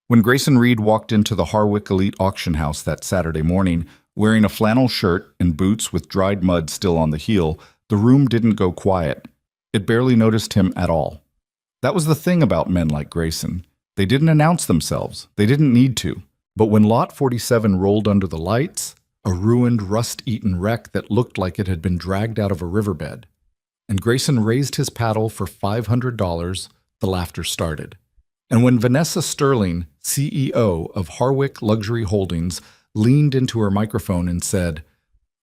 When Grayson Reed walked into the Harwick Elite Auction House that Saturday morning, wearing a flannel shirt and boots with dried mud still on the heel, the room didn't go quiet. It barely noticed him at all. That was the thing about men like Grayson. They didn't announce themselves. They didn't need to. But when Lot 47 rolled under the lights, a ruined, rust-eaten wreck that looked like it had been dragged out of a riverbed, and Grayson raised his paddle for $500, the laughter started. And when Vanessa Sterling, CEO of Harwick Luxury Holdings, leaned into her microphone and said,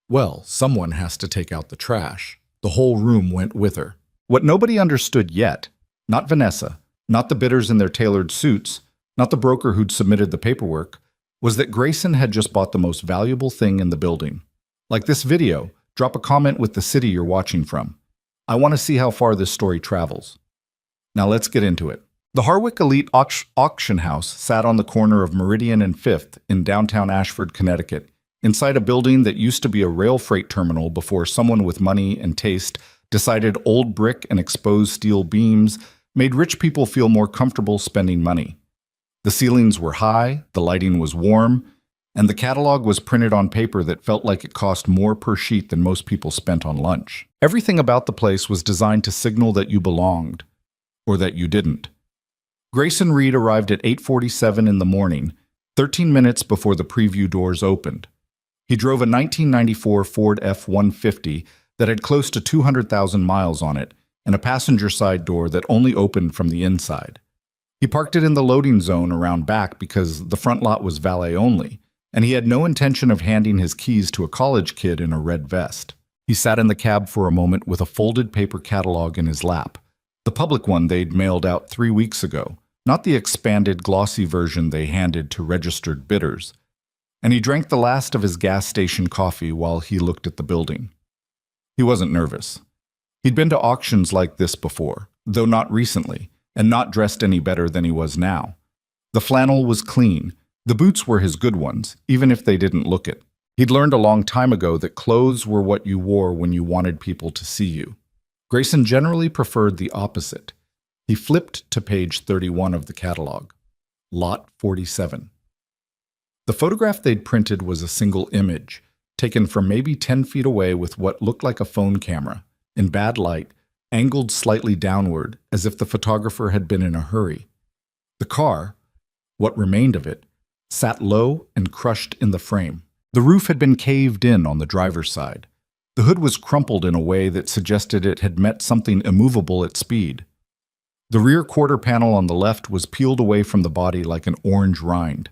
"Well, someone has to take out the trash," the whole room went with her. What nobody understood yet, not Vanessa, not the bidders in their tailored suits, not the broker who'd submitted the paperwork, was that Grayson had just bought the most valuable thing in the building. Like this video, drop a comment with the city you're watching from. I want to see how far this story travels. Now let's get into it. The Harwick Elite Auction House sat on the corner of Meridian and 5th in downtown Ashford, Connecticut, inside a building that used to be a rail freight terminal before someone with money and taste decided old brick and exposed steel beams made rich people feel more comfortable spending money. The ceilings were high, the lighting was warm, and the catalog was printed on paper that felt like it cost more per sheet than most people spent on lunch. Everything about the place was designed to signal that you belonged, or that you didn't. Grayson Reed arrived at 8:47 in the morning, 13 minutes before the preview doors opened. He drove a 1994 Ford F-150 that had close to 200,000 miles on it and a passenger side door that only opened from the inside. He parked it in the loading zone around back because the front lot was valet only, and he had no intention of handing his keys to a college kid in a red vest. He sat in the cab for a moment with a folded paper catalog in his lap, the public one they'd mailed out 3 weeks ago, not the expanded, glossy version they handed to registered bidders. And he drank the last of his gas station coffee while he looked at the building. He wasn't nervous. He'd been to auctions like this before, though not recently, and not dressed any better than he was now. The flannel was clean. The boots were his good ones, even if they didn't look it. He'd learned a long time ago that clothes were what you wore when you wanted people to see you. Grayson generally preferred the opposite. He flipped to page 31 of the catalog, Lot 47. The photograph they'd printed was a single image, taken from maybe 10 feet away with what looked like a phone camera, in bad light, angled slightly downward, as if the photographer had been in a hurry. The car, what remained of it, sat low and crushed in the frame. The roof had been caved in on the driver's side. The hood was crumpled in a way that suggested it had met something immovable at speed. The rear quarter panel on the left was peeled away from the body like an orange rind.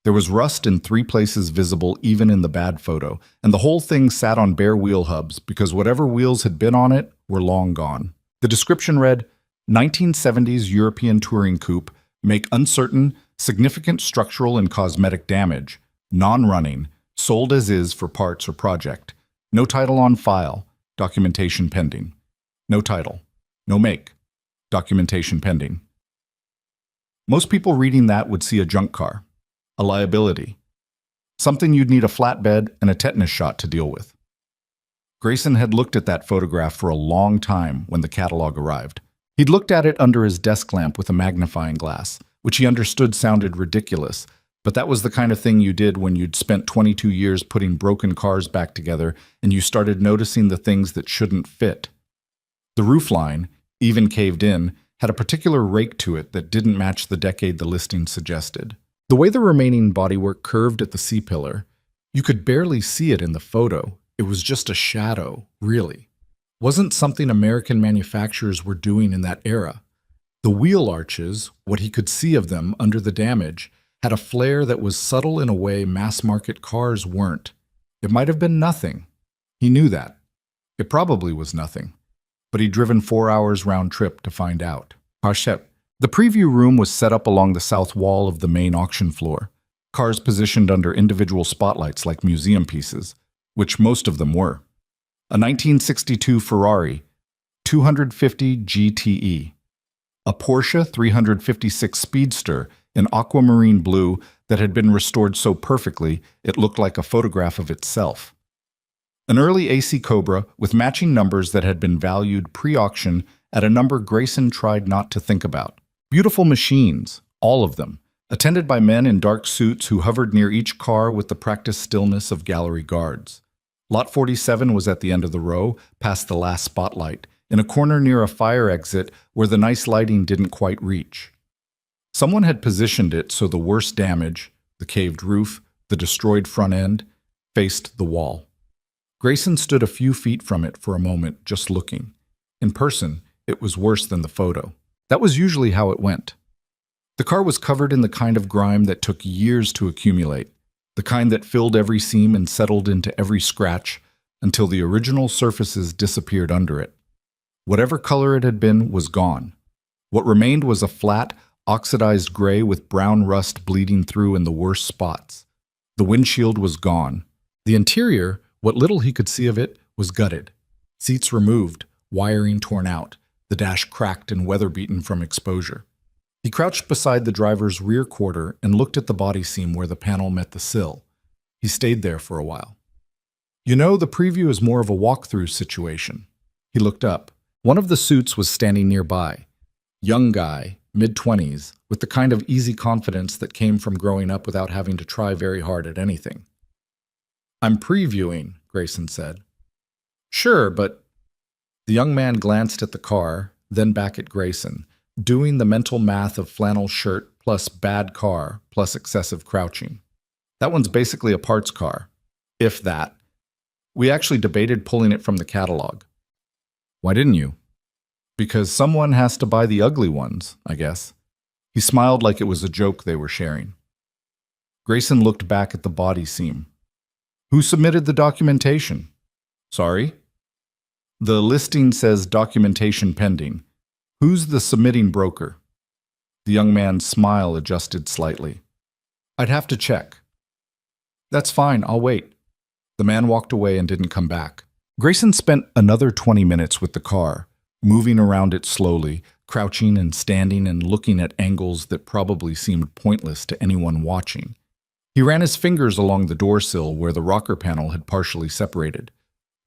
There was rust in 3 places visible even in the bad photo, and the whole thing sat on bare wheel hubs because whatever wheels had been on it were long gone. The description read, 1970s European touring coupe, make uncertain, significant structural and cosmetic damage, non-running, sold as is for parts or project. No title on file, documentation pending. No title, no make. Documentation pending. Most people reading that would see a junk car, a liability, something you'd need a flatbed and a tetanus shot to deal with. Grayson had looked at that photograph for a long time when the catalog arrived. He'd looked at it under his desk lamp with a magnifying glass, which he understood sounded ridiculous, but that was the kind of thing you did when you'd spent 22 years putting broken cars back together and you started noticing the things that shouldn't fit. The roofline, even caved in, had a particular rake to it that didn't match the decade the listing suggested. The way the remaining bodywork curved at the C-pillar, you could barely see it in the photo. It was just a shadow, really. Wasn't something American manufacturers were doing in that era. The wheel arches, what he could see of them under the damage, had a flare that was subtle in a way mass-market cars weren't. It might have been nothing. He knew that. It probably was nothing. But he'd driven 4 hours round trip to find out. The preview room was set up along the south wall of the main auction floor, cars positioned under individual spotlights like museum pieces, which most of them were. A 1962 Ferrari 250 GTE, a Porsche 356 Speedster in aquamarine blue that had been restored so perfectly it looked like a photograph of itself. An early AC Cobra with matching numbers that had been valued pre-auction at a number Grayson tried not to think about. Beautiful machines, all of them, attended by men in dark suits who hovered near each car with the practiced stillness of gallery guards. Lot 47 was at the end of the row, past the last spotlight, in a corner near a fire exit where the nice lighting didn't quite reach. Someone had positioned it so the worst damage, the caved roof, the destroyed front end, faced the wall. Grayson stood a few feet from it for a moment, just looking. In person, it was worse than the photo. That was usually how it went. The car was covered in the kind of grime that took years to accumulate, the kind that filled every seam and settled into every scratch until the original surfaces disappeared under it. Whatever color it had been was gone. What remained was a flat, oxidized gray with brown rust bleeding through in the worst spots. The windshield was gone. The interior, what little he could see of it, was gutted. Seats removed, wiring torn out, the dash cracked and weather-beaten from exposure. He crouched beside the driver's rear quarter and looked at the body seam where the panel met the sill. He stayed there for a while. You know, the preview is more of a walkthrough situation. He looked up. One of the suits was standing nearby. Young guy, mid-20s, with the kind of easy confidence that came from growing up without having to try very hard at anything. I'm previewing, Grayson said. Sure, but... The young man glanced at the car, then back at Grayson, doing the mental math of flannel shirt plus bad car plus excessive crouching. That one's basically a parts car, if that. We actually debated pulling it from the catalog. Why didn't you? Because someone has to buy the ugly ones, I guess. He smiled like it was a joke they were sharing. Grayson looked back at the body seam. Who submitted the documentation? Sorry? The listing says documentation pending. Who's the submitting broker? The young man's smile adjusted slightly. I'd have to check. That's fine, I'll wait. The man walked away and didn't come back. Grayson spent another 20 minutes with the car, moving around it slowly, crouching and standing and looking at angles that probably seemed pointless to anyone watching. He ran his fingers along the door sill where the rocker panel had partially separated.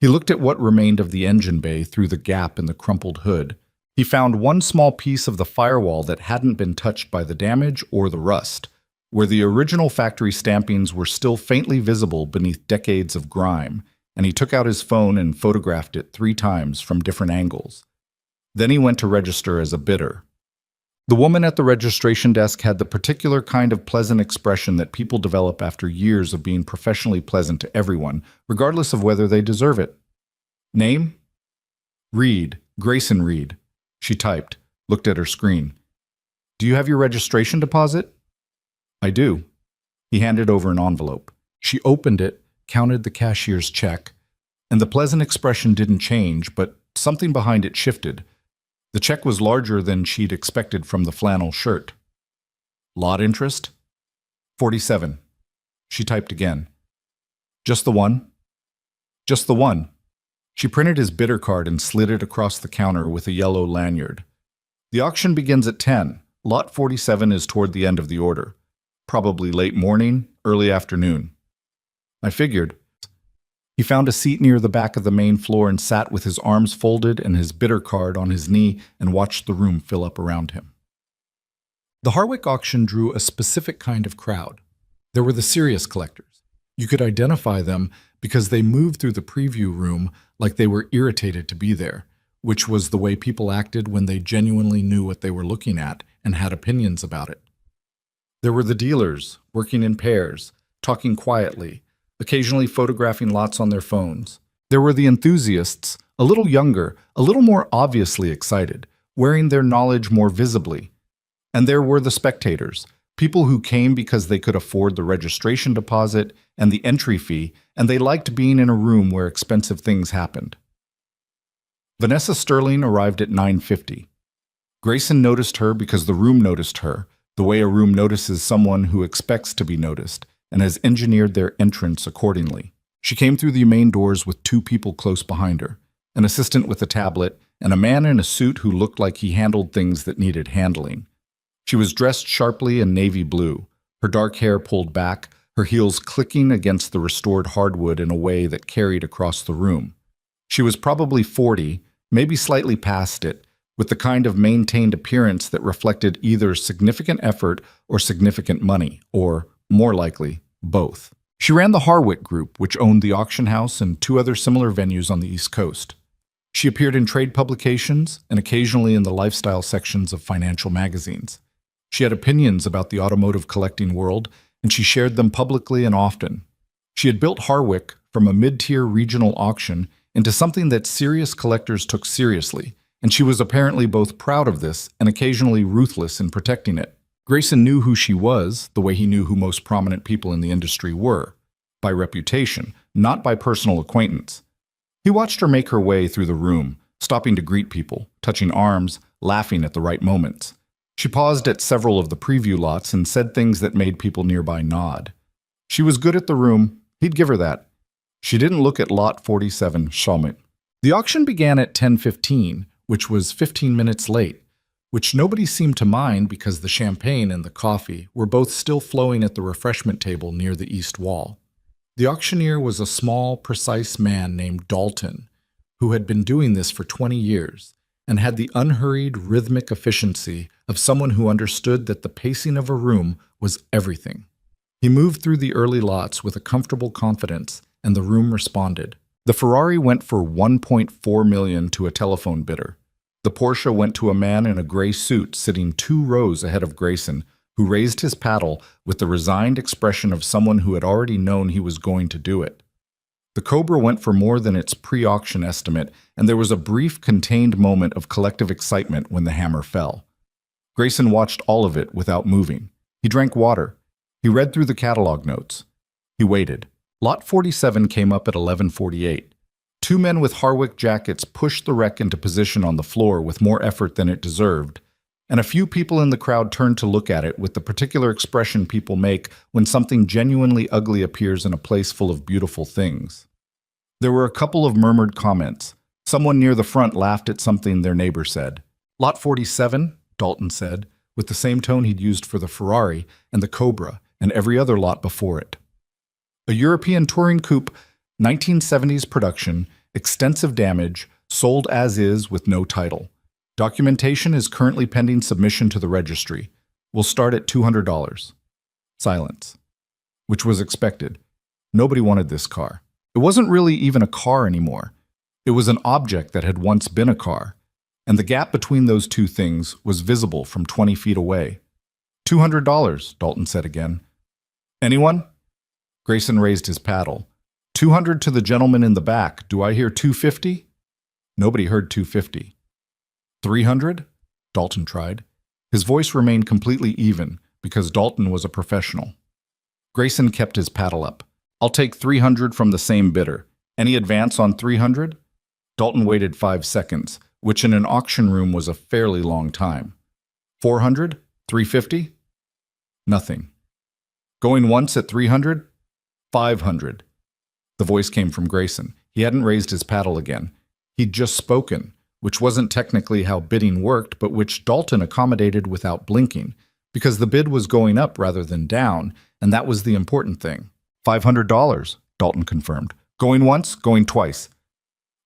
He looked at what remained of the engine bay through the gap in the crumpled hood. He found one small piece of the firewall that hadn't been touched by the damage or the rust, where the original factory stampings were still faintly visible beneath decades of grime, and he took out his phone and photographed it 3 times from different angles. Then he went to register as a bidder. The woman at the registration desk had the particular kind of pleasant expression that people develop after years of being professionally pleasant to everyone, regardless of whether they deserve it. Name? Reed, Grayson Reed. She typed, looked at her screen. Do you have your registration deposit? I do. He handed over an envelope. She opened it, counted the cashier's check, and the pleasant expression didn't change, but something behind it shifted. The check was larger than she'd expected from the flannel shirt. Lot interest? 47. She typed again. Just the one? Just the one. She printed his bidder card and slid it across the counter with a yellow lanyard. The auction begins at 10. Lot 47 is toward the end of the order. Probably late morning, early afternoon. I figured. He found a seat near the back of the main floor and sat with his arms folded and his bidder card on his knee and watched the room fill up around him. The Harwick auction drew a specific kind of crowd. There were the serious collectors. You could identify them because they moved through the preview room like they were irritated to be there, which was the way people acted when they genuinely knew what they were looking at and had opinions about it. There were the dealers, working in pairs, talking quietly, occasionally photographing lots on their phones. There were the enthusiasts, a little younger, a little more obviously excited, wearing their knowledge more visibly. And there were the spectators, people who came because they could afford the registration deposit and the entry fee, and they liked being in a room where expensive things happened. Vanessa Sterling arrived at 9:50. Grayson noticed her because the room noticed her, the way a room notices someone who expects to be noticed, and has engineered their entrance accordingly. She came through the main doors with 2 people close behind her, an assistant with a tablet, and a man in a suit who looked like he handled things that needed handling. She was dressed sharply in navy blue, her dark hair pulled back, her heels clicking against the restored hardwood in a way that carried across the room. She was probably 40, maybe slightly past it, with the kind of maintained appearance that reflected either significant effort or significant money, or, more likely, both. She ran the Harwick Group, which owned the auction house and two other similar venues on the East Coast. She appeared in trade publications and occasionally in the lifestyle sections of financial magazines. She had opinions about the automotive collecting world, and she shared them publicly and often. She had built Harwick from a mid-tier regional auction into something that serious collectors took seriously, and she was apparently both proud of this and occasionally ruthless in protecting it. Grayson knew who she was, the way he knew who most prominent people in the industry were, by reputation, not by personal acquaintance. He watched her make her way through the room, stopping to greet people, touching arms, laughing at the right moments. She paused at several of the preview lots and said things that made people nearby nod. She was good at the room, he'd give her that. She didn't look at lot 47, Schaumet. The auction began at 10:15, which was 15 minutes late, which nobody seemed to mind because the champagne and the coffee were both still flowing at the refreshment table near the east wall. The auctioneer was a small, precise man named Dalton, who had been doing this for 20 years and had the unhurried, rhythmic efficiency of someone who understood that the pacing of a room was everything. He moved through the early lots with a comfortable confidence, and the room responded. The Ferrari went for $1.4 million to a telephone bidder. The Porsche went to a man in a gray suit sitting 2 rows ahead of Grayson, who raised his paddle with the resigned expression of someone who had already known he was going to do it. The Cobra went for more than its pre-auction estimate, and there was a brief, contained moment of collective excitement when the hammer fell. Grayson watched all of it without moving. He drank water. He read through the catalog notes. He waited. Lot 47 came up at 11:48. 2 men with Harwick jackets pushed the wreck into position on the floor with more effort than it deserved, and a few people in the crowd turned to look at it with the particular expression people make when something genuinely ugly appears in a place full of beautiful things. There were a couple of murmured comments. Someone near the front laughed at something their neighbor said. Lot 47, Dalton said, with the same tone he'd used for the Ferrari and the Cobra and every other lot before it. A European touring coupe, 1970s production, extensive damage, sold as is with no title. Documentation is currently pending submission to the registry. Will start at $200. Silence. Which was expected. Nobody wanted this car. It wasn't really even a car anymore. It was an object that had once been a car, and the gap between those two things was visible from 20 feet away. $200, Dalton said again. Anyone? Grayson raised his paddle. 200 to the gentleman in the back. Do I hear 250? Nobody heard 250. 300? Dalton tried. His voice remained completely even because Dalton was a professional. Grayson kept his paddle up. I'll take 300 from the same bidder. Any advance on 300? Dalton waited 5 seconds, which in an auction room was a fairly long time. 400? 350? Nothing. Going once at 300? 500. The voice came from Grayson. He hadn't raised his paddle again. He'd just spoken, which wasn't technically how bidding worked, but which Dalton accommodated without blinking, because the bid was going up rather than down, and that was the important thing. $500, Dalton confirmed. Going once, going twice.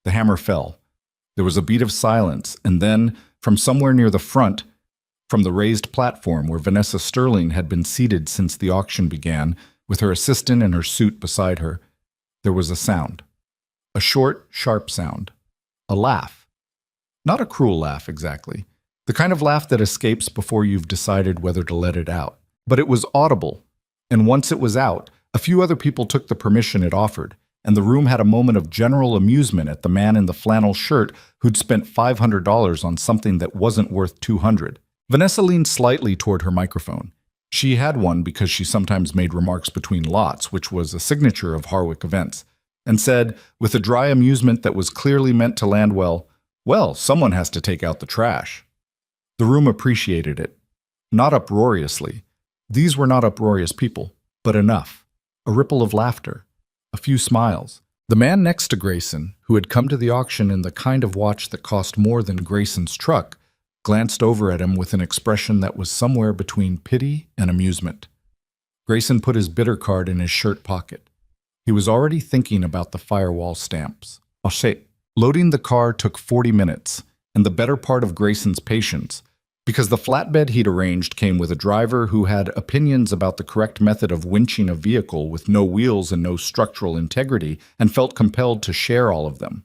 The hammer fell. There was a beat of silence, and then, from somewhere near the front, from the raised platform where Vanessa Sterling had been seated since the auction began, with her assistant in her suit beside her, there was a sound. A short, sharp sound. A laugh. Not a cruel laugh, exactly. The kind of laugh that escapes before you've decided whether to let it out. But it was audible, and once it was out, a few other people took the permission it offered, and the room had a moment of general amusement at the man in the flannel shirt who'd spent $500 on something that wasn't worth $200. Vanessa leaned slightly toward her microphone. She had one because she sometimes made remarks between lots, which was a signature of Harwick events, and said, with a dry amusement that was clearly meant to land well, someone has to take out the trash. The room appreciated it. Not uproariously. These were not uproarious people, but enough. A ripple of laughter. A few smiles. The man next to Grayson, who had come to the auction in the kind of watch that cost more than Grayson's truck, glanced over at him with an expression that was somewhere between pity and amusement. Grayson put his bidder card in his shirt pocket. He was already thinking about the firewall stamps. Loading the car took 40 minutes, and the better part of Grayson's patience, because the flatbed he'd arranged came with a driver who had opinions about the correct method of winching a vehicle with no wheels and no structural integrity, and felt compelled to share all of them.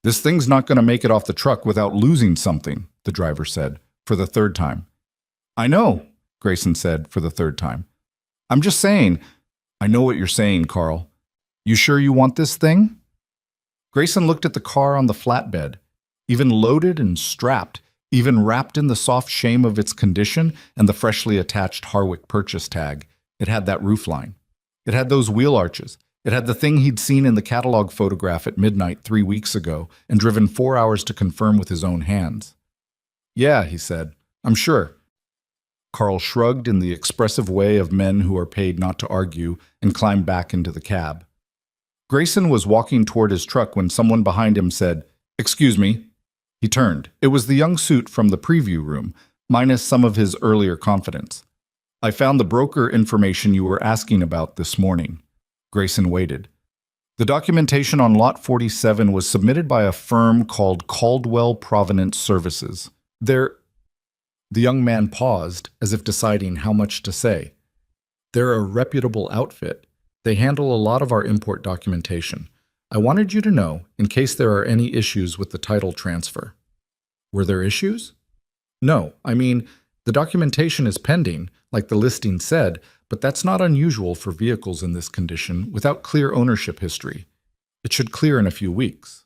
"This thing's not going to make it off the truck without losing something," the driver said, for the third time. "I know," Grayson said for the third time. "I'm just saying." "I know what you're saying, Carl. You sure you want this thing?" Grayson looked at the car on the flatbed, even loaded and strapped, even wrapped in the soft shame of its condition and the freshly attached Harwick purchase tag. It had that roofline. It had those wheel arches. It had the thing he'd seen in the catalog photograph at midnight 3 weeks ago and driven 4 hours to confirm with his own hands. "Yeah," he said, "I'm sure." Carl shrugged in the expressive way of men who are paid not to argue and climbed back into the cab. Grayson was walking toward his truck when someone behind him said, "Excuse me." He turned. It was the young suit from the preview room, minus some of his earlier confidence. "I found the broker information you were asking about this morning." Grayson waited. The documentation on Lot 47 was submitted by a firm called Caldwell Provenance Services. The young man paused, as if deciding how much to say. "They're a reputable outfit. They handle a lot of our import documentation. I wanted you to know, in case there are any issues with the title transfer." "Were there issues?" "No, I mean, the documentation is pending, like the listing said, but that's not unusual for vehicles in this condition without clear ownership history. It should clear in a few weeks."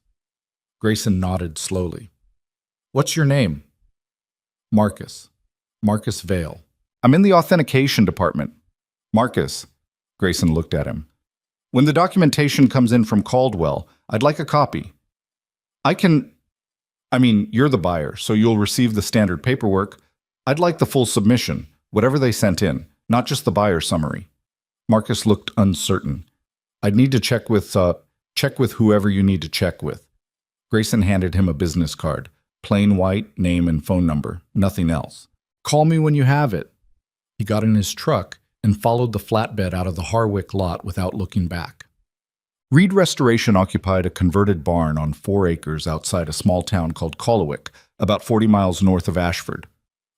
Grayson nodded slowly. "What's your name?" "Marcus. Marcus Vale. I'm in the authentication department." "Marcus." Grayson looked at him. "When the documentation comes in from Caldwell, I'd like a copy. You're the buyer, so you'll receive the standard paperwork. I'd like the full submission, whatever they sent in, not just the buyer summary." Marcus looked uncertain. "I'd need to check with whoever you need to check with." Grayson handed him a business card, plain white, name and phone number, nothing else. "Call me when you have it." He got in his truck and followed the flatbed out of the Harwick lot without looking back. Reed Restoration occupied a converted barn on 4 acres outside a small town called Collowick, about 40 miles north of Ashford.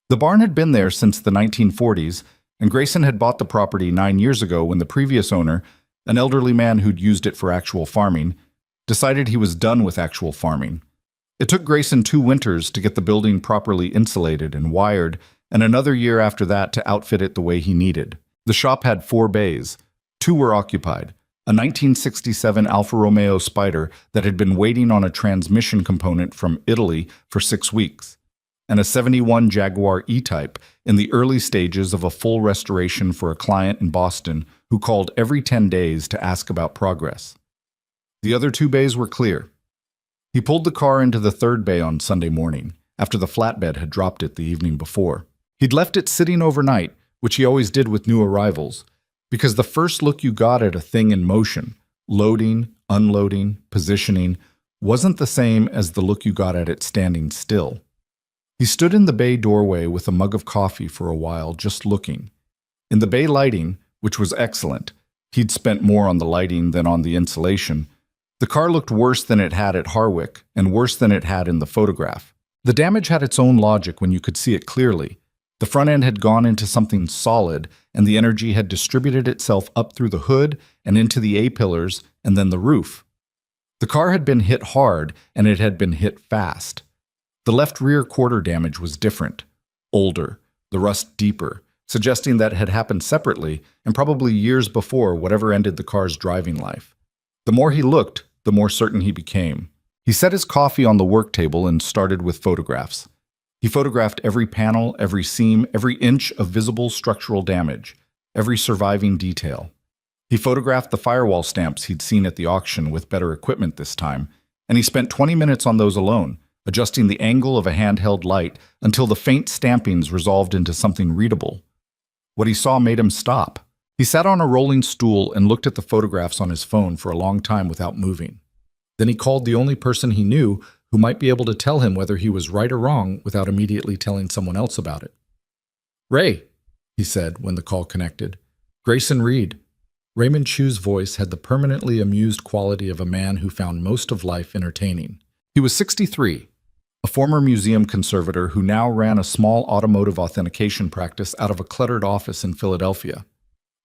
The barn had been there since the 1940s, and Grayson had bought the property 9 years ago when the previous owner, an elderly man who'd used it for actual farming, decided he was done with actual farming. It took Grayson 2 winters to get the building properly insulated and wired, and another year after that to outfit it the way he needed. The shop had 4 bays. 2 were occupied. A 1967 Alfa Romeo Spider that had been waiting on a transmission component from Italy for 6 weeks, and a 71 Jaguar E-Type in the early stages of a full restoration for a client in Boston who called every 10 days to ask about progress. The other 2 bays were clear. He pulled the car into the 3rd bay on Sunday morning, after the flatbed had dropped it the evening before. He'd left it sitting overnight, which he always did with new arrivals, because the first look you got at a thing in motion, loading, unloading, positioning, wasn't the same as the look you got at it standing still. He stood in the bay doorway with a mug of coffee for a while, just looking. In the bay lighting, which was excellent, he'd spent more on the lighting than on the insulation, the car looked worse than it had at Harwick and worse than it had in the photograph. The damage had its own logic when you could see it clearly. The front end had gone into something solid, and the energy had distributed itself up through the hood and into the A-pillars and then the roof. The car had been hit hard, and it had been hit fast. The left rear quarter damage was different, older, the rust deeper, suggesting that it had happened separately and probably years before whatever ended the car's driving life. The more he looked, the more certain he became. He set his coffee on the work table and started with photographs. He photographed every panel, every seam, every inch of visible structural damage, every surviving detail. He photographed the firewall stamps he'd seen at the auction with better equipment this time, and he spent 20 minutes on those alone, adjusting the angle of a handheld light until the faint stampings resolved into something readable. What he saw made him stop. He sat on a rolling stool and looked at the photographs on his phone for a long time without moving. Then he called the only person he knew who might be able to tell him whether he was right or wrong without immediately telling someone else about it. "Ray," he said when the call connected. "Grayson Reed." Raymond Chu's voice had the permanently amused quality of a man who found most of life entertaining. He was 63, a former museum conservator who now ran a small automotive authentication practice out of a cluttered office in Philadelphia.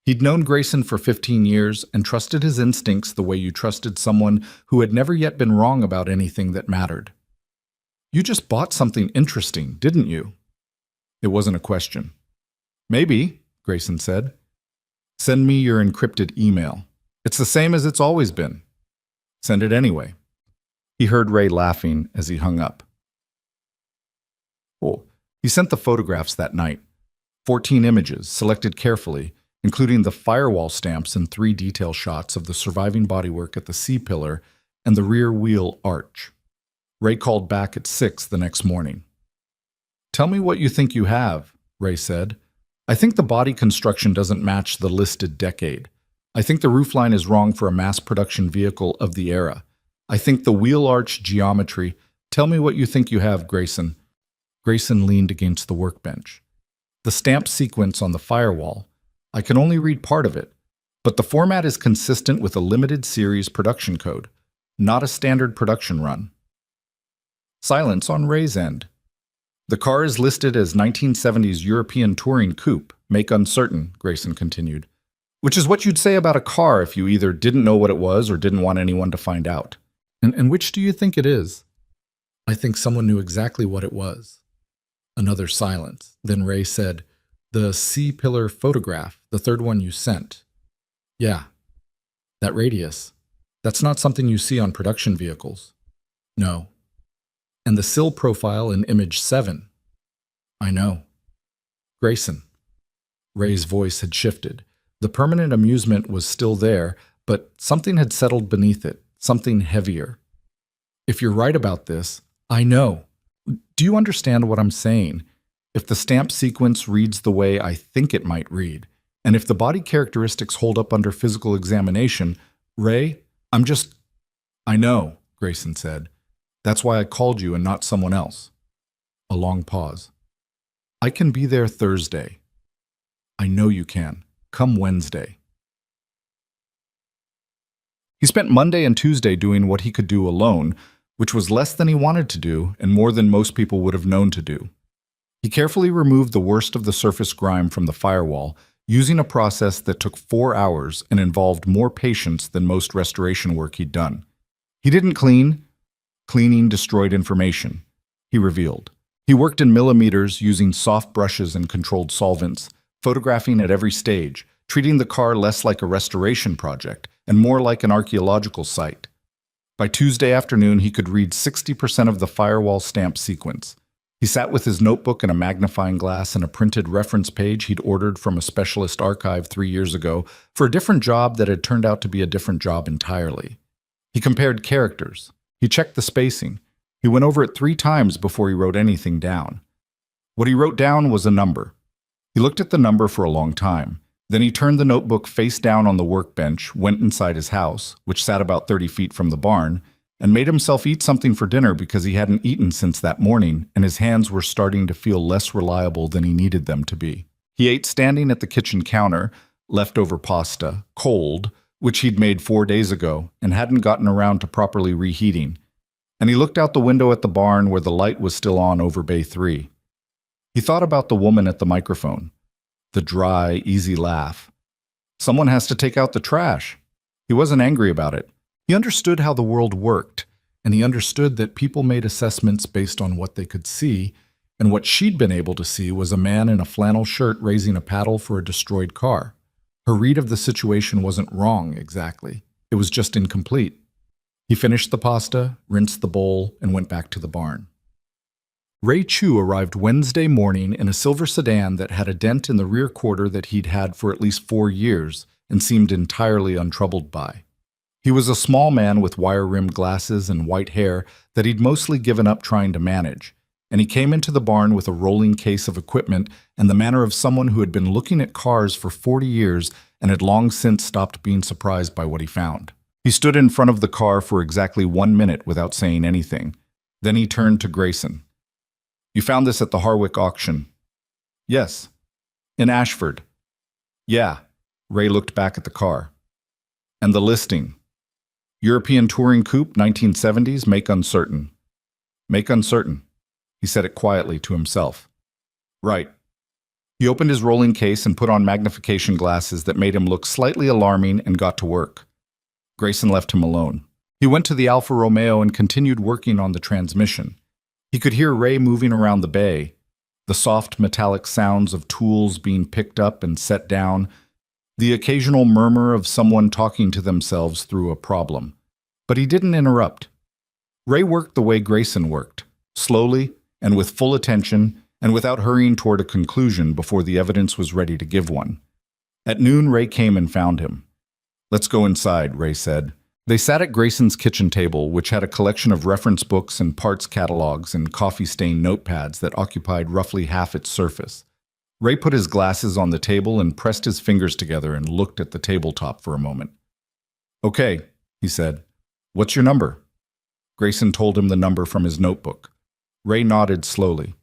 He'd known Grayson for 15 years and trusted his instincts the way you trusted someone who had never yet been wrong about anything that mattered. "You just bought something interesting, didn't you?" It wasn't a question. "Maybe," Grayson said. "Send me your encrypted email. It's the same as it's always been." "Send it anyway." He heard Ray laughing as he hung up. Oh, he sent the photographs that night. 14 images, selected carefully, including the firewall stamps and 3 detail shots of the surviving bodywork at the C-pillar and the rear wheel arch. Ray called back at 6 the next morning. "Tell me what you think you have," Ray said. "I think the body construction doesn't match the listed decade. I think the roofline is wrong for a mass production vehicle of the era. I think the wheel arch geometry—" "Tell me what you think you have, Grayson." Grayson leaned against the workbench. "The stamp sequence on the firewall. I can only read part of it, but the format is consistent with a limited series production code, not a standard production run." Silence on Ray's end. "The car is listed as 1970s European touring coupe, make uncertain," Grayson continued. "Which is what you'd say about a car if you either didn't know what it was or didn't want anyone to find out." And which do you think it is?" "I think someone knew exactly what it was." Another silence. Then Ray said, "The C-pillar photograph, the third one you sent." "Yeah. That radius. That's not something you see on production vehicles." "No." "And the sill profile in image 7. "I know." "Grayson." Ray's voice had shifted. The permanent amusement was still there, but something had settled beneath it, something heavier. "If you're right about this, I know. Do you understand what I'm saying? If the stamp sequence reads the way I think it might read, and if the body characteristics hold up under physical examination, Ray, I know," Grayson said. "That's why I called you and not someone else." A long pause. "I can be there Thursday." "I know you can. Come Wednesday." He spent Monday and Tuesday doing what he could do alone, which was less than he wanted to do and more than most people would have known to do. He carefully removed the worst of the surface grime from the firewall, using a process that took 4 hours and involved more patience than most restoration work he'd done. He didn't clean. Cleaning destroyed information, he revealed. He worked in millimeters using soft brushes and controlled solvents, photographing at every stage, treating the car less like a restoration project and more like an archaeological site. By Tuesday afternoon, he could read 60% of the firewall stamp sequence. He sat with his notebook and a magnifying glass and a printed reference page he'd ordered from a specialist archive 3 years ago for a different job that had turned out to be a different job entirely. He compared characters. He checked the spacing. He went over it 3 times before he wrote anything down. What he wrote down was a number. He looked at the number for a long time. Then he turned the notebook face down on the workbench, went inside his house, which sat about 30 feet from the barn, and made himself eat something for dinner because he hadn't eaten since that morning, and his hands were starting to feel less reliable than he needed them to be. He ate standing at the kitchen counter, leftover pasta, cold, which he'd made 4 days ago and hadn't gotten around to properly reheating. And he looked out the window at the barn where the light was still on over Bay 3. He thought about the woman at the microphone. The dry, easy laugh. Someone has to take out the trash. He wasn't angry about it. He understood how the world worked, and he understood that people made assessments based on what they could see, and what she'd been able to see was a man in a flannel shirt raising a paddle for a destroyed car. Her read of the situation wasn't wrong, exactly. It was just incomplete. He finished the pasta, rinsed the bowl, and went back to the barn. Ray Chu arrived Wednesday morning in a silver sedan that had a dent in the rear quarter that he'd had for at least 4 years and seemed entirely untroubled by. He was a small man with wire-rimmed glasses and white hair that he'd mostly given up trying to manage, and he came into the barn with a rolling case of equipment and the manner of someone who had been looking at cars for 40 years and had long since stopped being surprised by what he found. He stood in front of the car for exactly 1 minute without saying anything. Then he turned to Grayson. "You found this at the Harwick auction?" "Yes." "In Ashford?" "Yeah." Ray looked back at the car. "And the listing?" "European touring coupe, 1970s, make uncertain." "Make uncertain." He said it quietly to himself. Right. He opened his rolling case and put on magnification glasses that made him look slightly alarming and got to work. Grayson left him alone. He went to the Alfa Romeo and continued working on the transmission. He could hear Ray moving around the bay, the soft metallic sounds of tools being picked up and set down, the occasional murmur of someone talking to themselves through a problem. But he didn't interrupt. Ray worked the way Grayson worked, slowly and with full attention and without hurrying toward a conclusion before the evidence was ready to give one. At noon, Ray came and found him. "Let's go inside," Ray said. They sat at Grayson's kitchen table, which had a collection of reference books and parts catalogs and coffee-stained notepads that occupied roughly half its surface. Ray put his glasses on the table and pressed his fingers together and looked at the tabletop for a moment. "Okay," he said. "What's your number?" Grayson told him the number from his notebook. Ray nodded slowly.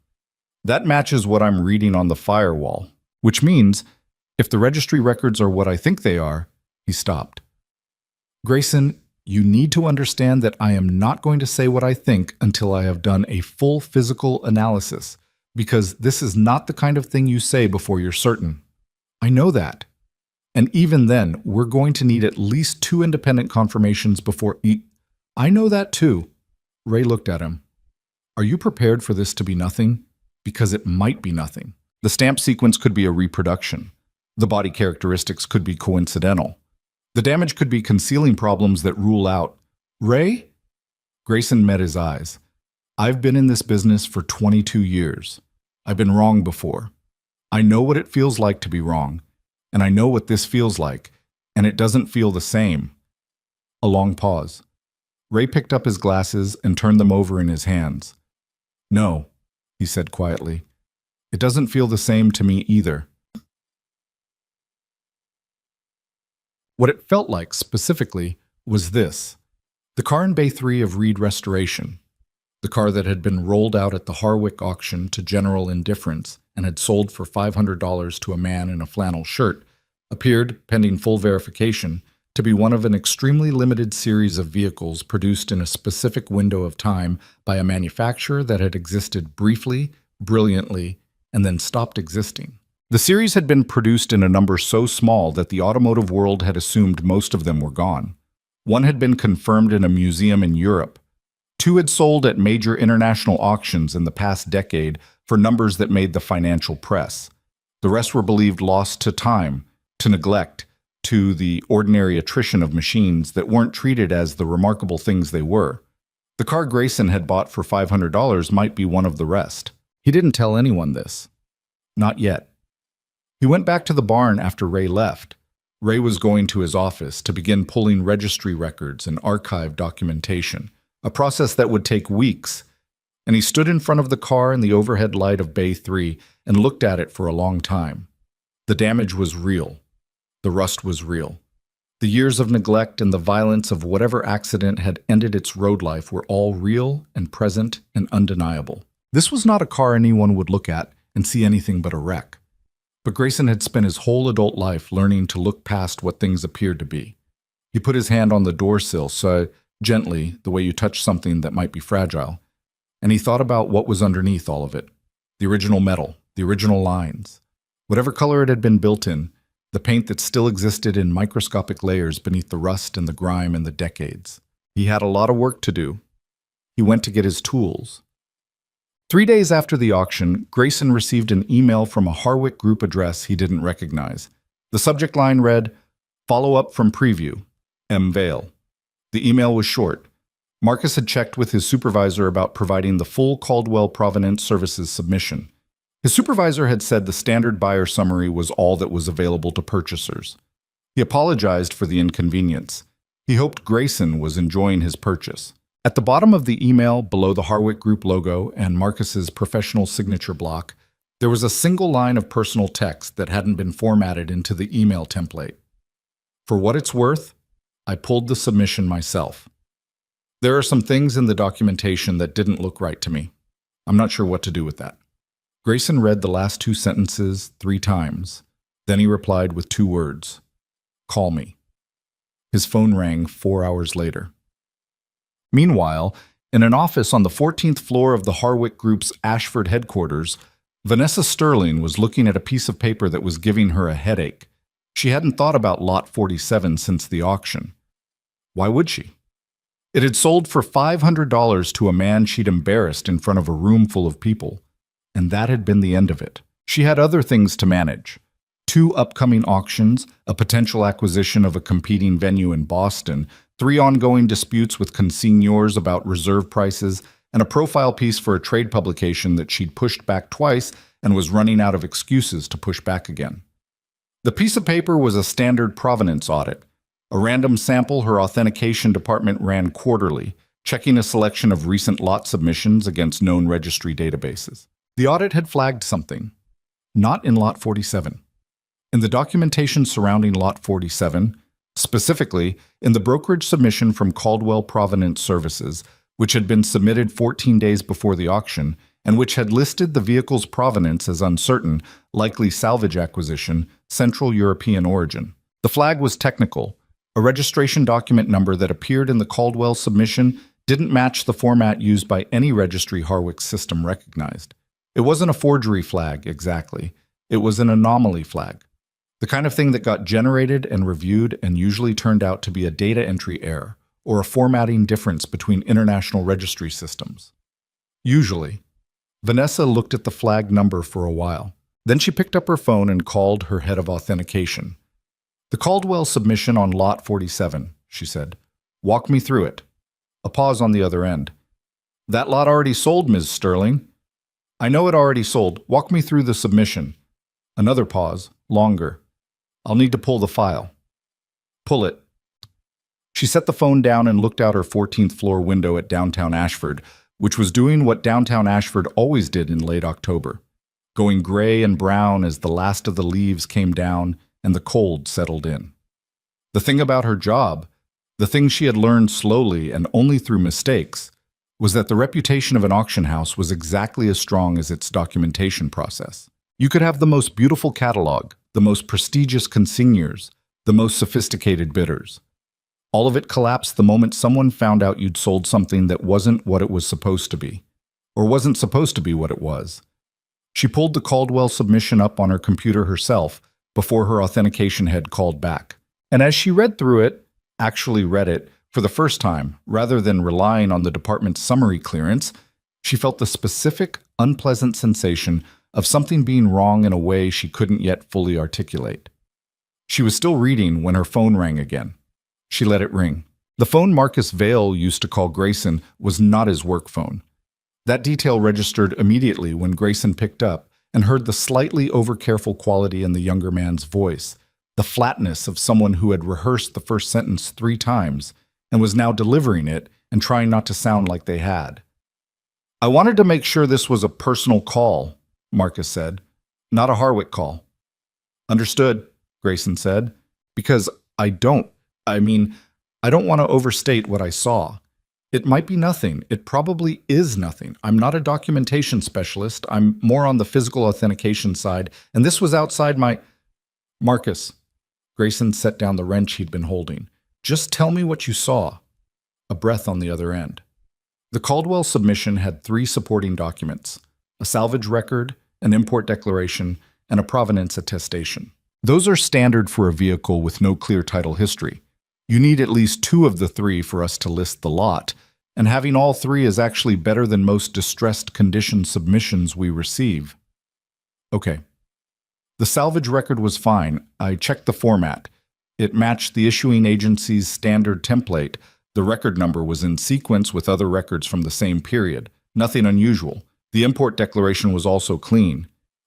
"That matches what I'm reading on the firewall, which means, if the registry records are what I think they are," he stopped. "Grayson, you need to understand that I am not going to say what I think until I have done a full physical analysis, because this is not the kind of thing you say before you're certain. I know that. And even then, we're going to need at least 2 independent confirmations before I know that too." Ray looked at him. "Are you prepared for this to be nothing? Because it might be nothing. The stamp sequence could be a reproduction. The body characteristics could be coincidental. The damage could be concealing problems that rule out." "Ray?" Grayson met his eyes. "I've been in this business for 22 years. I've been wrong before. I know what it feels like to be wrong, and I know what this feels like, and it doesn't feel the same." A long pause. Ray picked up his glasses and turned them over in his hands. "No," he said quietly. "It doesn't feel the same to me either." What it felt like, specifically, was this. The car in Bay 3 of Reed Restoration, the car that had been rolled out at the Harwick auction to general indifference and had sold for $500 to a man in a flannel shirt, appeared, pending full verification, to be one of an extremely limited series of vehicles produced in a specific window of time by a manufacturer that had existed briefly, brilliantly, and then stopped existing. The series had been produced in a number so small that the automotive world had assumed most of them were gone. One had been confirmed in a museum in Europe. 2 had sold at major international auctions in the past decade for numbers that made the financial press. The rest were believed lost to time, to neglect, to the ordinary attrition of machines that weren't treated as the remarkable things they were. The car Grayson had bought for $500 might be one of the rest. He didn't tell anyone this. Not yet. He went back to the barn after Ray left. Ray was going to his office to begin pulling registry records and archive documentation, a process that would take weeks, and he stood in front of the car in the overhead light of Bay 3 and looked at it for a long time. The damage was real. The rust was real. The years of neglect and the violence of whatever accident had ended its road life were all real and present and undeniable. This was not a car anyone would look at and see anything but a wreck. But Grayson had spent his whole adult life learning to look past what things appeared to be. He put his hand on the door sill, so gently, the way you touch something that might be fragile, and he thought about what was underneath all of it. The original metal, the original lines. Whatever color it had been built in, the paint that still existed in microscopic layers beneath the rust and the grime and the decades. He had a lot of work to do. He went to get his tools. 3 days after the auction, Grayson received an email from a Harwick Group address he didn't recognize. The subject line read, "Follow-up from preview, M. Vale." The email was short. Marcus had checked with his supervisor about providing the full Caldwell Provenance Services submission. His supervisor had said the standard buyer summary was all that was available to purchasers. He apologized for the inconvenience. He hoped Grayson was enjoying his purchase. At the bottom of the email, below the Harwick Group logo and Marcus's professional signature block, there was a single line of personal text that hadn't been formatted into the email template. "For what it's worth, I pulled the submission myself. There are some things in the documentation that didn't look right to me. I'm not sure what to do with that." Grayson read the last 2 sentences 3 times. Then he replied with 2 words. "Call me." His phone rang 4 hours later. Meanwhile, In an office on the 14th floor of the Harwick Group's Ashford headquarters, Vanessa Sterling was looking at a piece of paper that was giving her a headache. She hadn't thought about Lot 47 since the auction. Why would she? It had sold for $500 to a man she'd embarrassed in front of a room full of people. And that had been the end of it. She had other things to manage. 2 upcoming auctions, a potential acquisition of a competing venue in Boston, 3 ongoing disputes with consignors about reserve prices, and a profile piece for a trade publication that she'd pushed back twice and was running out of excuses to push back again. The piece of paper was a standard provenance audit, a random sample her authentication department ran quarterly, checking a selection of recent lot submissions against known registry databases. The audit had flagged something. Not in Lot 47. In the documentation surrounding Lot 47, specifically in the brokerage submission from Caldwell Provenance Services, which had been submitted 14 days before the auction, and which had listed the vehicle's provenance as uncertain, likely salvage acquisition, Central European origin. The flag was technical. A registration document number that appeared in the Caldwell submission didn't match the format used by any registry Harwick's system recognized. It wasn't a forgery flag, exactly. It was an anomaly flag. The kind of thing that got generated and reviewed and usually turned out to be a data entry error or a formatting difference between international registry systems. Usually. Vanessa looked at the flag number for a while. Then she picked up her phone and called her head of authentication. "The Caldwell submission on Lot 47, she said. "Walk me through it." A pause on the other end. "That lot already sold, Ms. Sterling." "I know it already sold. Walk me through the submission." Another pause, longer. "I'll need to pull the file." "Pull it." She set the phone down and looked out her 14th floor window at downtown Ashford, which was doing what downtown Ashford always did in late October, going gray and brown as the last of the leaves came down and the cold settled in. The thing about her job, the thing she had learned slowly and only through mistakes, was that the reputation of an auction house was exactly as strong as its documentation process. You could have the most beautiful catalog, the most prestigious consignors, the most sophisticated bidders. All of it collapsed the moment someone found out you'd sold something that wasn't what it was supposed to be, or wasn't supposed to be what it was. She pulled the Caldwell submission up on her computer herself before her authentication head called back. And as she read through it, actually read it, for the first time, rather than relying on the department's summary clearance, she felt the specific, unpleasant sensation of something being wrong in a way she couldn't yet fully articulate. She was still reading when her phone rang again. She let it ring. The phone Marcus Vale used to call Grayson was not his work phone. That detail registered immediately when Grayson picked up and heard the slightly over-careful quality in the younger man's voice, the flatness of someone who had rehearsed the first sentence 3 times and was now delivering it and trying not to sound like they had. "I wanted to make sure this was a personal call," Marcus said, "not a Harwick call." "Understood," Grayson said, "because I don't want to overstate what I saw. It might be nothing. It probably is nothing. I'm not a documentation specialist. I'm more on the physical authentication side, and this was outside my—" "Marcus," Grayson set down the wrench he'd been holding. "Just tell me what you saw." A breath on the other end. The Caldwell submission had 3 supporting documents: a salvage record, an import declaration, and a provenance attestation. Those are standard for a vehicle with no clear title history. You need at least 2 of the 3 for us to list the lot, and having all 3 is actually better than most distressed condition submissions we receive. Okay. The salvage record was fine. I checked the format. It matched the issuing agency's standard template. The record number was in sequence with other records from the same period. Nothing unusual. The import declaration was also clean.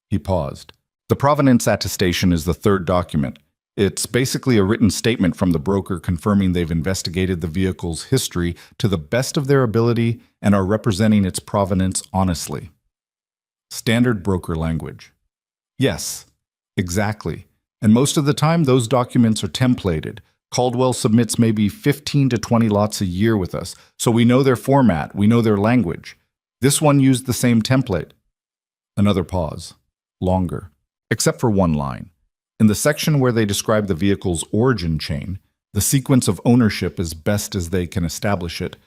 He paused. The provenance attestation is the 3rd document. It's basically a written statement from the broker confirming they've investigated the vehicle's history to the best of their ability and are representing its provenance honestly. Standard broker language. Yes, exactly. And most of the time, those documents are templated. Caldwell submits maybe 15 to 20 lots a year with us, so we know their format, we know their language. This one used the same template. Another pause. Longer. Except for one line. In the section where they describe the vehicle's origin chain, the sequence of ownership as best as they can establish it,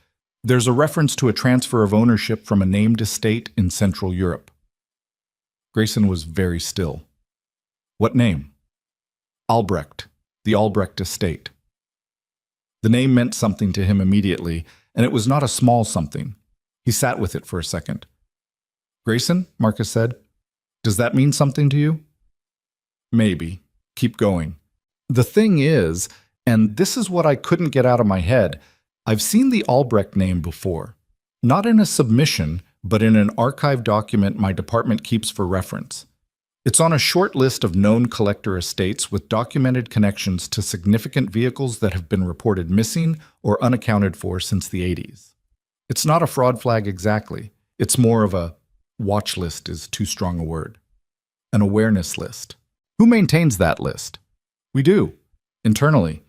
There's a reference to a transfer of ownership from a named estate in Central Europe. Grayson was very still. What name? Albrecht, the Albrecht estate. The name meant something to him immediately, and it was not a small something. He sat with it for a second. Grayson, Marcus said, does that mean something to you? Maybe. Keep going. The thing is, and this is what I couldn't get out of my head, I've seen the Albrecht name before. Not in a submission, but in an archive document my department keeps for reference. It's on a short list of known collector estates with documented connections to significant vehicles that have been reported missing or unaccounted for since the 80s. It's not a fraud flag exactly. It's more of a watch list is too strong a word. An awareness list. Who maintains that list? We do. Internally.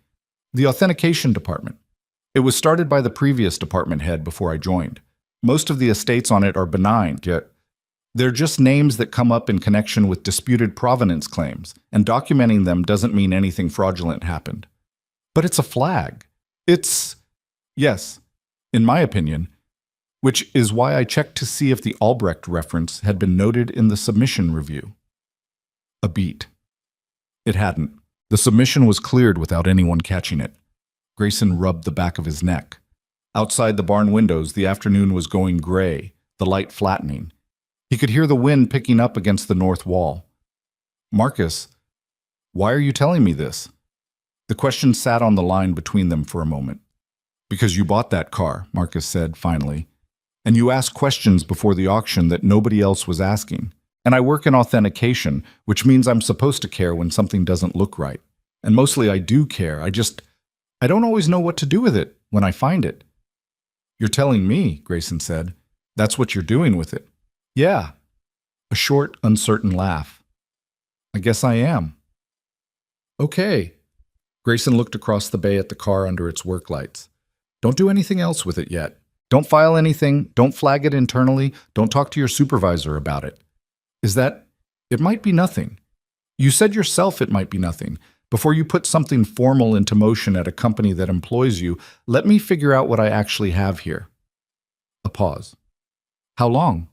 The authentication department. It was started by the previous department head before I joined. Most of the estates on it are benign, yet they're just names that come up in connection with disputed provenance claims, and documenting them doesn't mean anything fraudulent happened. But it's a flag. Yes, in my opinion, which is why I checked to see if the Albrecht reference had been noted in the submission review. A beat. It hadn't. The submission was cleared without anyone catching it. Grayson rubbed the back of his neck. Outside the barn windows, the afternoon was going gray, the light flattening. He could hear the wind picking up against the north wall. Marcus, why are you telling me this? The question sat on the line between them for a moment. Because you bought that car, Marcus said finally. And you asked questions before the auction that nobody else was asking. And I work in authentication, which means I'm supposed to care when something doesn't look right. And mostly I do care. I don't always know what to do with it when I find it. You're telling me, Grayson said. That's what you're doing with it. Yeah. A short, uncertain laugh. I guess I am. Okay. Grayson looked across the bay at the car under its work lights. Don't do anything else with it yet. Don't file anything. Don't flag it internally. Don't talk to your supervisor about it. It might be nothing. You said yourself it might be nothing. Before you put something formal into motion at a company that employs you, let me figure out what I actually have here. A pause. How long?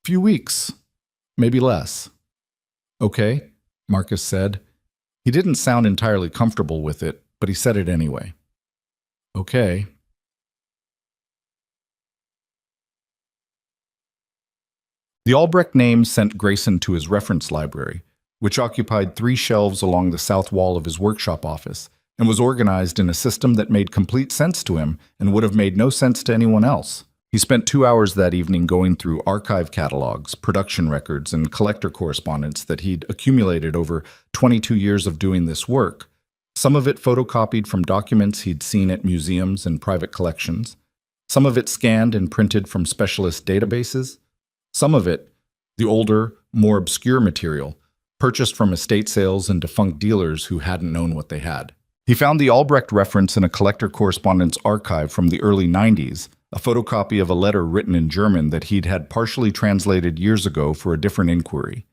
Few weeks. Maybe less. Okay, Marcus said. He didn't sound entirely comfortable with it, but he said it anyway. Okay. The Albrecht name sent Grayson to his reference library, which occupied 3 shelves along the south wall of his workshop office and was organized in a system that made complete sense to him and would have made no sense to anyone else. He spent 2 hours that evening going through archive catalogs, production records, and collector correspondence that he'd accumulated over 22 years of doing this work, some of it photocopied from documents he'd seen at museums and private collections, some of it scanned and printed from specialist databases, some of it, the older, more obscure material, purchased from estate sales and defunct dealers who hadn't known what they had. He found the Albrecht reference in a collector correspondence archive from the early 90s, a photocopy of a letter written in German that he'd had partially translated years ago for a different inquiry.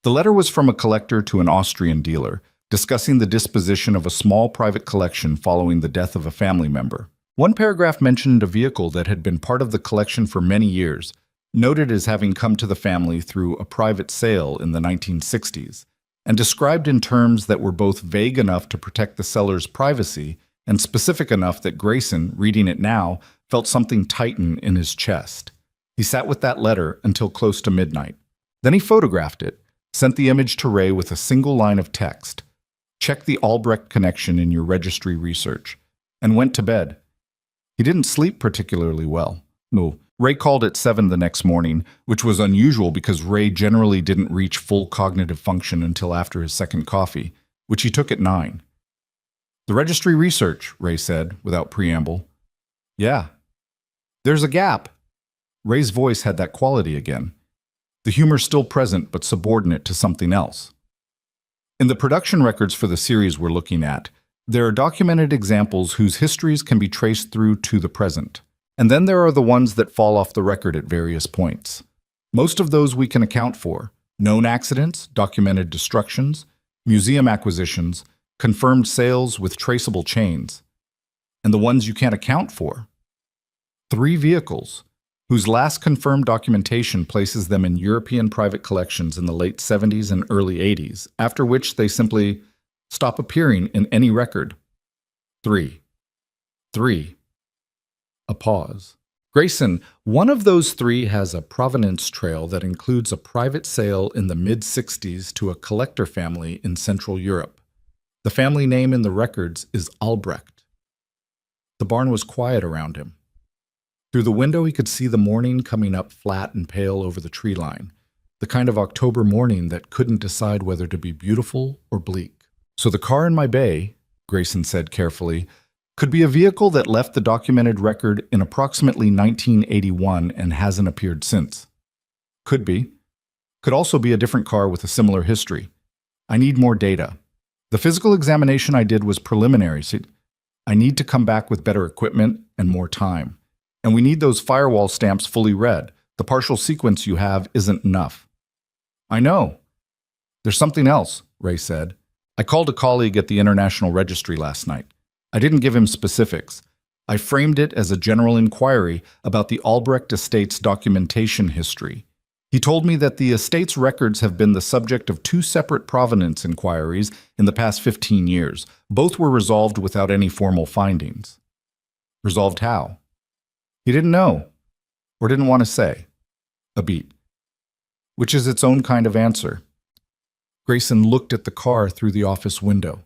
The letter was from a collector to an Austrian dealer, discussing the disposition of a small private collection following the death of a family member. One paragraph mentioned a vehicle that had been part of the collection for many years, noted as having come to the family through a private sale in the 1960s, and described in terms that were both vague enough to protect the seller's privacy and specific enough that Grayson, reading it now, felt something tighten in his chest. He sat with that letter until close to midnight. Then he photographed it, sent the image to Ray with a single line of text, check the Albrecht connection in your registry research, and went to bed. He didn't sleep particularly well. No. Ray called at 7 the next morning, which was unusual because Ray generally didn't reach full cognitive function until after his second coffee, which he took at 9. The registry research, Ray said, without preamble. Yeah. There's a gap. Ray's voice had that quality again. The humor still present, but subordinate to something else. In the production records for the series we're looking at, there are documented examples whose histories can be traced through to the present. And then there are the ones that fall off the record at various points. Most of those we can account for: known accidents, documented destructions, museum acquisitions, confirmed sales with traceable chains. And the ones you can't account for, 3 vehicles, whose last confirmed documentation places them in European private collections in the late 70s and early 80s, after which they simply stop appearing in any record. 3. 3. A pause. Grayson, one of those 3 has a provenance trail that includes a private sale in the mid-60s to a collector family in Central Europe. The family name in the records is Albrecht. The barn was quiet around him. Through the window he could see the morning coming up flat and pale over the tree line, the kind of October morning that couldn't decide whether to be beautiful or bleak. So the car in my bay, Grayson said carefully, could be a vehicle that left the documented record in approximately 1981 and hasn't appeared since. Could be. Could also be a different car with a similar history. I need more data. The physical examination I did was preliminary, so I need to come back with better equipment and more time. And we need those firewall stamps fully read. The partial sequence you have isn't enough. I know. There's something else, Ray said. I called a colleague at the International Registry last night. I didn't give him specifics. I framed it as a general inquiry about the Albrecht estate's documentation history. He told me that the estate's records have been the subject of 2 separate provenance inquiries in the past 15 years. Both were resolved without any formal findings. Resolved how? He didn't know, or didn't want to say. A beat. Which is its own kind of answer. Grayson looked at the car through the office window.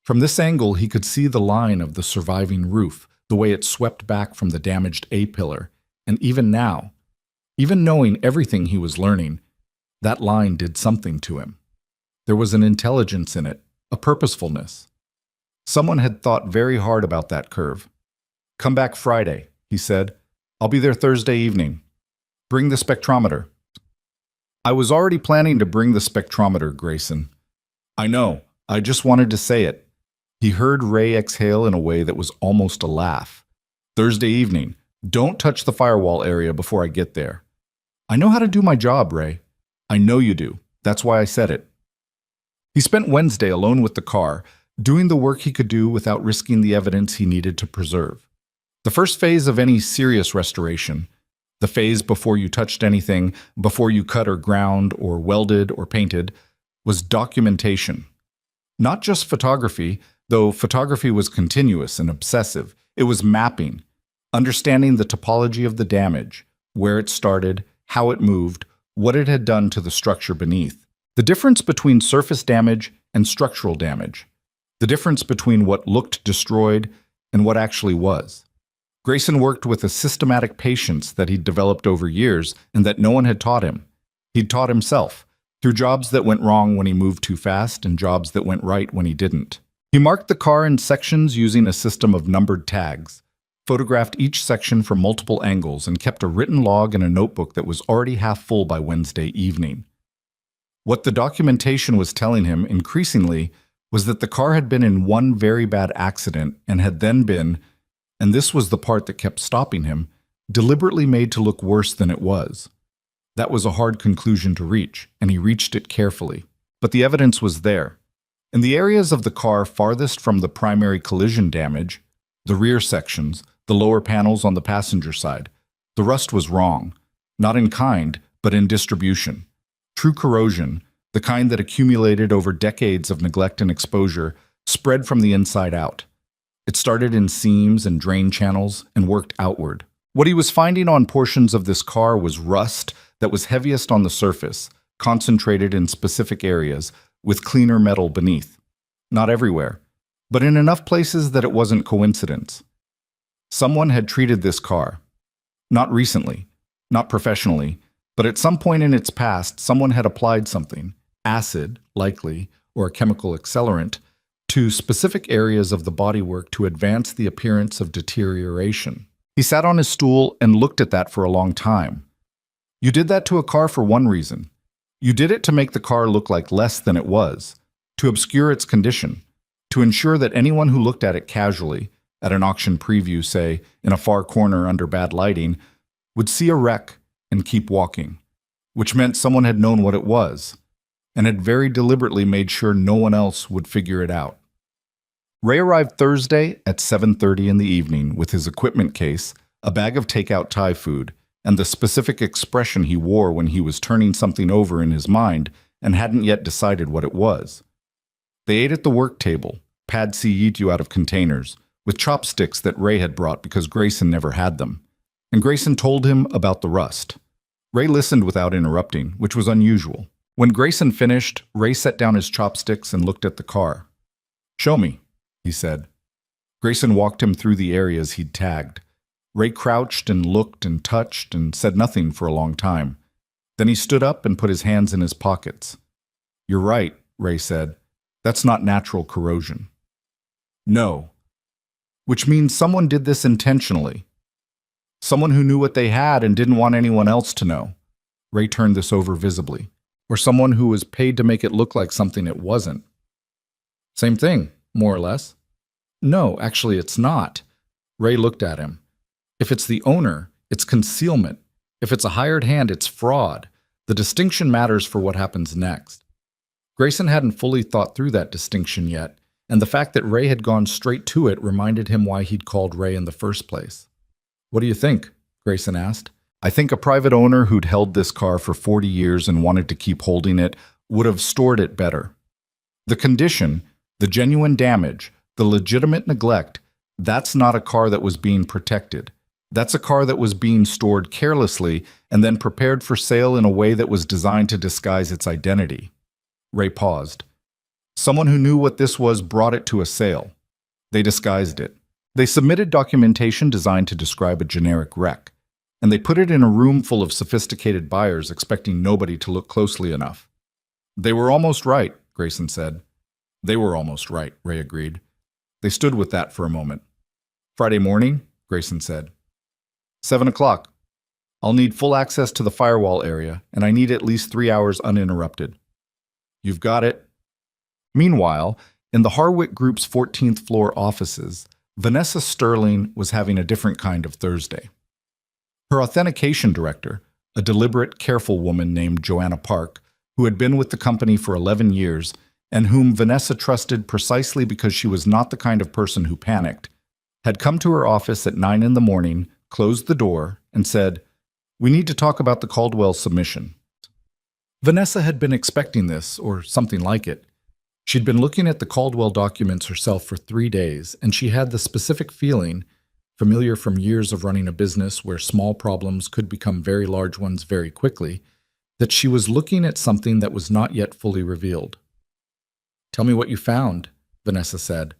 From this angle, he could see the line of the surviving roof, the way it swept back from the damaged A-pillar. And even now, even knowing everything he was learning, that line did something to him. There was an intelligence in it, a purposefulness. Someone had thought very hard about that curve. Come back Friday, he said. I'll be there Thursday evening. Bring the spectrometer. I was already planning to bring the spectrometer, Grayson. I know. I just wanted to say it. He heard Ray exhale in a way that was almost a laugh. Thursday evening. Don't touch the firewall area before I get there. I know how to do my job, Ray. I know you do. That's why I said it. He spent Wednesday alone with the car, doing the work he could do without risking the evidence he needed to preserve. The first phase of any serious restoration, the phase before you touched anything, before you cut or ground or welded or painted, was documentation. Not just photography, though photography was continuous and obsessive. It was mapping, understanding the topology of the damage, where it started, how it moved, what it had done to the structure beneath. The difference between surface damage and structural damage. The difference between what looked destroyed and what actually was. Grayson worked with a systematic patience that he'd developed over years and that no one had taught him. He'd taught himself, through jobs that went wrong when he moved too fast and jobs that went right when he didn't. He marked the car in sections using a system of numbered tags, photographed each section from multiple angles, and kept a written log in a notebook that was already half full by Wednesday evening. What the documentation was telling him, increasingly, was that the car had been in one very bad accident and had then been, and this was the part that kept stopping him, deliberately made to look worse than it was. That was a hard conclusion to reach, and he reached it carefully. But the evidence was there. In the areas of the car farthest from the primary collision damage, the rear sections, the lower panels on the passenger side, the rust was wrong, not in kind, but in distribution. True corrosion, the kind that accumulated over decades of neglect and exposure, spread from the inside out. It started in seams and drain channels and worked outward. What he was finding on portions of this car was rust that was heaviest on the surface, concentrated in specific areas, with cleaner metal beneath. Not everywhere, but in enough places that it wasn't coincidence. Someone had treated this car. Not recently, not professionally, but at some point in its past, someone had applied something, acid, likely, or a chemical accelerant, to specific areas of the bodywork to advance the appearance of deterioration. He sat on his stool and looked at that for a long time. You did that to a car for one reason. You did it to make the car look like less than it was, to obscure its condition, to ensure that anyone who looked at it casually, at an auction preview, say, in a far corner under bad lighting, would see a wreck and keep walking, which meant someone had known what it was, and had very deliberately made sure no one else would figure it out. Ray arrived Thursday at 7:30 in the evening with his equipment case, a bag of takeout Thai food, and the specific expression he wore when he was turning something over in his mind and hadn't yet decided what it was. They ate at the work table, pad see eat you out of containers, with chopsticks that Ray had brought because Grayson never had them. And Grayson told him about the rust. Ray listened without interrupting, which was unusual. When Grayson finished, Ray set down his chopsticks and looked at the car. "Show me," he said. Grayson walked him through the areas he'd tagged. Ray crouched and looked and touched and said nothing for a long time. Then he stood up and put his hands in his pockets. "You're right," Ray said. "That's not natural corrosion." "No." "Which means someone did this intentionally. Someone who knew what they had and didn't want anyone else to know." Ray turned this over visibly. "Or someone who was paid to make it look like something it wasn't." "Same thing, more or less." "No, actually it's not." Ray looked at him. "If it's the owner, it's concealment. If it's a hired hand, it's fraud. The distinction matters for what happens next." Grayson hadn't fully thought through that distinction yet, and the fact that Ray had gone straight to it reminded him why he'd called Ray in the first place. "What do you think?" Grayson asked. "I think a private owner who'd held this car for 40 years and wanted to keep holding it would have stored it better. The condition, the genuine damage, the legitimate neglect, that's not a car that was being protected. That's a car that was being stored carelessly and then prepared for sale in a way that was designed to disguise its identity." Ray paused. "Someone who knew what this was brought it to a sale. They disguised it. They submitted documentation designed to describe a generic wreck, and they put it in a room full of sophisticated buyers expecting nobody to look closely enough." "They were almost right," Grayson said. "They were almost right," Ray agreed. They stood with that for a moment. "Friday morning," Grayson said. 7 o'clock. I'll need full access to the firewall area, and I need at least 3 hours uninterrupted." "You've got it." Meanwhile, in the Harwick Group's 14th floor offices, Vanessa Sterling was having a different kind of Thursday. Her authentication director, a deliberate, careful woman named Joanna Park, who had been with the company for 11 years and whom Vanessa trusted precisely because she was not the kind of person who panicked, had come to her office at 9 in the morning, closed the door, and said, "We need to talk about the Caldwell submission." Vanessa had been expecting this, or something like it. She'd been looking at the Caldwell documents herself for 3 days, and she had the specific feeling, familiar from years of running a business where small problems could become very large ones very quickly, that she was looking at something that was not yet fully revealed. "Tell me what you found," Vanessa said.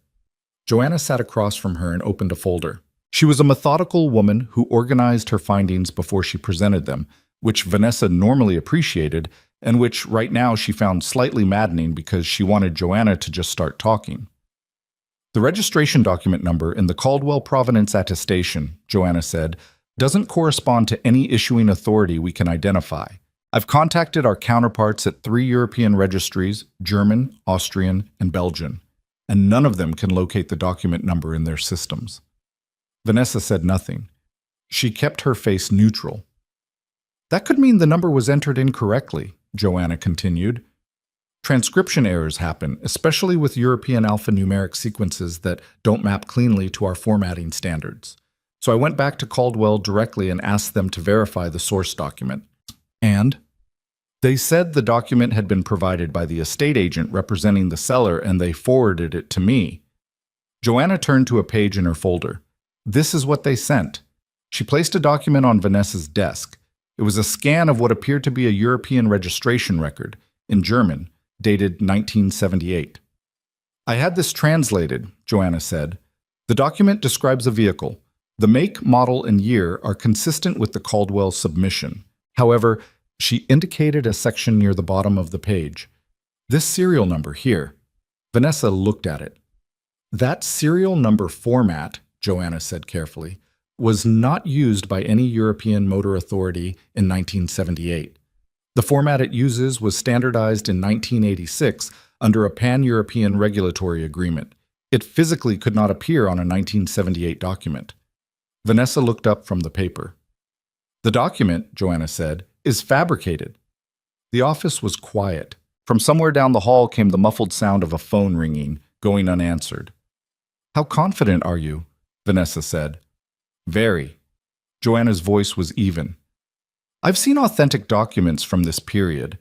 Joanna sat across from her and opened a folder. She was a methodical woman who organized her findings before she presented them, which Vanessa normally appreciated, and which right now she found slightly maddening because she wanted Joanna to just start talking. "The registration document number in the Caldwell Provenance Attestation," Joanna said, "doesn't correspond to any issuing authority we can identify. I've contacted our counterparts at 3 European registries, German, Austrian, and Belgian, and none of them can locate the document number in their systems." Vanessa said nothing. She kept her face neutral. "That could mean the number was entered incorrectly," Joanna continued. "Transcription errors happen, especially with European alphanumeric sequences that don't map cleanly to our formatting standards. So I went back to Caldwell directly and asked them to verify the source document. And they said the document had been provided by the estate agent representing the seller, and they forwarded it to me." Joanna turned to a page in her folder. "This is what they sent." She placed a document on Vanessa's desk. It was a scan of what appeared to be a European registration record, in German, dated 1978. "I had this translated," Joanna said. "The document describes a vehicle. The make, model, and year are consistent with the Caldwell submission. However," she indicated a section near the bottom of the page. "This serial number here." Vanessa looked at it. "That serial number format," Joanna said carefully, "was not used by any European motor authority in 1978. The format it uses was standardized in 1986 under a pan-European regulatory agreement. It physically could not appear on a 1978 document." Vanessa looked up from the paper. "The document," Joanna said, "is fabricated." The office was quiet. From somewhere down the hall came the muffled sound of a phone ringing, going unanswered. "How confident are you?" Vanessa said. "Very." Joanna's voice was even. I've seen authentic documents from this period.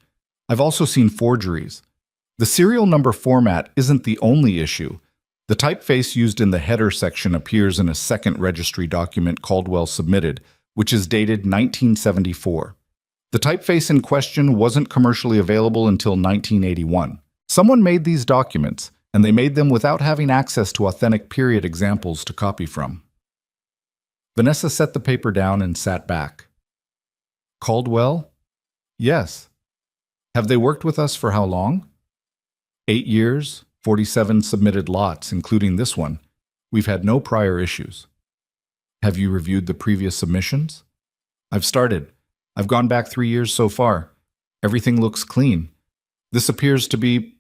I've also seen forgeries. The serial number format isn't the only issue. The typeface used in the header section appears in a second registry document Caldwell submitted, which is dated 1974. The typeface in question wasn't commercially available until 1981. Someone made these documents, and they made them without having access to authentic period examples to copy from. Vanessa set the paper down and sat back. Caldwell? Yes. Have they worked with us for how long? 8 years, 47 submitted lots, including this one. We've had no prior issues. Have you reviewed the previous submissions? I've started. I've gone back 3 years so far. Everything looks clean. This appears to be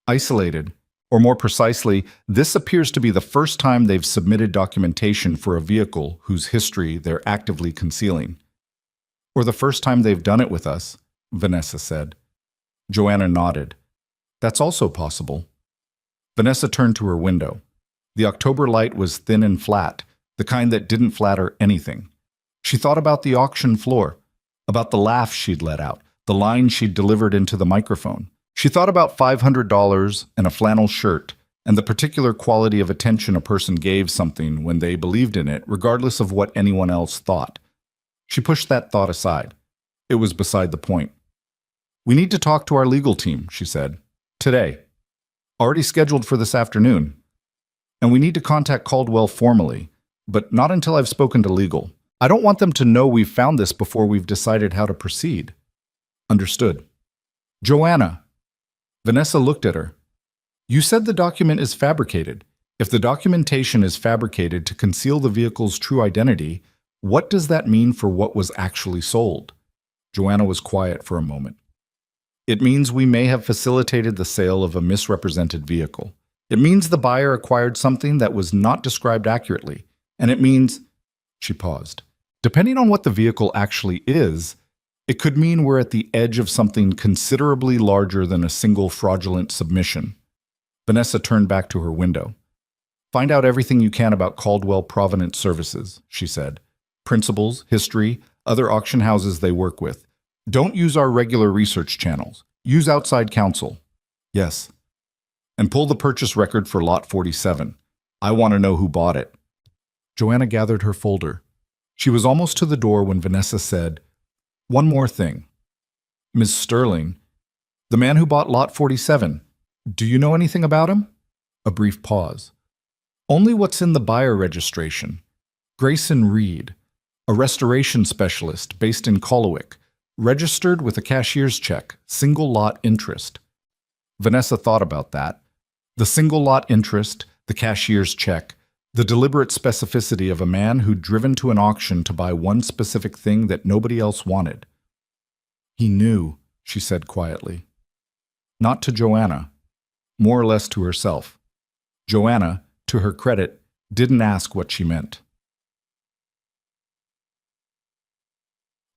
isolated. Or more precisely, this appears to be the first time they've submitted documentation for a vehicle whose history they're actively concealing. Or the first time they've done it with us, Vanessa said. Joanna nodded. That's also possible. Vanessa turned to her window. The October light was thin and flat, the kind that didn't flatter anything. She thought about the auction floor, about the laugh she'd let out, the line she'd delivered into the microphone. She thought about $500 and a flannel shirt, and the particular quality of attention a person gave something when they believed in it, regardless of what anyone else thought. She pushed that thought aside. It was beside the point. We need to talk to our legal team, she said. Today. Already scheduled for this afternoon. And we need to contact Caldwell formally, but not until I've spoken to legal. I don't want them to know we've found this before we've decided how to proceed. Understood. Joanna. Vanessa looked at her. You said the document is fabricated. If the documentation is fabricated to conceal the vehicle's true identity, what does that mean for what was actually sold? Joanna was quiet for a moment. It means we may have facilitated the sale of a misrepresented vehicle. It means the buyer acquired something that was not described accurately. And it means, she paused, depending on what the vehicle actually is, it could mean we're at the edge of something considerably larger than a single fraudulent submission. Vanessa turned back to her window. Find out everything you can about Caldwell Provenance Services, she said. Principals, history, other auction houses they work with. Don't use our regular research channels. Use outside counsel. Yes. And pull the purchase record for Lot 47. I want to know who bought it. Joanna gathered her folder. She was almost to the door when Vanessa said, One more thing. Ms. Sterling, the man who bought Lot 47, do you know anything about him? A brief pause. Only what's in the buyer registration. Grayson Reed, a restoration specialist based in Colwick, registered with a cashier's check, single lot interest. Vanessa thought about that. The single lot interest, the cashier's check, the deliberate specificity of a man who'd driven to an auction to buy one specific thing that nobody else wanted. He knew, she said quietly. Not to Joanna, more or less to herself. Joanna, to her credit, didn't ask what she meant.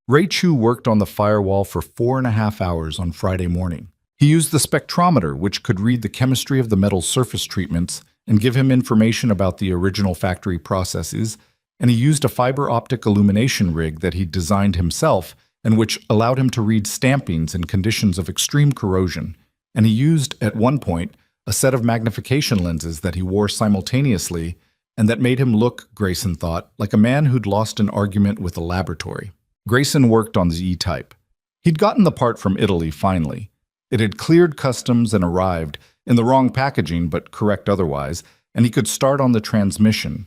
Ray Chu worked on the firewall for 4.5 hours on Friday morning. He used the spectrometer, which could read the chemistry of the metal's surface treatments and give him information about the original factory processes, and he used a fiber optic illumination rig that he'd designed himself and which allowed him to read stampings in conditions of extreme corrosion, and he used, at one point, a set of magnification lenses that he wore simultaneously and that made him look, Grayson thought, like a man who'd lost an argument with a laboratory. Grayson worked on the E-Type. He'd gotten the part from Italy finally. It had cleared customs and arrived, in the wrong packaging but correct otherwise, and he could start on the transmission.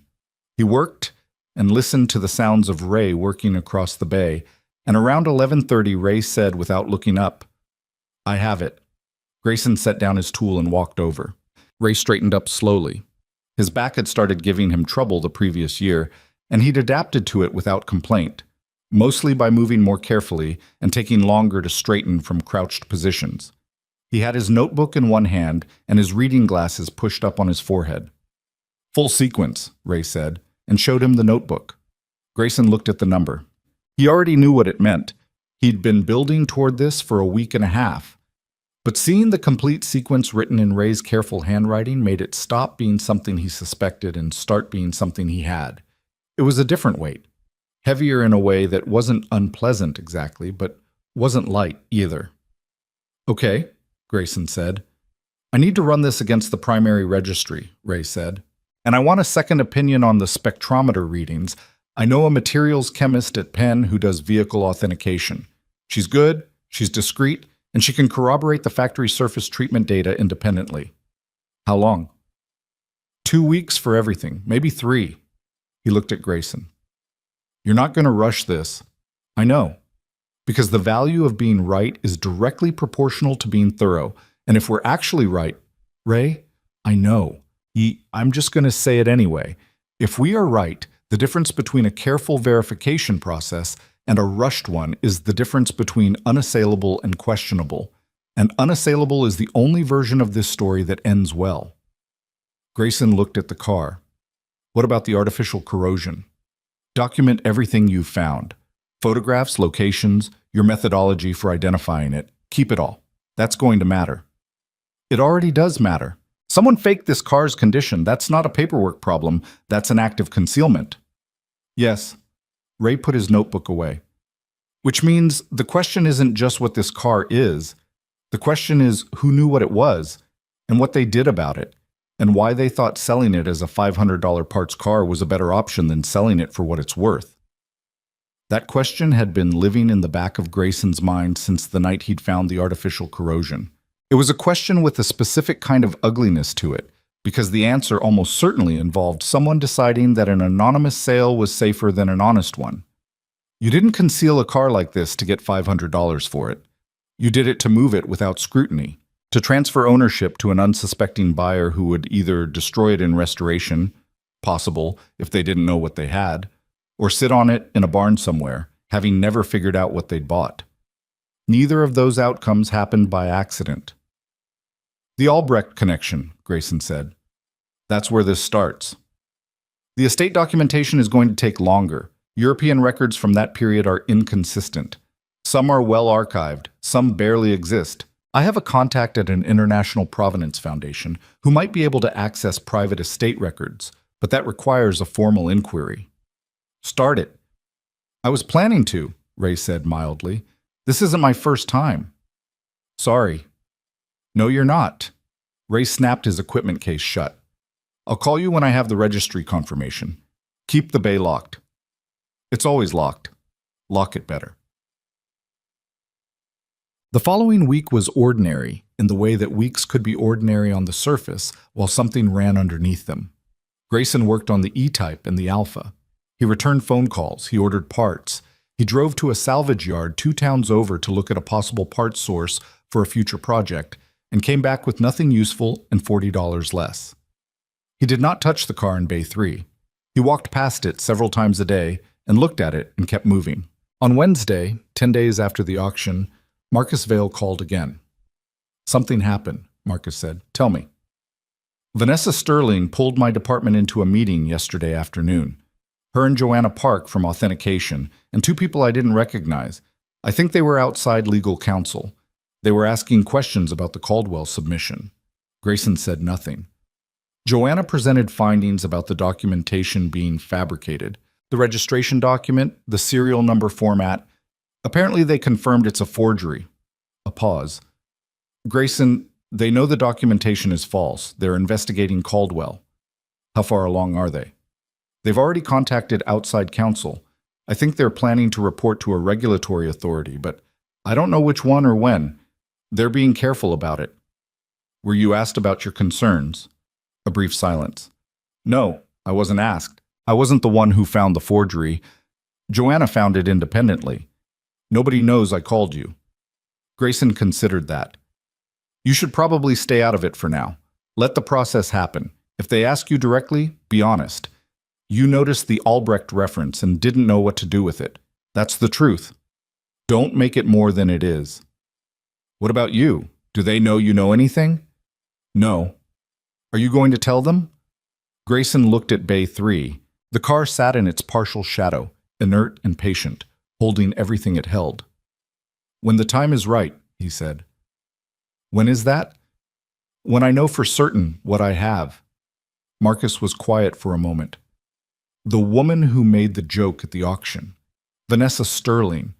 He worked and listened to the sounds of Ray working across the bay, and around 11:30 Ray said without looking up, I have it. Grayson set down his tool and walked over. Ray straightened up slowly. His back had started giving him trouble the previous year, and he'd adapted to it without complaint, mostly by moving more carefully and taking longer to straighten from crouched positions. He had his notebook in one hand and his reading glasses pushed up on his forehead. Full sequence, Ray said, and showed him the notebook. Grayson looked at the number. He already knew what it meant. He'd been building toward this for a week and a half. But seeing the complete sequence written in Ray's careful handwriting made it stop being something he suspected and start being something he had. It was a different weight. heavier in a way that wasn't unpleasant exactly, but wasn't light either. Okay, Grayson said. I need to run this against the primary registry, Ray said. And I want a second opinion on the spectrometer readings. I know a materials chemist at Penn who does vehicle authentication. She's good, she's discreet, and she can corroborate the factory surface treatment data independently. How long? 2 weeks for everything, maybe 3. He looked at Grayson. You're not going to rush this. I know. Because the value of being right is directly proportional to being thorough. And if we're actually right, Ray, I know. I'm just going to say it anyway. If we are right, the difference between a careful verification process and a rushed one is the difference between unassailable and questionable. And unassailable is the only version of this story that ends well. Grayson looked at the car. What about the artificial corrosion? Document everything you've found. Photographs, locations, your methodology for identifying it. Keep it all. That's going to matter. It already does matter. Someone faked this car's condition. That's not a paperwork problem. That's an act of concealment. Yes. Ray put his notebook away. Which means the question isn't just what this car is. The question is who knew what it was and what they did about it and why they thought selling it as a $500 parts car was a better option than selling it for what it's worth. That question had been living in the back of Grayson's mind since the night he'd found the artificial corrosion. It was a question with a specific kind of ugliness to it, because the answer almost certainly involved someone deciding that an anonymous sale was safer than an honest one. You didn't conceal a car like this to get $500 for it. You did it to move it without scrutiny, to transfer ownership to an unsuspecting buyer who would either destroy it in restoration, possible if they didn't know what they had, or sit on it in a barn somewhere, having never figured out what they'd bought. Neither of those outcomes happened by accident. The Albrecht connection, Grayson said. That's where this starts. The estate documentation is going to take longer. European records from that period are inconsistent. Some are well archived, some barely exist. I have a contact at an International Provenance Foundation who might be able to access private estate records, but that requires a formal inquiry. Start it. I was planning to, Ray said mildly. This isn't my first time. Sorry. No, you're not. Ray snapped his equipment case shut. I'll call you when I have the registry confirmation. Keep the bay locked. It's always locked. Lock it better. The following week was ordinary in the way that weeks could be ordinary on the surface while something ran underneath them. Grayson worked on the E-Type and the Alpha. He returned phone calls. He ordered parts. He drove to a salvage yard 2 towns over to look at a possible parts source for a future project and came back with nothing useful and $40 less. He did not touch the car in Bay 3. He walked past it several times a day and looked at it and kept moving. On Wednesday, 10 days after the auction, Marcus Vale called again. Something happened, Marcus said. Tell me. Vanessa Sterling pulled my department into a meeting yesterday afternoon. Her and Joanna Park from Authentication, and 2 people I didn't recognize. I think they were outside legal counsel. They were asking questions about the Caldwell submission. Grayson said nothing. Joanna presented findings about the documentation being fabricated. The registration document, the serial number format. Apparently they confirmed it's a forgery. A pause. Grayson, they know the documentation is false. They're investigating Caldwell. How far along are they? They've already contacted outside counsel. I think they're planning to report to a regulatory authority, but I don't know which one or when. They're being careful about it. Were you asked about your concerns? A brief silence. No, I wasn't asked. I wasn't the one who found the forgery. Joanna found it independently. Nobody knows I called you. Grayson considered that. You should probably stay out of it for now. Let the process happen. If they ask you directly, be honest. You noticed the Albrecht reference and didn't know what to do with it. That's the truth. Don't make it more than it is. What about you? Do they know you know anything? No. Are you going to tell them? Grayson looked at Bay 3. The car sat in its partial shadow, inert and patient, holding everything it held. When the time is right, he said. When is that? When I know for certain what I have. Marcus was quiet for a moment. The woman who made the joke at the auction. Vanessa Sterling.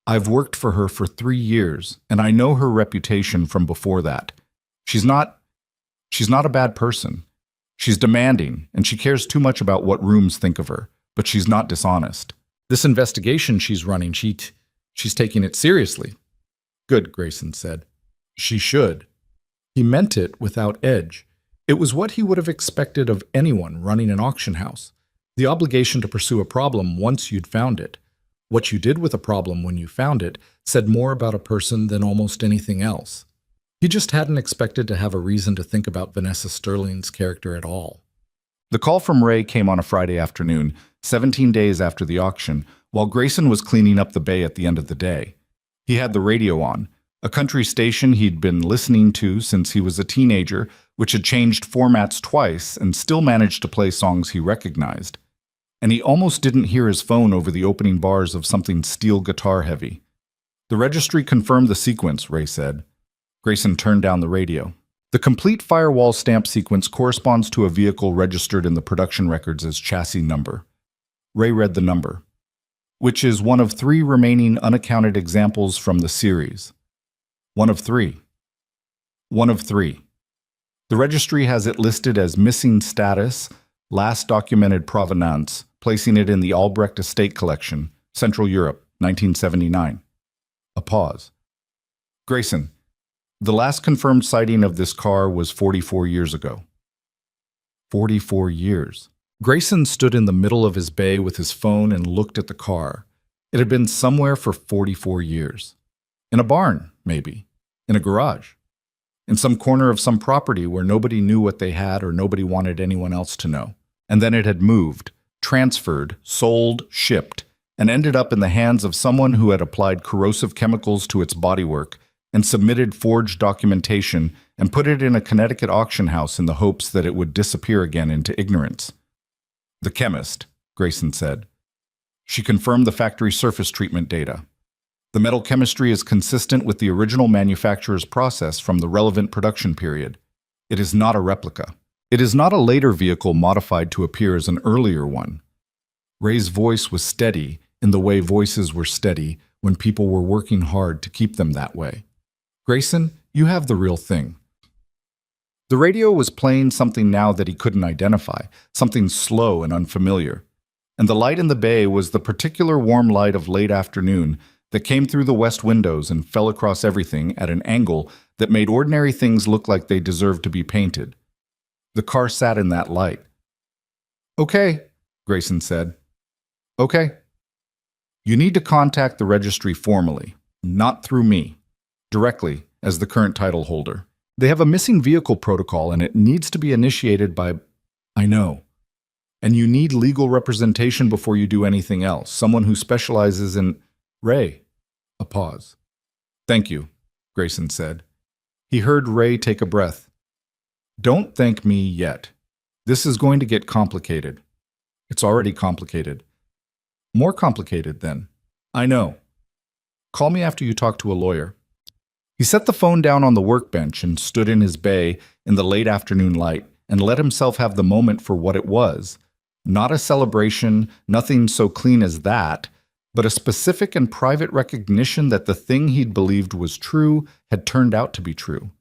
I've worked for her for 3 years, and I know her reputation from before that. She's not a bad person. She's demanding, and she cares too much about what rooms think of her, but she's not dishonest. This investigation she's running, she's taking it seriously. Good, Grayson said. She should. He meant it without edge. It was what he would have expected of anyone running an auction house. The obligation to pursue a problem once you'd found it. What you did with a problem when you found it said more about a person than almost anything else. He just hadn't expected to have a reason to think about Vanessa Sterling's character at all. The call from Ray came on a Friday afternoon, 17 days after the auction, while Grayson was cleaning up the bay at the end of the day. He had the radio on, a country station he'd been listening to since he was a teenager, which had changed formats twice and still managed to play songs he recognized. And he almost didn't hear his phone over the opening bars of something steel guitar heavy. The registry confirmed the sequence, Ray said. Grayson turned down the radio. The complete firewall stamp sequence corresponds to a vehicle registered in the production records as chassis number. Ray read the number, which is one of 3 remaining unaccounted examples from the series. One of 3. One of 3. The registry has it listed as missing status, last documented provenance, placing it in the Albrecht Estate Collection, Central Europe, 1979. A pause. Grayson, the last confirmed sighting of this car was 44 years ago. 44 years. Grayson stood in the middle of his bay with his phone and looked at the car. It had been somewhere for 44 years. In a barn, maybe. In a garage. In some corner of some property where nobody knew what they had or nobody wanted anyone else to know. And then it had moved, transferred, sold, shipped, and ended up in the hands of someone who had applied corrosive chemicals to its bodywork and submitted forged documentation and put it in a Connecticut auction house in the hopes that it would disappear again into ignorance. The chemist, Grayson said. She confirmed the factory surface treatment data. The metal chemistry is consistent with the original manufacturer's process from the relevant production period. It is not a replica. It is not a later vehicle modified to appear as an earlier one. Ray's voice was steady in the way voices were steady when people were working hard to keep them that way. Grayson, you have the real thing. The radio was playing something now that he couldn't identify, something slow and unfamiliar. And the light in the bay was the particular warm light of late afternoon that came through the west windows and fell across everything at an angle that made ordinary things look like they deserved to be painted. The car sat in that light. Okay, Grayson said. Okay. You need to contact the registry formally, not through me, directly as the current title holder. They have a missing vehicle protocol and it needs to be initiated by... I know. And you need legal representation before you do anything else, someone who specializes in... Ray. A pause. Thank you, Grayson said. He heard Ray take a breath. Don't thank me yet. This is going to get complicated. It's already complicated. More complicated, then. I know. Call me after you talk to a lawyer. He set the phone down on the workbench and stood in his bay in the late afternoon light and let himself have the moment for what it was. Not a celebration, nothing so clean as that, but a specific and private recognition that the thing he'd believed was true had turned out to be true.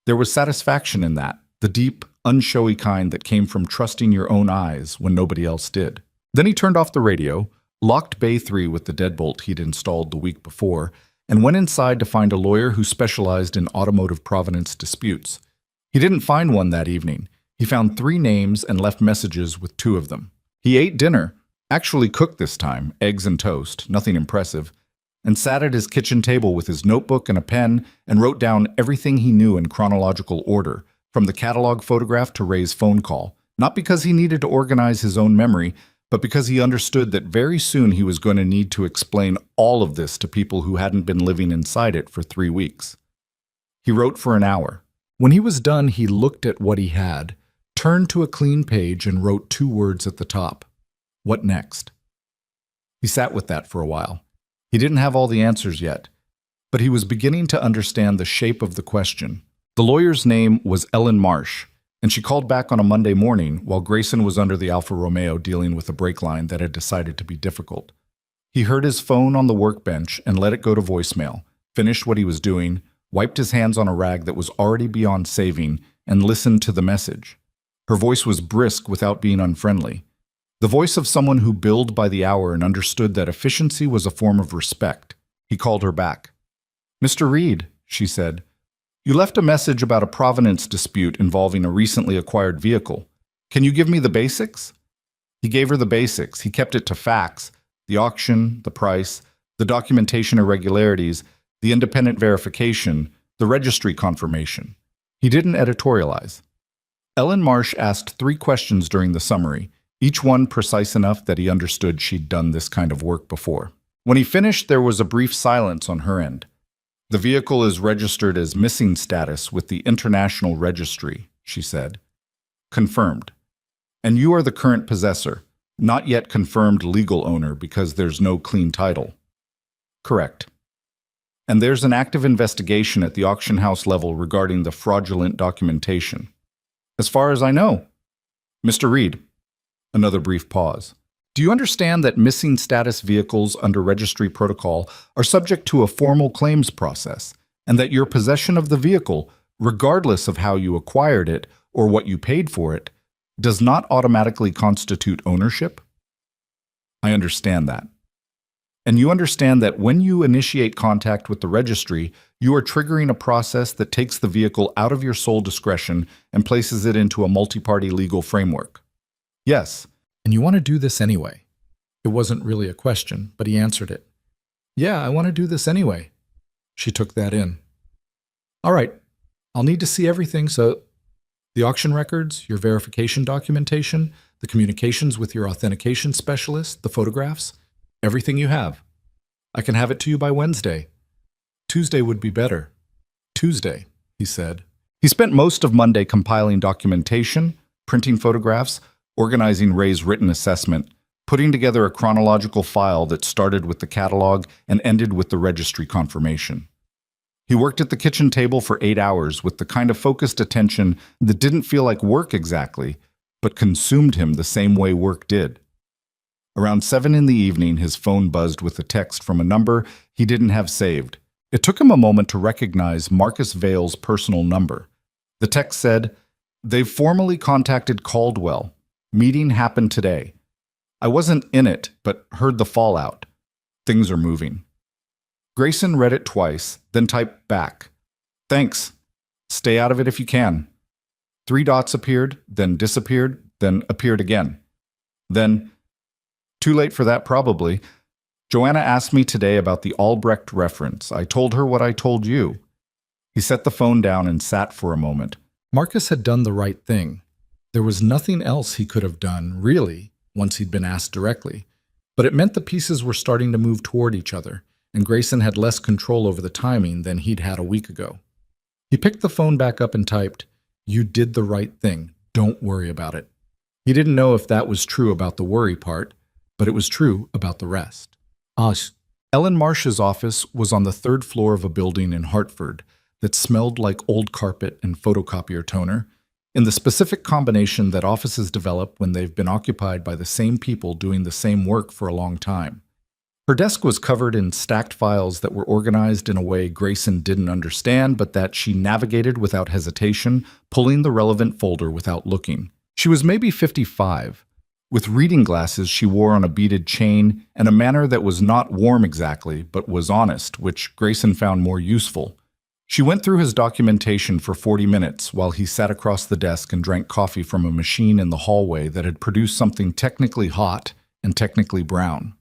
There was satisfaction in that, the deep, unshowy kind that came from trusting your own eyes when nobody else did. Then he turned off the radio, locked Bay 3 with the deadbolt he'd installed the week before, and went inside to find a lawyer who specialized in automotive provenance disputes. He didn't find one that evening. He found 3 names and left messages with 2 of them. He ate dinner, actually cooked this time, eggs and toast, nothing impressive, and sat at his kitchen table with his notebook and a pen and wrote down everything he knew in chronological order, from the catalog photograph to Ray's phone call, not because he needed to organize his own memory, but because he understood that very soon he was going to need to explain all of this to people who hadn't been living inside it for 3 weeks. He wrote for an hour. When he was done, he looked at what he had, turned to a clean page and wrote 2 words at the top. What next? He sat with that for a while. He didn't have all the answers yet, but he was beginning to understand the shape of the question. The lawyer's name was Ellen Marsh. And she called back on a Monday morning while Grayson was under the Alfa Romeo dealing with a brake line that had decided to be difficult. He heard his phone on the workbench and let it go to voicemail, finished what he was doing, wiped his hands on a rag that was already beyond saving, and listened to the message. Her voice was brisk without being unfriendly. The voice of someone who billed by the hour and understood that efficiency was a form of respect. He called her back. "Mr. Reed," she said, "you left a message about a provenance dispute involving a recently acquired vehicle. Can you give me the basics?" He gave her the basics. He kept it to facts: the auction, the price, the documentation irregularities, the independent verification, the registry confirmation. He didn't editorialize. Ellen Marsh asked 3 questions during the summary, each one precise enough that he understood she'd done this kind of work before. When he finished, there was a brief silence on her end. "The vehicle is registered as missing status with the International Registry," she said. "Confirmed. And you are the current possessor, not yet confirmed legal owner because there's no clean title." "Correct. And there's an active investigation at the auction house level regarding the fraudulent documentation." "As far as I know." "Mr. Reed." Another brief pause. "Do you understand that missing status vehicles under registry protocol are subject to a formal claims process, and that your possession of the vehicle, regardless of how you acquired it or what you paid for it, does not automatically constitute ownership?" "I understand that." "And you understand that when you initiate contact with the registry, you are triggering a process that takes the vehicle out of your sole discretion and places it into a multi-party legal framework?" "Yes." "And you want to do this anyway?" It wasn't really a question, but he answered it. "Yeah, I want to do this anyway." She took that in. "All right, I'll need to see everything, so the auction records, your verification documentation, the communications with your authentication specialist, the photographs, everything you have. I can have it to you by Wednesday. Tuesday would be better." "Tuesday," he said. He spent most of Monday compiling documentation, printing photographs, organizing Ray's written assessment, putting together a chronological file that started with the catalog and ended with the registry confirmation. He worked at the kitchen table for 8 hours with the kind of focused attention that didn't feel like work exactly, but consumed him the same way work did. Around 7 in the evening, his phone buzzed with a text from a number he didn't have saved. It took him a moment to recognize Marcus Vale's personal number. The text said, "They've formally contacted Caldwell. Meeting happened today. I wasn't in it, but heard the fallout. Things are moving." Grayson read it twice, then typed back, "Thanks. Stay out of it if you can." 3 dots appeared, then disappeared, then appeared again. Then, "Too late for that probably. Joanna asked me today about the Albrecht reference. I told her what I told you." He set the phone down and sat for a moment. Marcus had done the right thing. There was nothing else he could have done, really, once he'd been asked directly. But it meant the pieces were starting to move toward each other, and Grayson had less control over the timing than he'd had a week ago. He picked the phone back up and typed, "You did the right thing. Don't worry about it." He didn't know if that was true about the worry part, but it was true about the rest. Ellen Marsh's office was on the 3rd floor of a building in Hartford that smelled like old carpet and photocopier toner, in the specific combination that offices develop when they've been occupied by the same people doing the same work for a long time. Her desk was covered in stacked files that were organized in a way Grayson didn't understand, but that she navigated without hesitation, pulling the relevant folder without looking. She was maybe 55, with reading glasses she wore on a beaded chain and a manner that was not warm exactly, but was honest, which Grayson found more useful. She went through his documentation for 40 minutes while he sat across the desk and drank coffee from a machine in the hallway that had produced something technically hot and technically brown.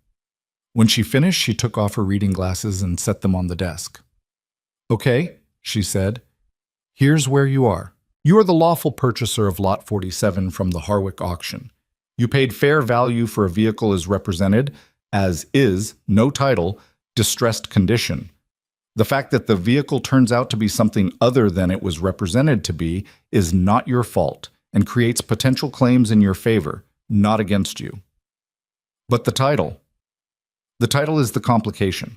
When she finished, she took off her reading glasses and set them on the desk. "Okay," she said. "Here's where you are. You are the lawful purchaser of Lot 47 from the Harwick auction. You paid fair value for a vehicle as represented, as is, no title, distressed condition. The fact that the vehicle turns out to be something other than it was represented to be is not your fault and creates potential claims in your favor, not against you. But the title. The title is the complication.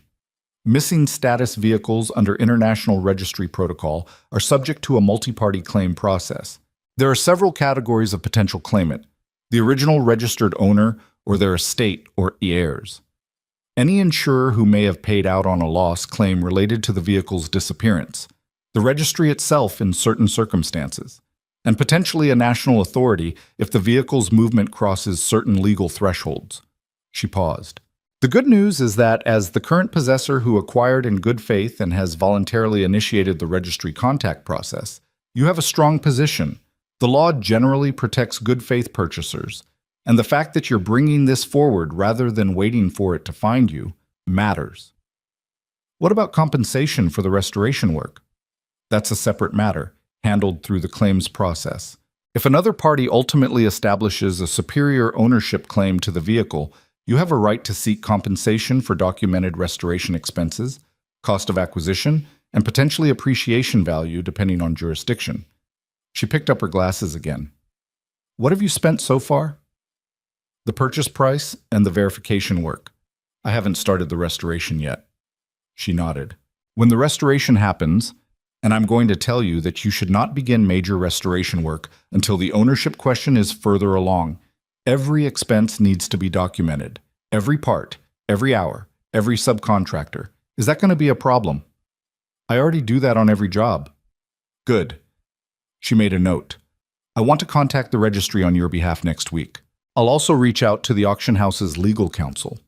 Missing status vehicles under International Registry Protocol are subject to a multi-party claim process. There are several categories of potential claimant: the original registered owner or their estate or heirs. Any insurer who may have paid out on a loss claim related to the vehicle's disappearance, the registry itself in certain circumstances, and potentially a national authority if the vehicle's movement crosses certain legal thresholds. She paused. The good news is that as the current possessor who acquired in good faith and has voluntarily initiated the registry contact process, you have a strong position. The law generally protects good faith purchasers, and the fact that you're bringing this forward rather than waiting for it to find you matters. What about compensation for the restoration work? That's a separate matter, handled through the claims process. If another party ultimately establishes a superior ownership claim to the vehicle, you have a right to seek compensation for documented restoration expenses, cost of acquisition, and potentially appreciation value depending on jurisdiction. She picked up her glasses again. What have you spent so far? The purchase price and the verification work. I haven't started the restoration yet. She nodded. When the restoration happens, and I'm going to tell you that you should not begin major restoration work until the ownership question is further along. Every expense needs to be documented. Every part, every hour, every subcontractor. Is that going to be a problem? I already do that on every job. Good. She made a note. I want to contact the registry on your behalf next week. I'll also reach out to the auction house's legal counsel.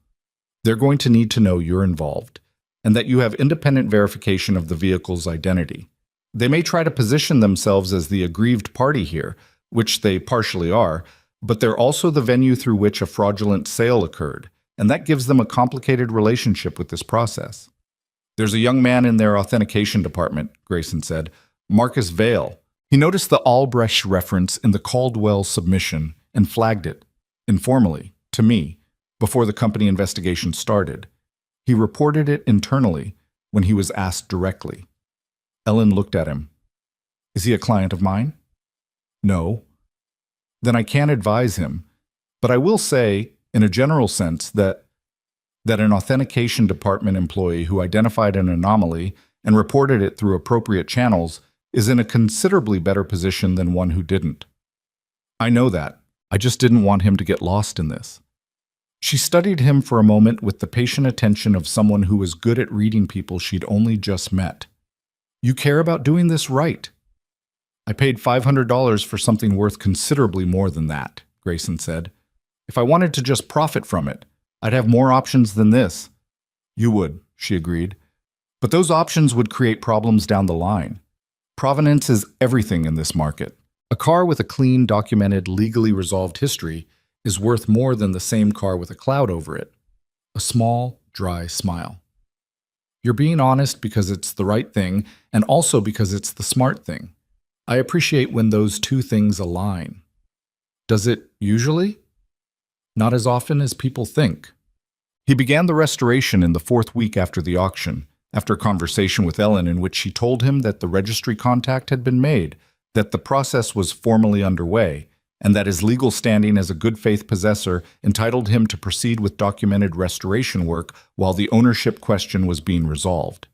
They're going to need to know you're involved and that you have independent verification of the vehicle's identity. They may try to position themselves as the aggrieved party here, which they partially are, but they're also the venue through which a fraudulent sale occurred, and that gives them a complicated relationship with this process. There's a young man in their authentication department, Grayson said, Marcus Vale. He noticed the Albrecht reference in the Caldwell submission and flagged it, informally, to me, before the company investigation started. He reported it internally when he was asked directly. Ellen looked at him. Is he a client of mine? No. Then I can't advise him, but I will say, in a general sense, that an authentication department employee who identified an anomaly and reported it through appropriate channels is in a considerably better position than one who didn't. I know that. I just didn't want him to get lost in this. She studied him for a moment with the patient attention of someone who was good at reading people she'd only just met. You care about doing this right. I paid $500 for something worth considerably more than that, Grayson said. If I wanted to just profit from it, I'd have more options than this. You would, she agreed. But those options would create problems down the line. Provenance is everything in this market. A car with a clean, documented, legally resolved history is worth more than the same car with a cloud over it. A small, dry smile. You're being honest because it's the right thing, and also because it's the smart thing. I appreciate when those two things align. Does it usually? Not as often as people think. He began the restoration in the 4th week after the auction, after a conversation with Ellen in which she told him that the registry contact had been made, that the process was formally underway, and that his legal standing as a good faith possessor entitled him to proceed with documented restoration work while the ownership question was being resolved.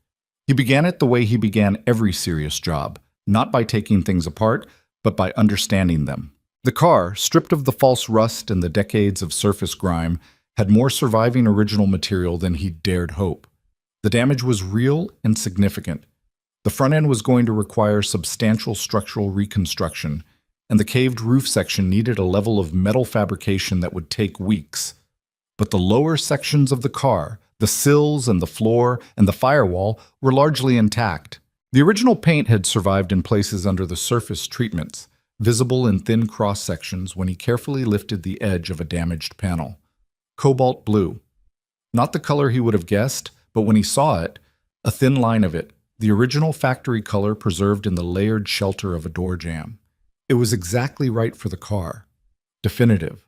He began it the way he began every serious job, not by taking things apart, but by understanding them. The car, stripped of the false rust and the decades of surface grime, had more surviving original material than he dared hope. The damage was real and significant. The front end was going to require substantial structural reconstruction, and the caved roof section needed a level of metal fabrication that would take weeks. But the lower sections of the car, the sills and the floor and the firewall, were largely intact. The original paint had survived in places under the surface treatments, visible in thin cross-sections when he carefully lifted the edge of a damaged panel. Cobalt blue. Not the color he would have guessed, but when he saw it, a thin line of it, the original factory color preserved in the layered shelter of a door jamb. It was exactly right for the car. Definitive.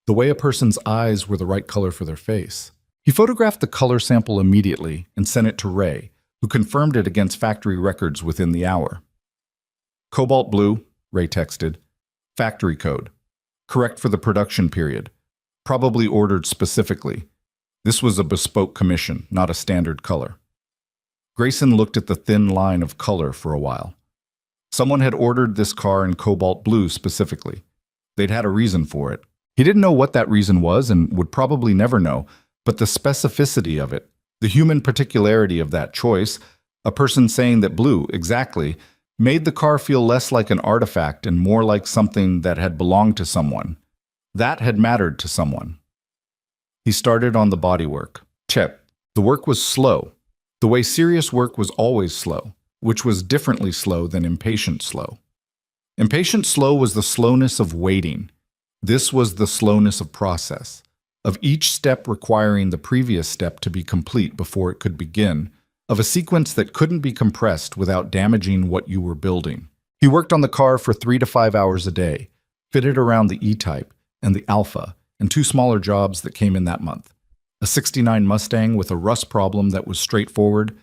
The way a person's eyes were the right color for their face. He photographed the color sample immediately and sent it to Ray, who confirmed it against factory records within the hour. Cobalt blue, Ray texted. Factory code. Correct for the production period. Probably ordered specifically. This was a bespoke commission, not a standard color. Grayson looked at the thin line of color for a while. Someone had ordered this car in cobalt blue specifically. They'd had a reason for it. He didn't know what that reason was and would probably never know, but the specificity of it, the human particularity of that choice, a person saying that blue, exactly, made the car feel less like an artifact and more like something that had belonged to someone. That had mattered to someone. He started on the bodywork. Check. The work was slow, the way serious work was always slow, which was differently slow than impatient slow. Impatient slow was the slowness of waiting. This was the slowness of process, of each step requiring the previous step to be complete before it could begin, of a sequence that couldn't be compressed without damaging what you were building. He worked on the car for 3 to 5 hours a day, fitted around the E-Type and the Alpha, and 2 smaller jobs that came in that month. A 69 Mustang with a rust problem that was straightforward,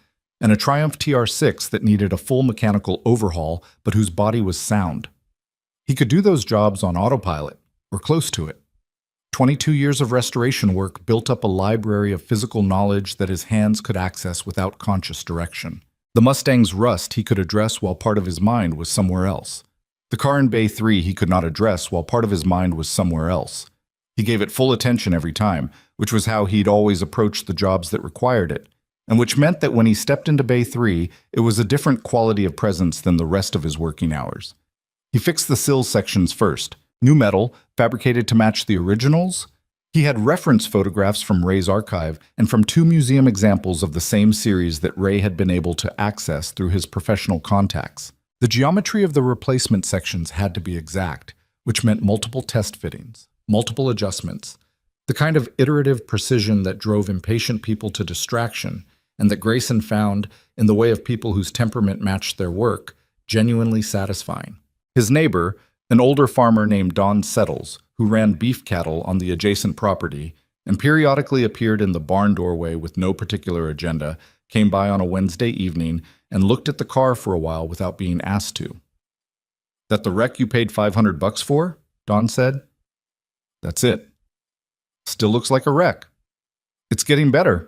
and a Triumph TR6 that needed a full mechanical overhaul but whose body was sound. He could do those jobs on autopilot, or close to it. 22 years of restoration work built up a library of physical knowledge that his hands could access without conscious direction. The Mustang's rust he could address while part of his mind was somewhere else. The car in Bay 3 he could not address while part of his mind was somewhere else. He gave it full attention every time, which was how he'd always approached the jobs that required it, and which meant that when he stepped into Bay 3, it was a different quality of presence than the rest of his working hours. He fixed the sill sections first. New metal, fabricated to match the originals. He had reference photographs from Ray's archive and from 2 museum examples of the same series that Ray had been able to access through his professional contacts. The geometry of the replacement sections had to be exact, which meant multiple test fittings, multiple adjustments, the kind of iterative precision that drove impatient people to distraction and that Grayson found, in the way of people whose temperament matched their work, genuinely satisfying. His neighbor, an older farmer named Don Settles, who ran beef cattle on the adjacent property and periodically appeared in the barn doorway with no particular agenda, came by on a Wednesday evening and looked at the car for a while without being asked to. "That the wreck you paid $500 for?" Don said. "That's it. Still looks like a wreck." "It's getting better."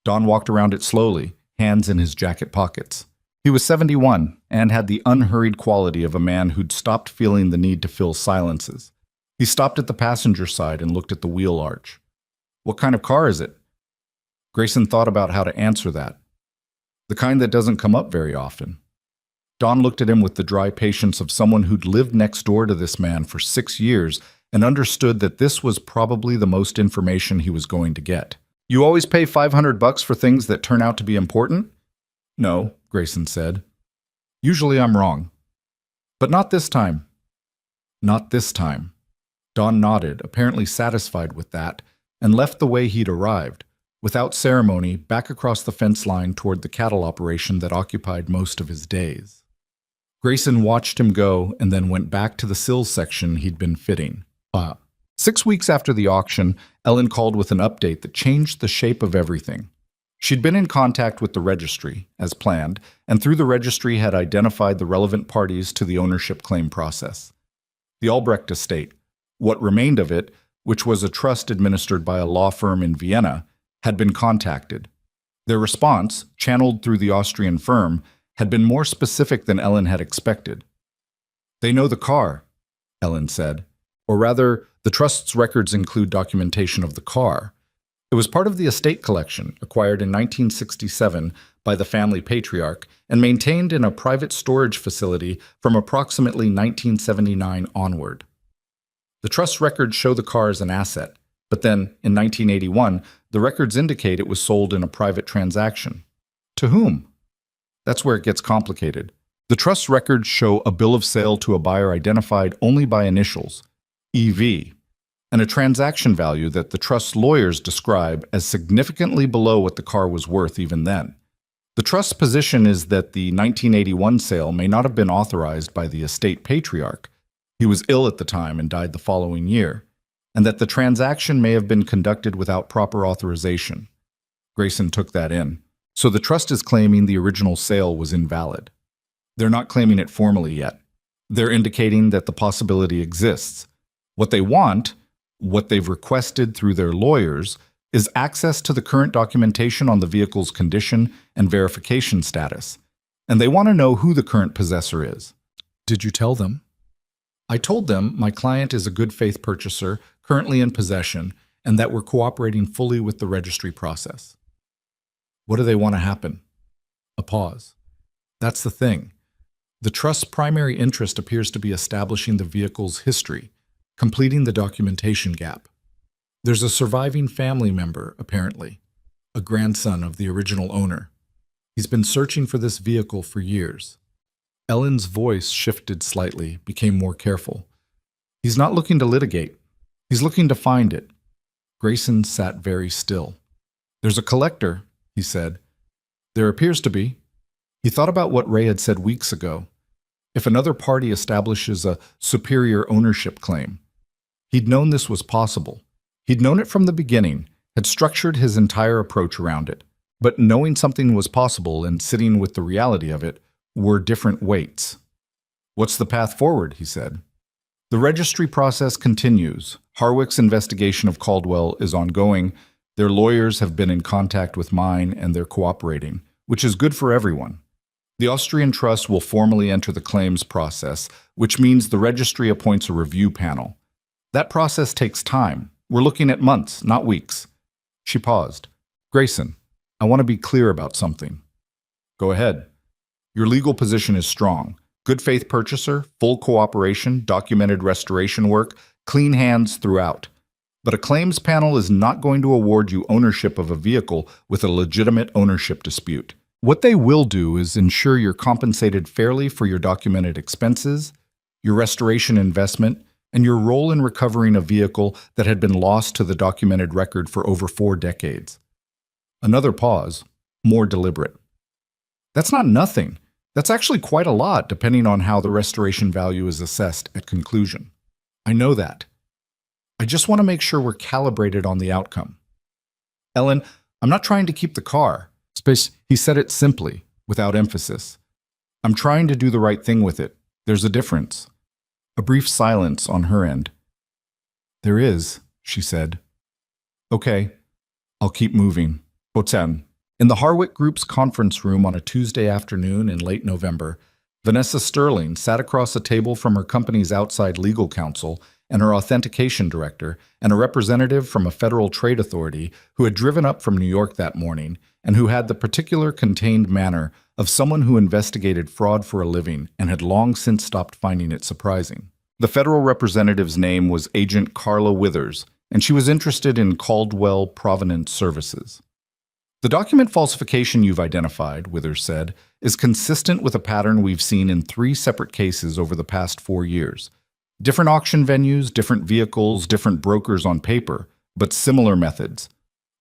Don walked around it slowly, hands in his jacket pockets. He was 71 and had the unhurried quality of a man who'd stopped feeling the need to fill silences. He stopped at the passenger side and looked at the wheel arch. "What kind of car is it?" Grayson thought about how to answer that. "The kind that doesn't come up very often." Don looked at him with the dry patience of someone who'd lived next door to this man for 6 years and understood that this was probably the most information he was going to get. "You always pay $500 for things that turn out to be important?" "No," Grayson said. "Usually I'm wrong. But not this time." "Not this time." Don nodded, apparently satisfied with that, and left the way he'd arrived, without ceremony, back across the fence line toward the cattle operation that occupied most of his days. Grayson watched him go and then went back to the sills section he'd been fitting. 6 weeks after the auction, Ellen called with an update that changed the shape of everything. She'd been in contact with the registry, as planned, and through the registry had identified the relevant parties to the ownership claim process. The Albrecht estate, what remained of it, which was a trust administered by a law firm in Vienna, had been contacted. Their response, channeled through the Austrian firm, had been more specific than Ellen had expected. "They know the car," Ellen said. Or rather, the trust's records include documentation of the car. It was part of the estate collection, acquired in 1967 by the family patriarch and maintained in a private storage facility from approximately 1979 onward. The trust records show the car as an asset, but then, in 1981, the records indicate it was sold in a private transaction. To whom? That's where it gets complicated. The trust records show a bill of sale to a buyer identified only by initials, EV, and a transaction value that the trust's lawyers describe as significantly below what the car was worth even then. The trust's position is that the 1981 sale may not have been authorized by the estate patriarch. He was ill at the time and died the following year, and that the transaction may have been conducted without proper authorization. Grayson took that in. So the trust is claiming the original sale was invalid. They're not claiming it formally yet. They're indicating that the possibility exists. What they want, what they've requested through their lawyers, is access to the current documentation on the vehicle's condition and verification status. And they want to know who the current possessor is. Did you tell them? I told them my client is a good faith purchaser, currently in possession, and that we're cooperating fully with the registry process. What do they want to happen? A pause. That's the thing. The trust's primary interest appears to be establishing the vehicle's history, completing the documentation gap. There's a surviving family member, apparently, a grandson of the original owner. He's been searching for this vehicle for years. Ellen's voice shifted slightly, became more careful. He's not looking to litigate. He's looking to find it. Grayson sat very still. There's a collector, he said. There appears to be. He thought about what Ray had said weeks ago. If another party establishes a superior ownership claim. He'd known this was possible. He'd known it from the beginning, had structured his entire approach around it. But knowing something was possible and sitting with the reality of it were different weights. What's the path forward, he said. The registry process continues. Harwick's investigation of Caldwell is ongoing. Their lawyers have been in contact with mine and they're cooperating, which is good for everyone. The Austrian Trust will formally enter the claims process, which means the registry appoints a review panel. That process takes time. We're looking at months, not weeks. She paused. Grayson, I want to be clear about something. Go ahead. Your legal position is strong. Good faith purchaser, full cooperation, documented restoration work, clean hands throughout. But a claims panel is not going to award you ownership of a vehicle with a legitimate ownership dispute. What they will do is ensure you're compensated fairly for your documented expenses, your restoration investment, and your role in recovering a vehicle that had been lost to the documented record for over 4 decades. Another pause, more deliberate. That's not nothing. That's actually quite a lot, depending on how the restoration value is assessed at conclusion. I know that. I just want to make sure we're calibrated on the outcome. Ellen, I'm not trying to keep the car. He said it simply, without emphasis. I'm trying to do the right thing with it. There's a difference. A brief silence on her end. There is, she said. Okay, I'll keep moving. Hotan. In the Harwick Group's conference room on a Tuesday afternoon in late November, Vanessa Sterling sat across a table from her company's outside legal counsel and her authentication director and a representative from a federal trade authority who had driven up from New York that morning and who had the particular contained manner of someone who investigated fraud for a living and had long since stopped finding it surprising. The federal representative's name was Agent Carla Withers, and she was interested in Caldwell Provenance Services. The document falsification you've identified, Withers said, is consistent with a pattern we've seen in 3 separate cases over the past 4 years. Different auction venues, different vehicles, different brokers on paper, but similar methods.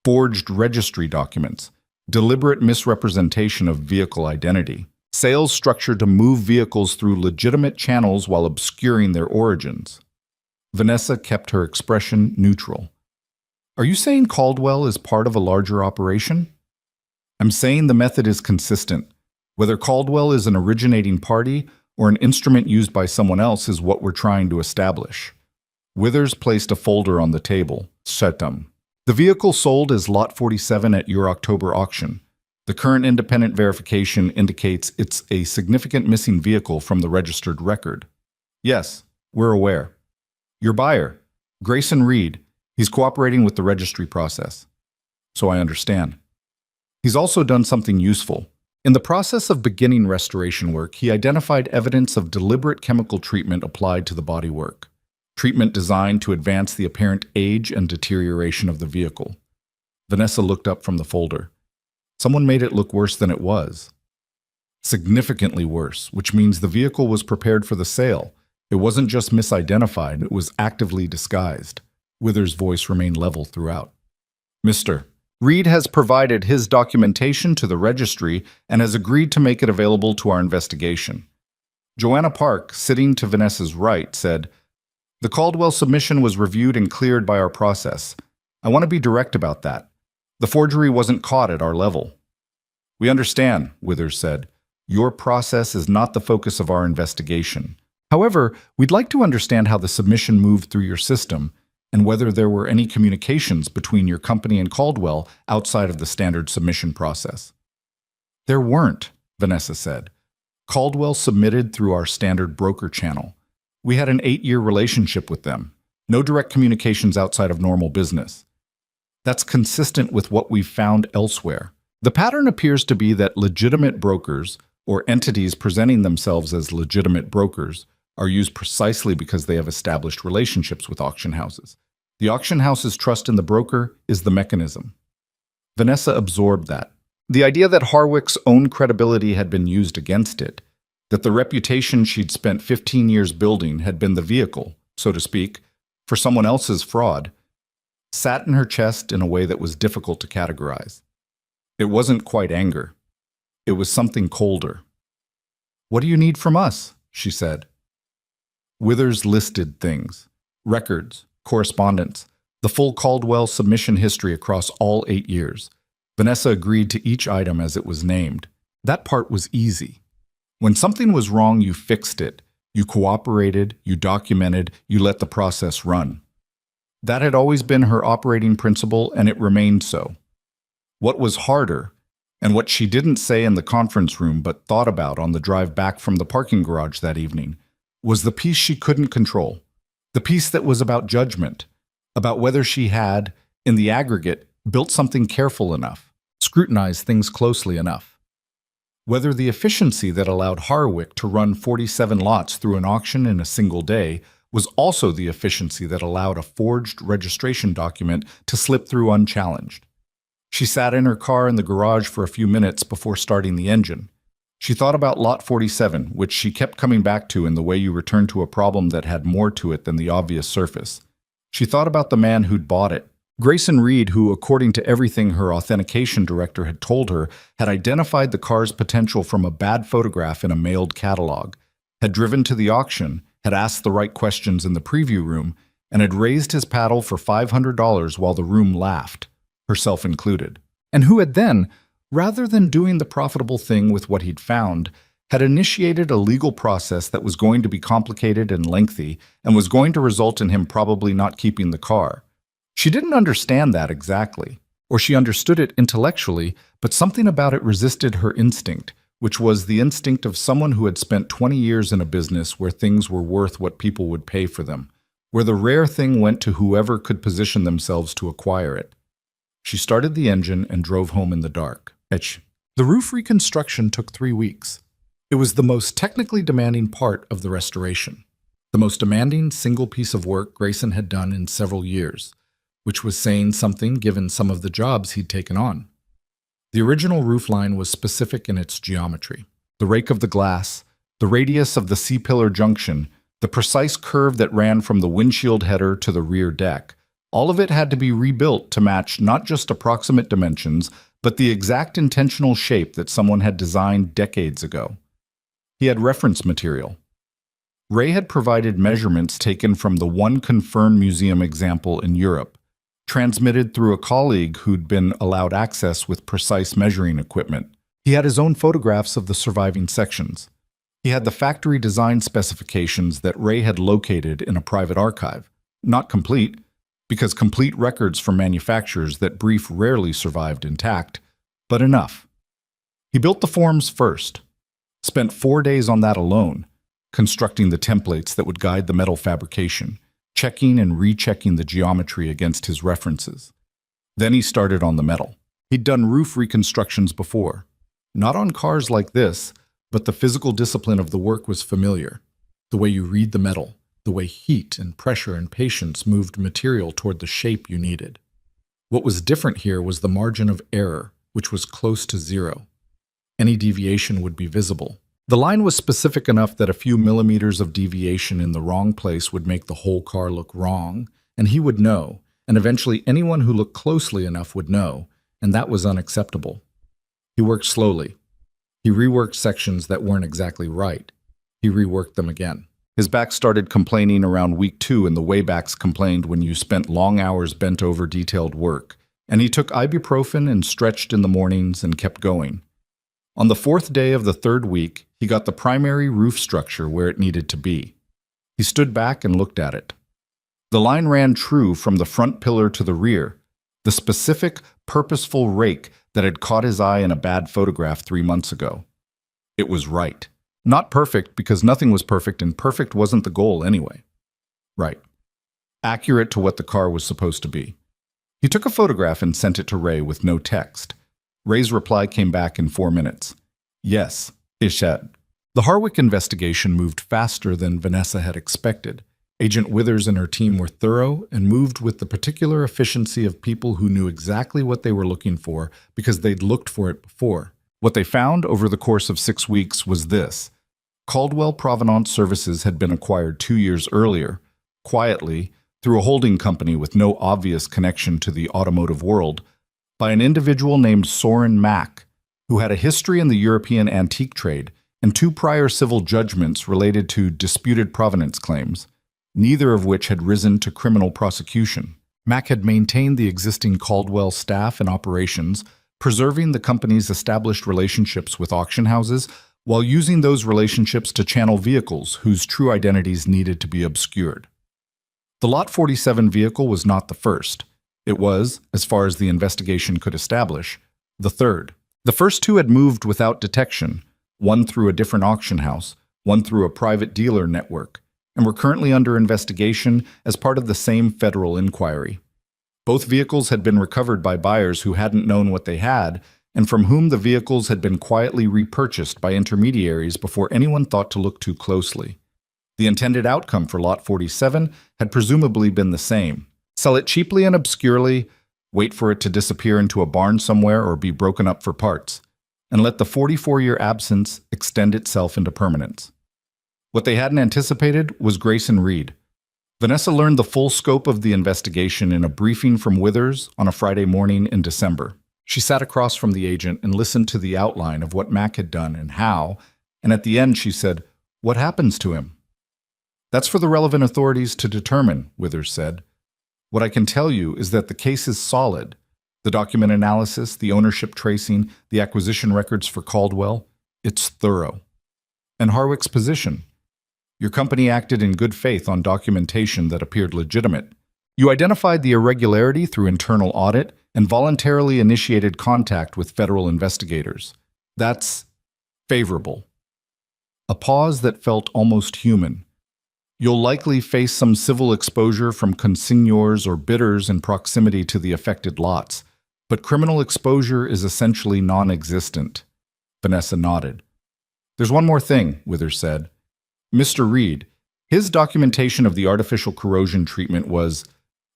Forged registry documents, deliberate misrepresentation of vehicle identity, sales structured to move vehicles through legitimate channels while obscuring their origins. Vanessa kept her expression neutral. Are you saying Caldwell is part of a larger operation? I'm saying the method is consistent. Whether Caldwell is an originating party or an instrument used by someone else is what we're trying to establish. Withers placed a folder on the table. Shetam. The vehicle sold as Lot 47 at your October auction. The current independent verification indicates it's a significant missing vehicle from the registered record. Yes, we're aware. Your buyer, Grayson Reed, he's cooperating with the registry process. So I understand. He's also done something useful. In the process of beginning restoration work, he identified evidence of deliberate chemical treatment applied to the bodywork. Treatment designed to advance the apparent age and deterioration of the vehicle. Vanessa looked up from the folder. Someone made it look worse than it was. Significantly worse, which means the vehicle was prepared for the sale. It wasn't just misidentified, it was actively disguised. Withers' voice remained level throughout. Mr. Reed has provided his documentation to the registry and has agreed to make it available to our investigation. Joanna Park, sitting to Vanessa's right, said, The Caldwell submission was reviewed and cleared by our process. I want to be direct about that. The forgery wasn't caught at our level. We understand, Withers said. Your process is not the focus of our investigation. However, we'd like to understand how the submission moved through your system and whether there were any communications between your company and Caldwell outside of the standard submission process. There weren't, Vanessa said. Caldwell submitted through our standard broker channel. We had an 8-year relationship with them. No direct communications outside of normal business. That's consistent with what we've found elsewhere. The pattern appears to be that legitimate brokers, or entities presenting themselves as legitimate brokers, are used precisely because they have established relationships with auction houses. The auction house's trust in the broker is the mechanism. Vanessa absorbed that. The idea that Harwick's own credibility had been used against it, that the reputation she'd spent 15 years building had been the vehicle, so to speak, for someone else's fraud, sat in her chest in a way that was difficult to categorize. It wasn't quite anger. It was something colder. "What do you need from us?" she said. Withers listed things: records, correspondence, the full Caldwell submission history across all 8 years. Vanessa agreed to each item as it was named. That part was easy. When something was wrong, you fixed it. You cooperated, you documented, you let the process run. That had always been her operating principle, and it remained so. What was harder, and what she didn't say in the conference room but thought about on the drive back from the parking garage that evening, was the piece she couldn't control. The piece that was about judgment, about whether she had, in the aggregate, built something careful enough, scrutinized things closely enough. Whether the efficiency that allowed Harwick to run 47 lots through an auction in a single day was also the efficiency that allowed a forged registration document to slip through unchallenged. She sat in her car in the garage for a few minutes before starting the engine. She thought about Lot 47, which she kept coming back to in the way you return to a problem that had more to it than the obvious surface. She thought about the man who'd bought it, Grayson Reed, who, according to everything her authentication director had told her, had identified the car's potential from a bad photograph in a mailed catalog, had driven to the auction, had asked the right questions in the preview room, and had raised his paddle for $500 while the room laughed, herself included. And who had then, rather than doing the profitable thing with what he'd found, had initiated a legal process that was going to be complicated and lengthy and was going to result in him probably not keeping the car. She didn't understand that exactly, or she understood it intellectually, but something about it resisted her instinct, which was the instinct of someone who had spent 20 years in a business where things were worth what people would pay for them, where the rare thing went to whoever could position themselves to acquire it. She started the engine and drove home in the dark. The roof reconstruction took 3 weeks. It was the most technically demanding part of the restoration, the most demanding single piece of work Grayson had done in several years, which was saying something given some of the jobs he'd taken on. The original roofline was specific in its geometry. The rake of the glass, the radius of the C-pillar junction, the precise curve that ran from the windshield header to the rear deck, all of it had to be rebuilt to match not just approximate dimensions, but the exact intentional shape that someone had designed decades ago. He had reference material. Ray had provided measurements taken from the one confirmed museum example in Europe, transmitted through a colleague who'd been allowed access with precise measuring equipment. He had his own photographs of the surviving sections. He had the factory design specifications that Ray had located in a private archive. Not complete, because complete records from manufacturers that brief rarely survived intact, but enough. He built the forms first, spent 4 days on that alone, constructing the templates that would guide the metal fabrication, checking and rechecking the geometry against his references. Then he started on the metal. He'd done roof reconstructions before. Not on cars like this, but the physical discipline of the work was familiar. The way you read the metal, the way heat and pressure and patience moved material toward the shape you needed. What was different here was the margin of error, which was close to zero. Any deviation would be visible. The line was specific enough that a few millimeters of deviation in the wrong place would make the whole car look wrong, and he would know, and eventually anyone who looked closely enough would know, and that was unacceptable. He worked slowly. He reworked sections that weren't exactly right. He reworked them again. His back started complaining around week 2, and the way backs complained when you spent long hours bent over detailed work, and he took ibuprofen and stretched in the mornings and kept going. On the 4th day of the 3rd week, he got the primary roof structure where it needed to be. He stood back and looked at it. The line ran true from the front pillar to the rear, the specific, purposeful rake that had caught his eye in a bad photograph 3 months ago. It was right. Not perfect because nothing was perfect and perfect wasn't the goal anyway. Right. Accurate to what the car was supposed to be. He took a photograph and sent it to Ray with no text. Ray's reply came back in 4 minutes. Yes, Ishad. The Harwick investigation moved faster than Vanessa had expected. Agent Withers and her team were thorough and moved with the particular efficiency of people who knew exactly what they were looking for because they'd looked for it before. What they found over the course of 6 weeks was this. Caldwell Provenance Services had been acquired 2 years earlier, quietly, through a holding company with no obvious connection to the automotive world, by an individual named Soren Mack, who had a history in the European antique trade and 2 prior civil judgments related to disputed provenance claims, neither of which had risen to criminal prosecution. Mack had maintained the existing Caldwell staff and operations, preserving the company's established relationships with auction houses while using those relationships to channel vehicles whose true identities needed to be obscured. The Lot 47 vehicle was not the first. It was, as far as the investigation could establish, the third. The first 2 had moved without detection, one through a different auction house, one through a private dealer network, and were currently under investigation as part of the same federal inquiry. Both vehicles had been recovered by buyers who hadn't known what they had, and from whom the vehicles had been quietly repurchased by intermediaries before anyone thought to look too closely. The intended outcome for Lot 47 had presumably been the same. Sell it cheaply and obscurely, wait for it to disappear into a barn somewhere or be broken up for parts, and let the 44-year absence extend itself into permanence. What they hadn't anticipated was Grayson Reed. Vanessa learned the full scope of the investigation in a briefing from Withers on a Friday morning in December. She sat across from the agent and listened to the outline of what Mack had done and how, and at the end she said, "What happens to him?" "That's for the relevant authorities to determine," Withers said. "What I can tell you is that the case is solid. The document analysis, the ownership tracing, the acquisition records for Caldwell, it's thorough." "And Harwick's position?" "Your company acted in good faith on documentation that appeared legitimate. You identified the irregularity through internal audit and voluntarily initiated contact with federal investigators. That's favorable." A pause that felt almost human. "You'll likely face some civil exposure from consignors or bidders in proximity to the affected lots, but criminal exposure is essentially non-existent." Vanessa nodded. "There's one more thing," Withers said. "Mr. Reed, his documentation of the artificial corrosion treatment was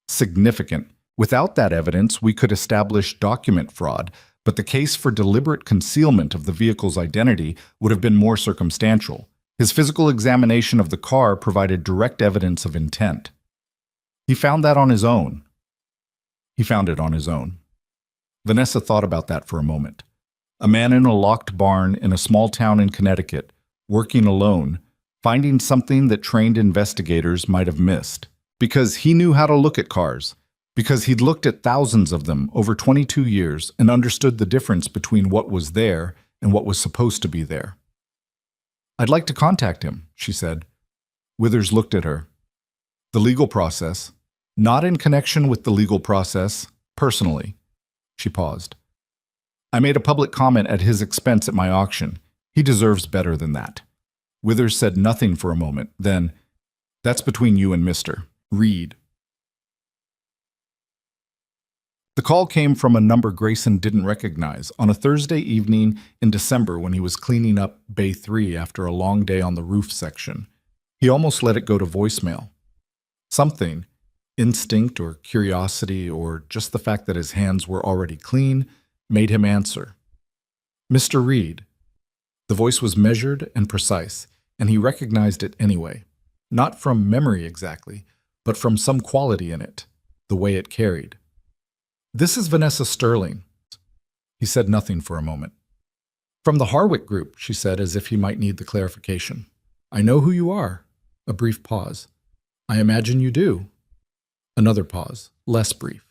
significant. Without that evidence, we could establish document fraud, but the case for deliberate concealment of the vehicle's identity would have been more circumstantial. His physical examination of the car provided direct evidence of intent. He found that on his own." He found it on his own. Vanessa thought about that for a moment. A man in a locked barn in a small town in Connecticut, working alone, finding something that trained investigators might have missed. Because he knew how to look at cars. Because he'd looked at thousands of them over 22 years and understood the difference between what was there and what was supposed to be there. "I'd like to contact him," she said. Withers looked at her. "The legal process. Not in connection with the legal process, personally." She paused. "I made a public comment at his expense at my auction. He deserves better than that." Withers said nothing for a moment, then, "That's between you and Mr. Reed." The call came from a number Grayson didn't recognize on a Thursday evening in December when he was cleaning up Bay 3 after a long day on the roof section. He almost let it go to voicemail. Something, instinct or curiosity or just the fact that his hands were already clean, made him answer. "Mr. Reed." The voice was measured and precise, and he recognized it anyway. Not from memory exactly, but from some quality in it, the way it carried. "This is Vanessa Sterling." He said nothing for a moment. "From the Harwick Group," she said, as if he might need the clarification. "I know who you are." A brief pause. "I imagine you do." Another pause, less brief.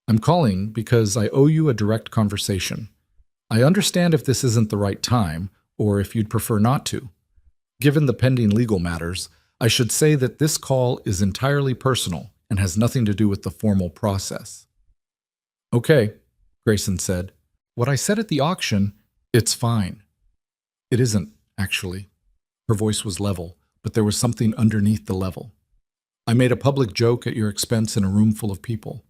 "I'm calling because I owe you a direct conversation. I understand if this isn't the right time, or if you'd prefer not to. Given the pending legal matters, I should say that this call is entirely personal and has nothing to do with the formal process." "Okay," Grayson said. "What I said at the auction, it's fine." "It isn't, actually." Her voice was level, but there was something underneath the level. I made a public joke at your expense in a room full of people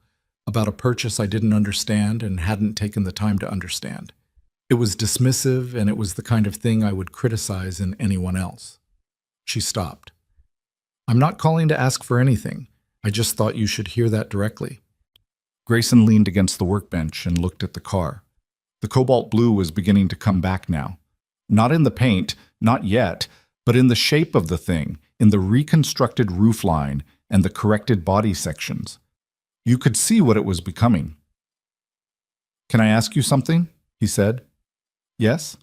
about a purchase I didn't understand and hadn't taken the time to understand. It was dismissive, and it was the kind of thing I would criticize in anyone else. She stopped. I'm not calling to ask for anything. I just thought you should hear that directly. Grayson leaned against the workbench and looked at the car. The cobalt blue was beginning to come back now. Not in the paint, not yet, but in the shape of the thing, in the reconstructed roofline and the corrected body sections. You could see what it was becoming. "Can I ask you something?" he said. "Yes?"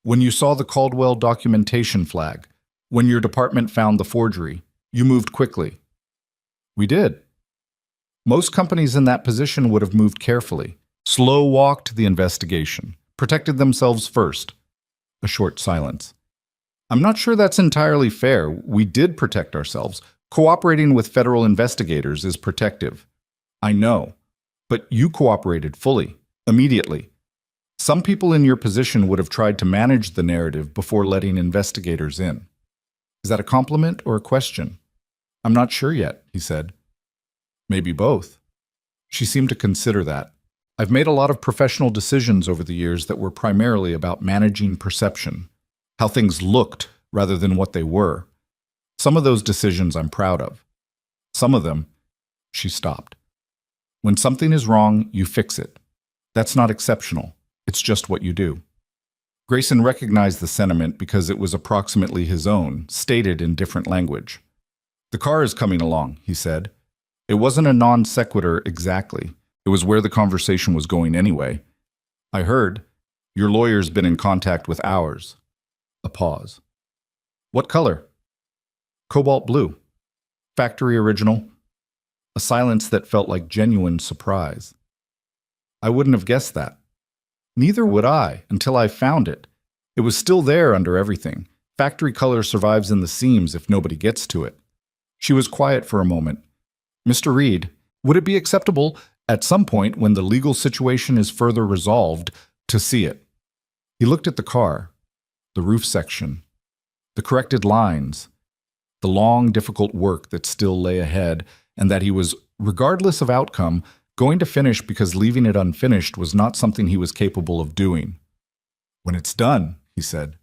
"When you saw the Caldwell documentation flag, when your department found the forgery, you moved quickly." "We did." "Most companies in that position would have moved carefully, slow-walked the investigation, protected themselves first." A short silence. "I'm not sure that's entirely fair. We did protect ourselves. Cooperating with federal investigators is protective." "I know. But you cooperated fully, immediately. Some people in your position would have tried to manage the narrative before letting investigators in." "Is that a compliment or a question?" "I'm not sure yet," he said. "Maybe both." She seemed to consider that. "I've made a lot of professional decisions over the years that were primarily about managing perception, how things looked rather than what they were. Some of those decisions I'm proud of. Some of them—" She stopped. "When something is wrong, you fix it. That's not exceptional. It's just what you do." Grayson recognized the sentiment because it was approximately his own, stated in different language. "The car is coming along," he said. It wasn't a non sequitur exactly. It was where the conversation was going anyway. "I heard. Your lawyer's been in contact with ours." A pause. "What color?" "Cobalt blue. Factory original." A silence that felt like genuine surprise. "I wouldn't have guessed that." "Neither would I, until I found it. It was still there under everything. Factory color survives in the seams if nobody gets to it." She was quiet for a moment. "Mr. Reed, would it be acceptable, at some point when the legal situation is further resolved, to see it?" He looked at the car, the roof section, the corrected lines, the long, difficult work that still lay ahead, and that he was, regardless of outcome, going to finish because leaving it unfinished was not something he was capable of doing. "When it's done," he said.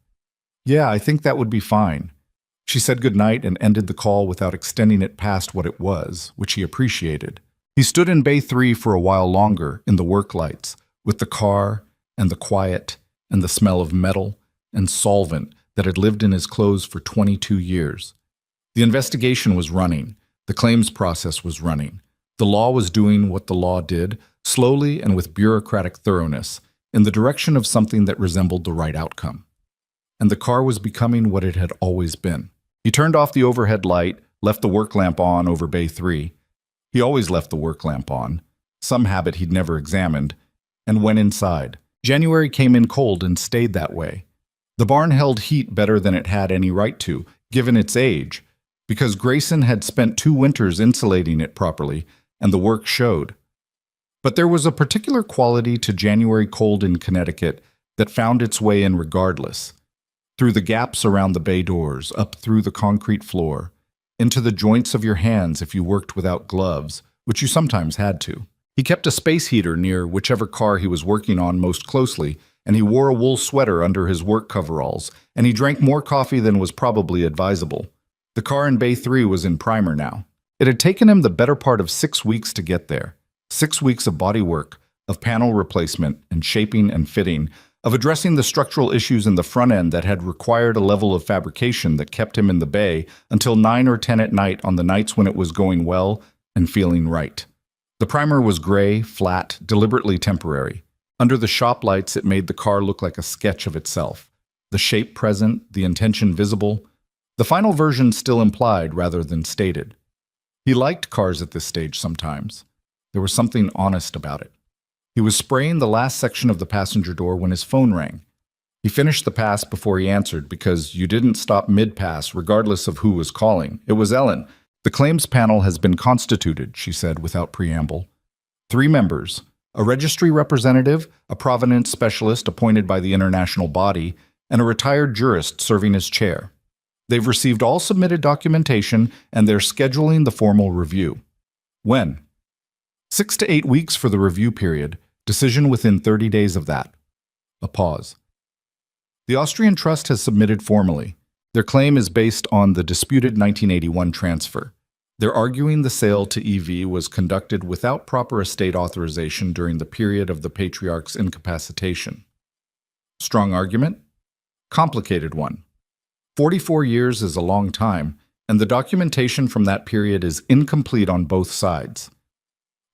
"Yeah, I think that would be fine." She said goodnight and ended the call without extending it past what it was, which he appreciated. He stood in Bay 3 for a while longer, in the work lights, with the car and the quiet and the smell of metal and solvent that had lived in his clothes for 22 years. The investigation was running. The claims process was running. The law was doing what the law did, slowly and with bureaucratic thoroughness, in the direction of something that resembled the right outcome. And the car was becoming what it had always been. He turned off the overhead light, left the work lamp on over Bay 3. He always left the work lamp on, some habit he'd never examined, and went inside. January came in cold and stayed that way. The barn held heat better than it had any right to, given its age, because Grayson had spent 2 winters insulating it properly, and the work showed. But there was a particular quality to January cold in Connecticut that found its way in regardless, through the gaps around the bay doors, up through the concrete floor, into the joints of your hands if you worked without gloves, which you sometimes had to. He kept a space heater near whichever car he was working on most closely, and he wore a wool sweater under his work coveralls, and he drank more coffee than was probably advisable. The car in Bay 3 was in primer now. It had taken him the better part of 6 weeks to get there. 6 weeks of body work, of panel replacement and shaping and fitting, of addressing the structural issues in the front end that had required a level of fabrication that kept him in the bay until 9 or 10 at night on the nights when it was going well and feeling right. The primer was gray, flat, deliberately temporary. Under the shop lights, it made the car look like a sketch of itself. The shape present, the intention visible. The final version still implied rather than stated. He liked cars at this stage sometimes. There was something honest about it. He was spraying the last section of the passenger door when his phone rang. He finished the pass before he answered because you didn't stop mid-pass regardless of who was calling. It was Ellen. "The claims panel has been constituted," she said without preamble. 3 members, a registry representative, a provenance specialist appointed by the international body, and a retired jurist serving as chair. They've received all submitted documentation, and they're scheduling the formal review. When? 6 to 8 weeks for the review period. Decision within 30 days of that. A pause. The Austrian trust has submitted formally. Their claim is based on the disputed 1981 transfer. They're arguing the sale to EV was conducted without proper estate authorization during the period of the patriarch's incapacitation. Strong argument? Complicated one. 44 years is a long time, and the documentation from that period is incomplete on both sides.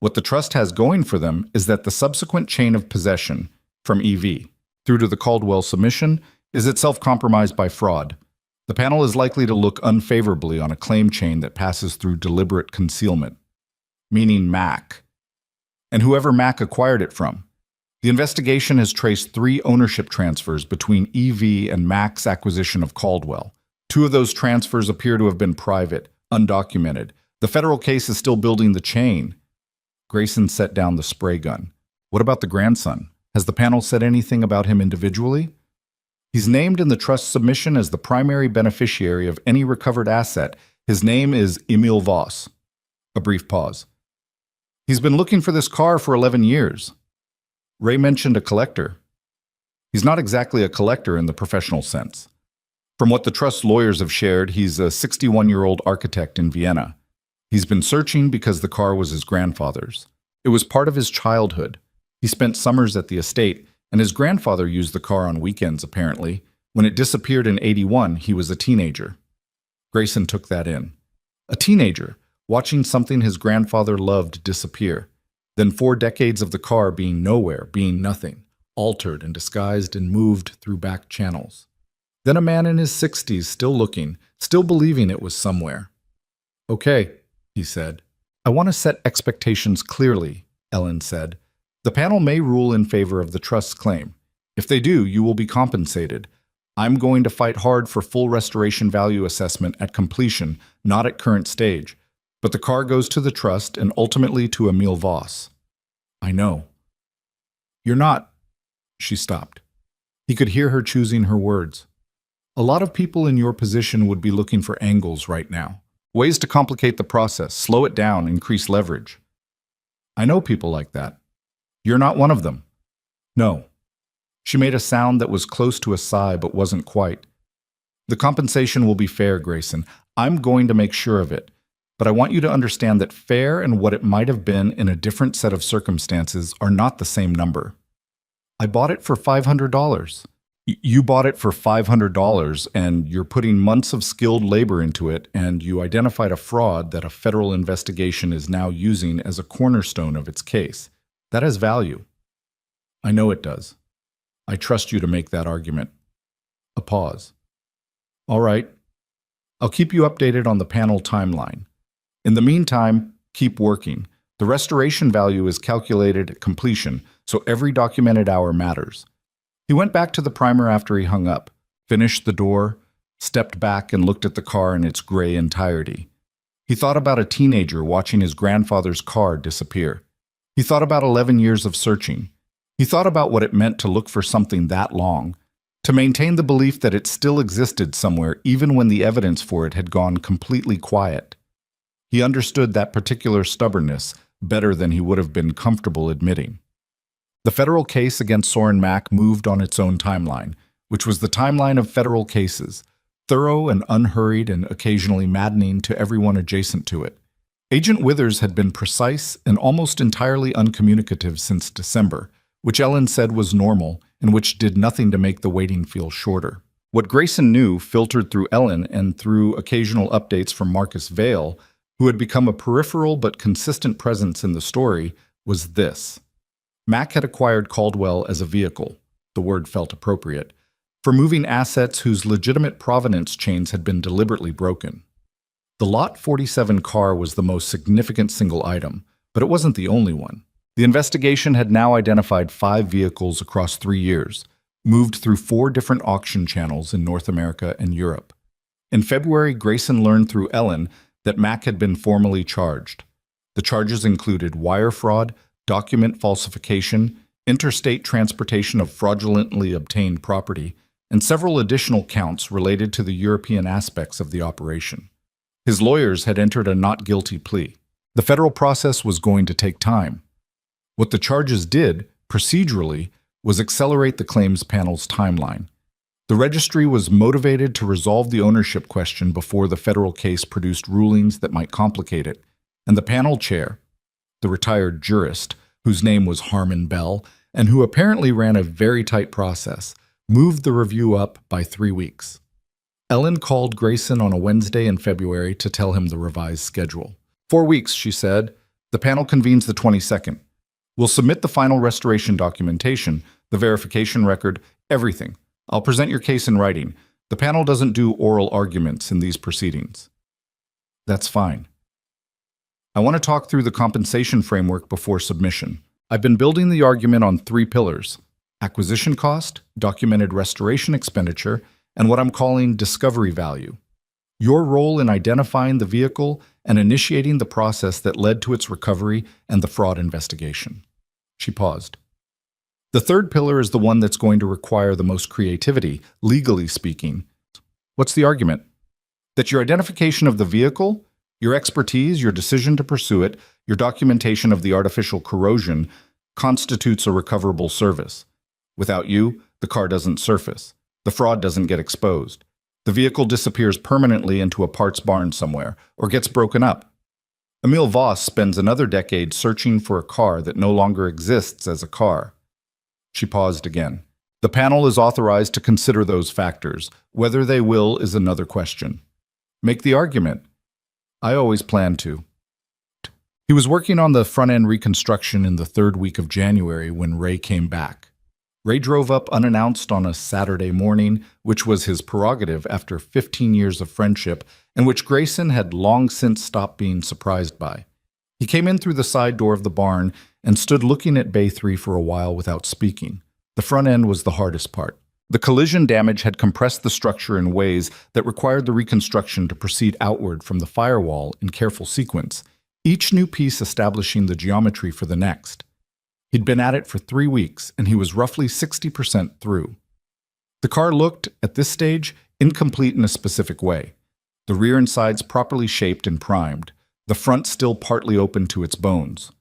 What the trust has going for them is that the subsequent chain of possession, from EV through to the Caldwell submission, is itself compromised by fraud. The panel is likely to look unfavorably on a claim chain that passes through deliberate concealment, meaning Mac, and whoever Mac acquired it from. The investigation has traced 3 ownership transfers between EV and Mac's acquisition of Caldwell. 2 of those transfers appear to have been private, undocumented. The federal case is still building the chain. Grayson set down the spray gun. What about the grandson? Has the panel said anything about him individually? He's named in the trust submission as the primary beneficiary of any recovered asset. His name is Emil Voss. A brief pause. He's been looking for this car for 11 years. Ray mentioned a collector. He's not exactly a collector in the professional sense. From what the trust lawyers have shared, he's a 61-year-old architect in Vienna. He's been searching because the car was his grandfather's. It was part of his childhood. He spent summers at the estate, and his grandfather used the car on weekends, apparently. When it disappeared in '81, he was a teenager. Grayson took that in. A teenager, watching something his grandfather loved disappear. Then 4 decades of the car being nowhere, being nothing, altered and disguised and moved through back channels. Then a man in his 60s still looking, still believing it was somewhere. Okay, he said. I want to set expectations clearly, Ellen said. The panel may rule in favor of the trust's claim. If they do, you will be compensated. I'm going to fight hard for full restoration value assessment at completion, not at current stage. But the car goes to the trust and ultimately to Emil Voss. I know. You're not. She stopped. He could hear her choosing her words. A lot of people in your position would be looking for angles right now. Ways to complicate the process, slow it down, increase leverage. I know people like that. You're not one of them. No. She made a sound that was close to a sigh but wasn't quite. The compensation will be fair, Grayson. I'm going to make sure of it. But I want you to understand that fair and what it might have been in a different set of circumstances are not the same number. I bought it for $500. You bought it for $500, and you're putting months of skilled labor into it, and you identified a fraud that a federal investigation is now using as a cornerstone of its case. That has value. I know it does. I trust you to make that argument. A pause. All right. I'll keep you updated on the panel timeline. In the meantime, keep working. The restoration value is calculated at completion, so every documented hour matters. He went back to the primer after he hung up, finished the door, stepped back and looked at the car in its gray entirety. He thought about a teenager watching his grandfather's car disappear. He thought about 11 years of searching. He thought about what it meant to look for something that long, to maintain the belief that it still existed somewhere even when the evidence for it had gone completely quiet. He understood that particular stubbornness better than he would have been comfortable admitting. The federal case against Soren Mack moved on its own timeline, which was the timeline of federal cases, thorough and unhurried and occasionally maddening to everyone adjacent to it. Agent Withers had been precise and almost entirely uncommunicative since December, which Ellen said was normal and which did nothing to make the waiting feel shorter. What Grayson knew filtered through Ellen and through occasional updates from Marcus Vale, who had become a peripheral but consistent presence in the story, was this. Mack had acquired Caldwell as a vehicle, the word felt appropriate, for moving assets whose legitimate provenance chains had been deliberately broken. The Lot 47 car was the most significant single item, but it wasn't the only one. The investigation had now identified 5 vehicles across 3 years, moved through 4 different auction channels in North America and Europe. In February, Grayson learned through Ellen that Mack had been formally charged. The charges included wire fraud, document falsification, interstate transportation of fraudulently obtained property, and several additional counts related to the European aspects of the operation. His lawyers had entered a not guilty plea. The federal process was going to take time. What the charges did, procedurally, was accelerate the claims panel's timeline. The registry was motivated to resolve the ownership question before the federal case produced rulings that might complicate it, and the panel chair, the retired jurist, whose name was Harmon Bell, and who apparently ran a very tight process, moved the review up by 3 weeks. Ellen called Grayson on a Wednesday in February to tell him the revised schedule. 4 weeks, she said. The panel convenes the 22nd. We'll submit the final restoration documentation, the verification record, everything. I'll present your case in writing. The panel doesn't do oral arguments in these proceedings. That's fine. I want to talk through the compensation framework before submission. I've been building the argument on 3 pillars: acquisition cost, documented restoration expenditure, and what I'm calling discovery value. Your role in identifying the vehicle and initiating the process that led to its recovery and the fraud investigation. She paused. The third pillar is the one that's going to require the most creativity, legally speaking. What's the argument? That your identification of the vehicle, your expertise, your decision to pursue it, your documentation of the artificial corrosion constitutes a recoverable service. Without you, the car doesn't surface. The fraud doesn't get exposed. The vehicle disappears permanently into a parts barn somewhere, or gets broken up. Emil Voss spends another decade searching for a car that no longer exists as a car. She paused again. The panel is authorized to consider those factors. Whether they will is another question. Make the argument. I always plan to. He was working on the front-end reconstruction in the 3rd week of January when Ray came back. Ray drove up unannounced on a Saturday morning, which was his prerogative after 15 years of friendship, and which Grayson had long since stopped being surprised by. He came in through the side door of the barn and stood looking at Bay 3 for a while without speaking. The front end was the hardest part. The collision damage had compressed the structure in ways that required the reconstruction to proceed outward from the firewall in careful sequence, each new piece establishing the geometry for the next. He'd been at it for 3 weeks, and he was roughly 60% through. The car looked, at this stage, incomplete in a specific way. The rear and sides properly shaped and primed, the front still partly open to its bones.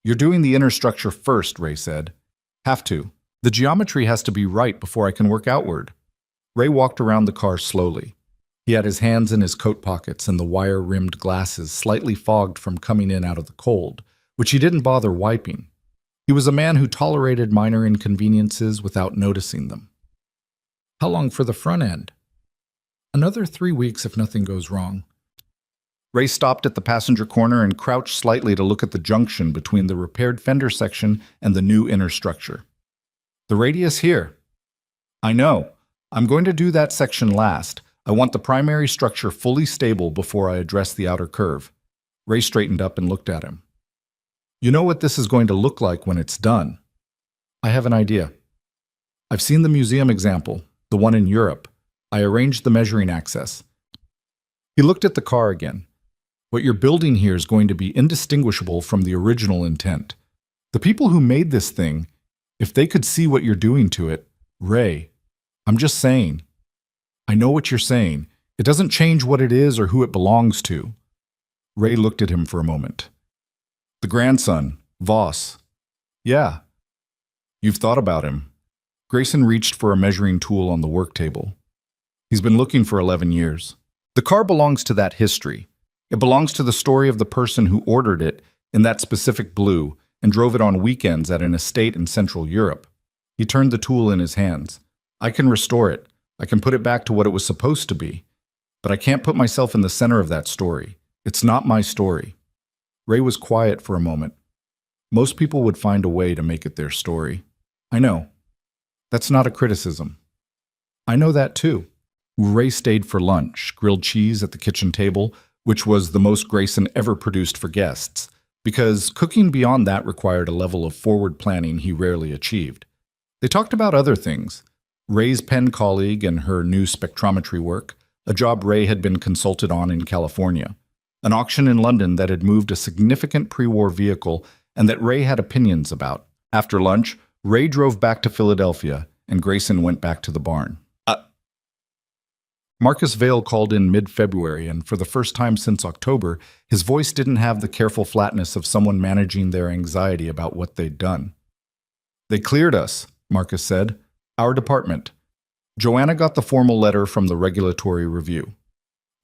You're doing the inner structure first, Ray said. Have to. The geometry has to be right before I can work outward. Ray walked around the car slowly. He had his hands in his coat pockets and the wire-rimmed glasses slightly fogged from coming in out of the cold, which he didn't bother wiping. He was a man who tolerated minor inconveniences without noticing them. How long for the front end? Another 3 weeks if nothing goes wrong. Ray stopped at the passenger corner and crouched slightly to look at the junction between the repaired fender section and the new inner structure. The radius here. I know. I'm going to do that section last. I want the primary structure fully stable before I address the outer curve. Ray straightened up and looked at him. You know what this is going to look like when it's done? I have an idea. I've seen the museum example, the one in Europe. I arranged the measuring access. He looked at the car again. What you're building here is going to be indistinguishable from the original intent. The people who made this thing, if they could see what you're doing to it, Ray, I'm just saying. I know what you're saying. It doesn't change what it is or who it belongs to. Ray looked at him for a moment. The grandson, Voss. Yeah. You've thought about him. Grayson reached for a measuring tool on the work table. He's been looking for 11 years. The car belongs to that history. It belongs to the story of the person who ordered it in that specific blue and drove it on weekends at an estate in Central Europe. He turned the tool in his hands. I can restore it. I can put it back to what it was supposed to be. But I can't put myself in the center of that story. It's not my story. Ray was quiet for a moment. Most people would find a way to make it their story. I know. That's not a criticism. I know that too. Ray stayed for lunch, grilled cheese at the kitchen table, which was the most Grayson ever produced for guests, because cooking beyond that required a level of forward planning he rarely achieved. They talked about other things. Ray's pen colleague and her new spectrometry work, a job Ray had been consulted on in California, an auction in London that had moved a significant pre-war vehicle and that Ray had opinions about. After lunch, Ray drove back to Philadelphia, and Grayson went back to the barn. Marcus Vale called in mid-February, and for the first time since October, his voice didn't have the careful flatness of someone managing their anxiety about what they'd done. "They cleared us," Marcus said. "Our department." Joanna got the formal letter from the regulatory review.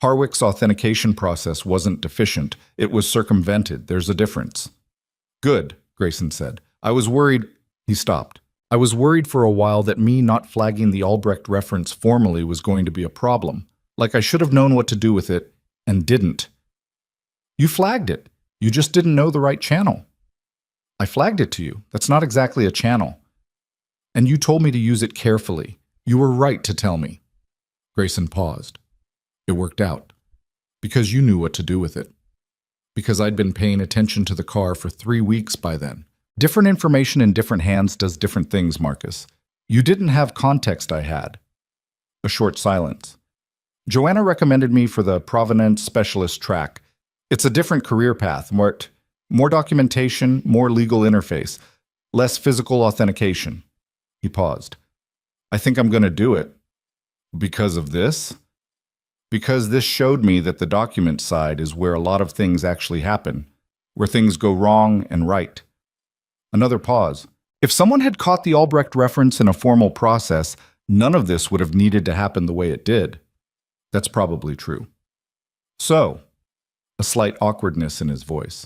Harwick's authentication process wasn't deficient. It was circumvented. There's a difference. "Good," Grayson said. "I was worried—" He stopped. "I was worried for a while that me not flagging the Albrecht reference formally was going to be a problem. Like I should have known what to do with it, and didn't." "You flagged it. You just didn't know the right channel." "I flagged it to you. That's not exactly a channel. And you told me to use it carefully. You were right to tell me." Grayson paused. "It worked out. Because you knew what to do with it. Because I'd been paying attention to the car for 3 weeks by then. Different information in different hands does different things, Marcus. You didn't have context I had." A short silence. "Joanna recommended me for the provenance specialist track. It's a different career path, more documentation, more legal interface, less physical authentication." He paused. "I think I'm going to do it." "Because of this?" "Because this showed me that the document side is where a lot of things actually happen, where things go wrong and right." Another pause. If someone had caught the Albrecht reference in a formal process, none of this would have needed to happen the way it did. That's probably true. "So," a slight awkwardness in his voice.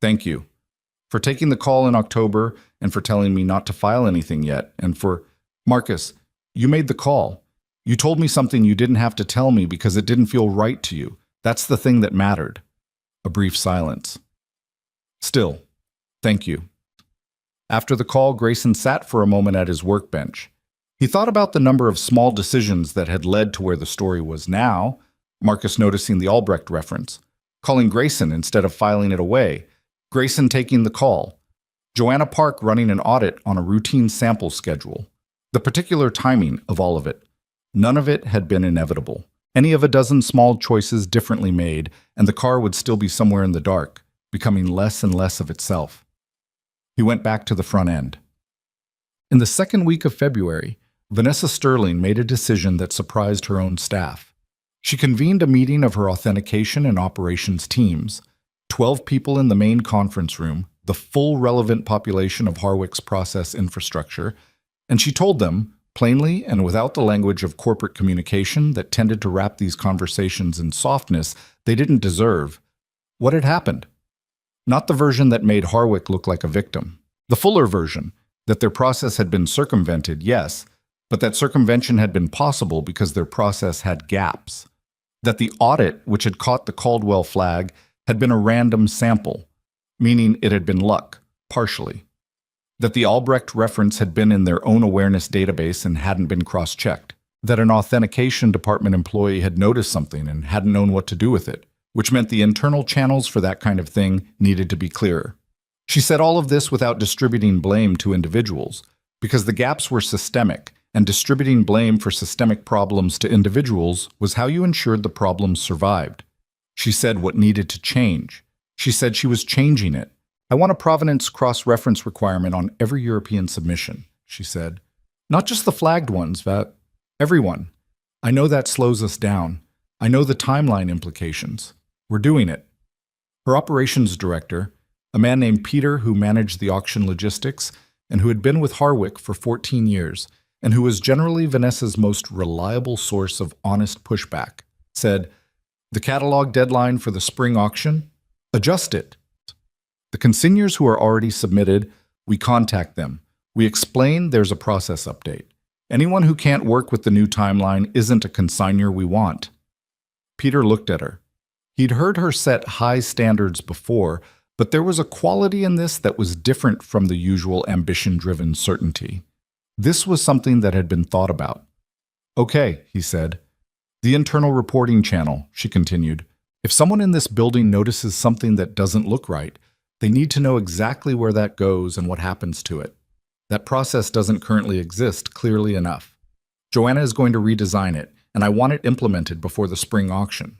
"Thank you. For taking the call in October, and for telling me not to file anything yet, and for— Marcus, you made the call. You told me something you didn't have to tell me because it didn't feel right to you. That's the thing that mattered." A brief silence. "Still, thank you." After the call, Grayson sat for a moment at his workbench. He thought about the number of small decisions that had led to where the story was now. Marcus noticing the Albrecht reference, calling Grayson instead of filing it away, Grayson taking the call, Joanna Park running an audit on a routine sample schedule. The particular timing of all of it. None of it had been inevitable. Any of a dozen small choices differently made, and the car would still be somewhere in the dark, becoming less and less of itself. He went back to the front end. In the second week of February, Vanessa Sterling made a decision that surprised her own staff. She convened a meeting of her authentication and operations teams, 12 people in the main conference room, the full relevant population of Harwick's process infrastructure, and she told them, plainly and without the language of corporate communication that tended to wrap these conversations in softness they didn't deserve, what had happened. Not the version that made Harwick look like a victim. The fuller version, that their process had been circumvented, yes, but that circumvention had been possible because their process had gaps. That the audit, which had caught the Caldwell flag, had been a random sample, meaning it had been luck, partially. That the Albrecht reference had been in their own awareness database and hadn't been cross-checked. That an authentication department employee had noticed something and hadn't known what to do with it, which meant the internal channels for that kind of thing needed to be clearer. She said all of this without distributing blame to individuals, because the gaps were systemic, and distributing blame for systemic problems to individuals was how you ensured the problems survived. She said what needed to change. She said she was changing it. "I want a provenance cross-reference requirement on every European submission," she said. "Not just the flagged ones, but everyone. I know that slows us down. I know the timeline implications. We're doing it." Her operations director, a man named Peter who managed the auction logistics and who had been with Harwick for 14 years and who was generally Vanessa's most reliable source of honest pushback, said, "The catalog deadline for the spring auction? Adjust it. The consignors who are already submitted, we contact them. We explain there's a process update. Anyone who can't work with the new timeline isn't a consignor we want." Peter looked at her. He'd heard her set high standards before, but there was a quality in this that was different from the usual ambition-driven certainty. This was something that had been thought about. "Okay," he said. "The internal reporting channel," she continued. "If someone in this building notices something that doesn't look right, they need to know exactly where that goes and what happens to it. That process doesn't currently exist clearly enough. Joanna is going to redesign it, and I want it implemented before the spring auction."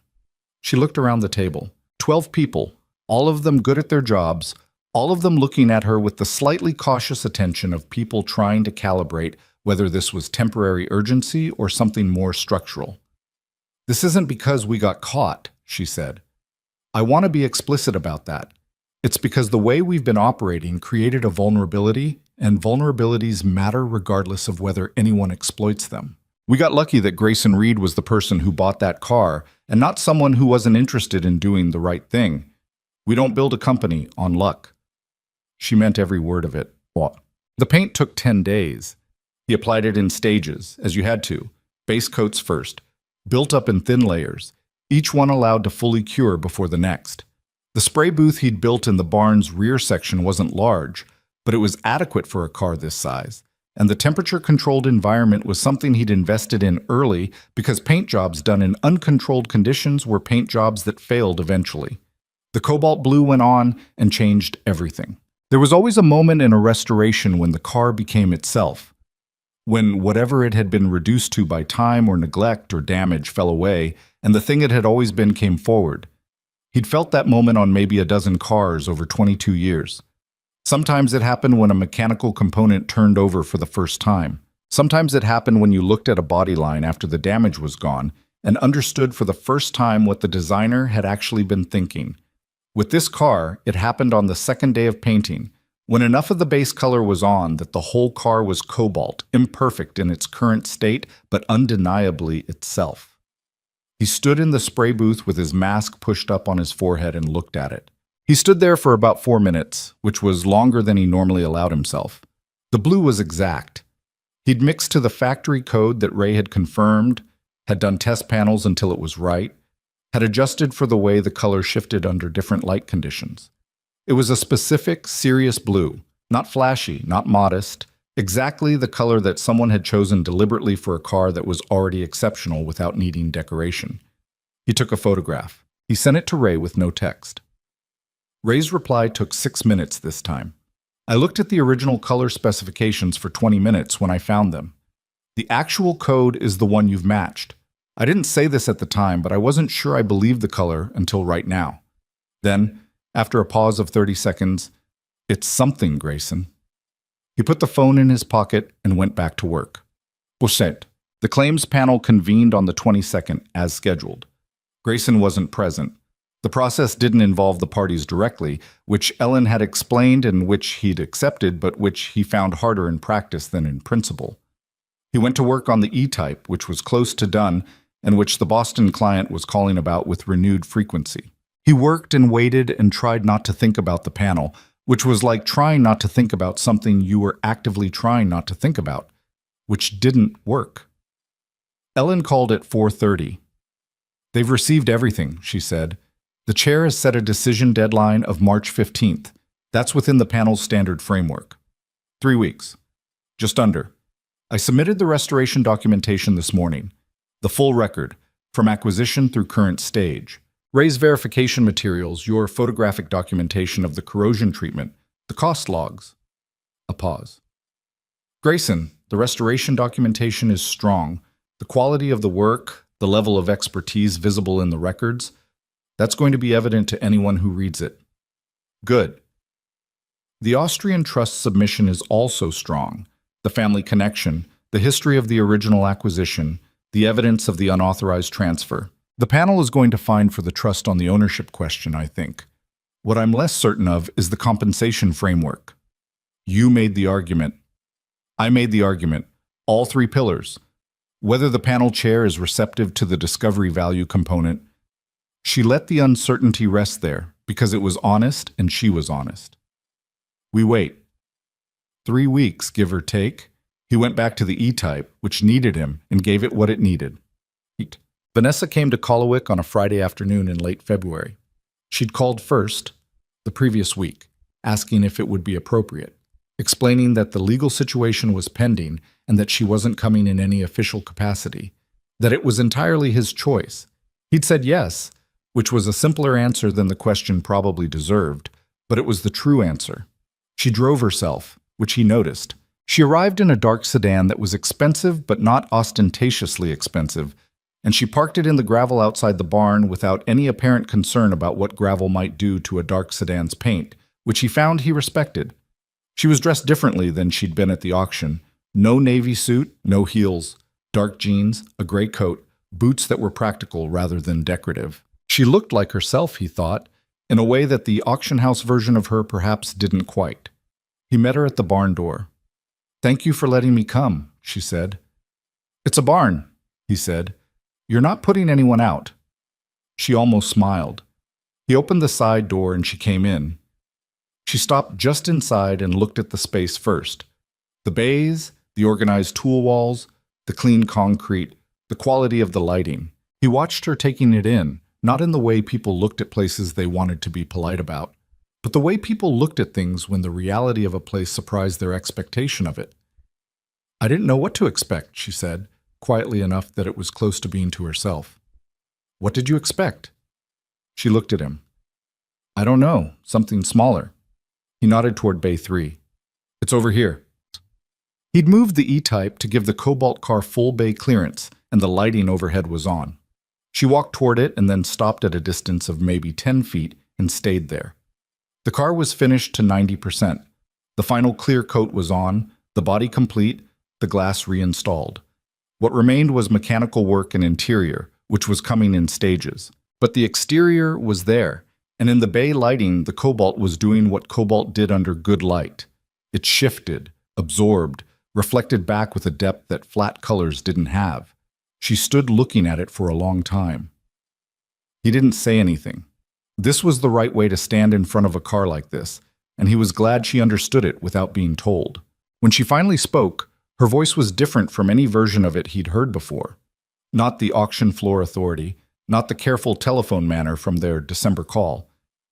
She looked around the table. 12 people, all of them good at their jobs, all of them looking at her with the slightly cautious attention of people trying to calibrate whether this was temporary urgency or something more structural. This isn't because we got caught, she said. I want to be explicit about that. It's because the way we've been operating created a vulnerability, and vulnerabilities matter regardless of whether anyone exploits them. We got lucky that Grayson Reed was the person who bought that car, and not someone who wasn't interested in doing the right thing. We don't build a company on luck. She meant every word of it. What? The paint took 10 days. He applied it in stages, as you had to. Base coats first, built up in thin layers, each one allowed to fully cure before the next. The spray booth he'd built in the barn's rear section wasn't large, but it was adequate for a car this size, and the temperature-controlled environment was something he'd invested in early because paint jobs done in uncontrolled conditions were paint jobs that failed eventually. The cobalt blue went on and changed everything. There was always a moment in a restoration when the car became itself, when whatever it had been reduced to by time or neglect or damage fell away, and the thing it had always been came forward. He'd felt that moment on maybe a dozen cars over 22 years. Sometimes it happened when a mechanical component turned over for the first time. Sometimes it happened when you looked at a body line after the damage was gone and understood for the first time what the designer had actually been thinking. With this car, it happened on the second day of painting, when enough of the base color was on that the whole car was cobalt, imperfect in its current state, but undeniably itself. He stood in the spray booth with his mask pushed up on his forehead and looked at it. He stood there for about 4 minutes, which was longer than he normally allowed himself. The blue was exact. He'd mixed to the factory code that Ray had confirmed, had done test panels until it was right, had adjusted for the way the color shifted under different light conditions. It was a specific, serious blue, not flashy, not modest, exactly the color that someone had chosen deliberately for a car that was already exceptional without needing decoration. He took a photograph. He sent it to Ray with no text. Ray's reply took 6 minutes this time. I looked at the original color specifications for 20 minutes when I found them. The actual code is the one you've matched. I didn't say this at the time, but I wasn't sure I believed the color until right now. Then, after a pause of 30 seconds, "It's something, Grayson." He put the phone in his pocket and went back to work. Sent. The claims panel convened on the 22nd, as scheduled. Grayson wasn't present. The process didn't involve the parties directly, which Ellen had explained and which he'd accepted, but which he found harder in practice than in principle. He went to work on the E-type, which was close to done, and which the Boston client was calling about with renewed frequency. He worked and waited and tried not to think about the panel, which was like trying not to think about something you were actively trying not to think about, which didn't work. Ellen called at 4:30. "They've received everything," she said. "The chair has set a decision deadline of March 15th. That's within the panel's standard framework. 3 weeks. Just under. I submitted the restoration documentation this morning. The full record, from acquisition through current stage. Ray's verification materials, your photographic documentation of the corrosion treatment, the cost logs." A pause. "Grayson, the restoration documentation is strong. The quality of the work, the level of expertise visible in the records, that's going to be evident to anyone who reads it." "Good. The Austrian Trust submission is also strong. The family connection, the history of the original acquisition, the evidence of the unauthorized transfer. The panel is going to find for the trust on the ownership question, I think. What I'm less certain of is the compensation framework. You made the argument. I made the argument. All 3 pillars. Whether the panel chair is receptive to the discovery value component." She let the uncertainty rest there because it was honest and she was honest. "We wait. 3 weeks, give or take." He went back to the E-type, which needed him, and gave it what it needed. Vanessa came to Colawick on a Friday afternoon in late February. She'd called first, the previous week, asking if it would be appropriate, explaining that the legal situation was pending and that she wasn't coming in any official capacity, that it was entirely his choice. He'd said yes, which was a simpler answer than the question probably deserved, but it was the true answer. She drove herself, which he noticed. She arrived in a dark sedan that was expensive but not ostentatiously expensive, and she parked it in the gravel outside the barn without any apparent concern about what gravel might do to a dark sedan's paint, which he found he respected. She was dressed differently than she'd been at the auction. No navy suit, no heels, dark jeans, a gray coat, boots that were practical rather than decorative. She looked like herself, he thought, in a way that the auction house version of her perhaps didn't quite. He met her at the barn door. "Thank you for letting me come," she said. "It's a barn," he said. "You're not putting anyone out." She almost smiled. He opened the side door and she came in. She stopped just inside and looked at the space first. The bays, the organized tool walls, the clean concrete, the quality of the lighting. He watched her taking it in, not in the way people looked at places they wanted to be polite about, but the way people looked at things when the reality of a place surprised their expectation of it. "I didn't know what to expect," she said, quietly enough that it was close to being to herself. "What did you expect?" She looked at him. "I don't know, something smaller." He nodded toward Bay 3. "It's over here." He'd moved the E-Type to give the Cobalt car full bay clearance, and the lighting overhead was on. She walked toward it and then stopped at a distance of maybe 10 feet and stayed there. The car was finished to 90%. The final clear coat was on, the body complete, the glass reinstalled. What remained was mechanical work and interior, which was coming in stages. But the exterior was there, and in the bay lighting, the Cobalt was doing what Cobalt did under good light. It shifted, absorbed, reflected back with a depth that flat colors didn't have. She stood looking at it for a long time. He didn't say anything. This was the right way to stand in front of a car like this, and he was glad she understood it without being told. When she finally spoke, her voice was different from any version of it he'd heard before. Not the auction floor authority, not the careful telephone manner from their December call,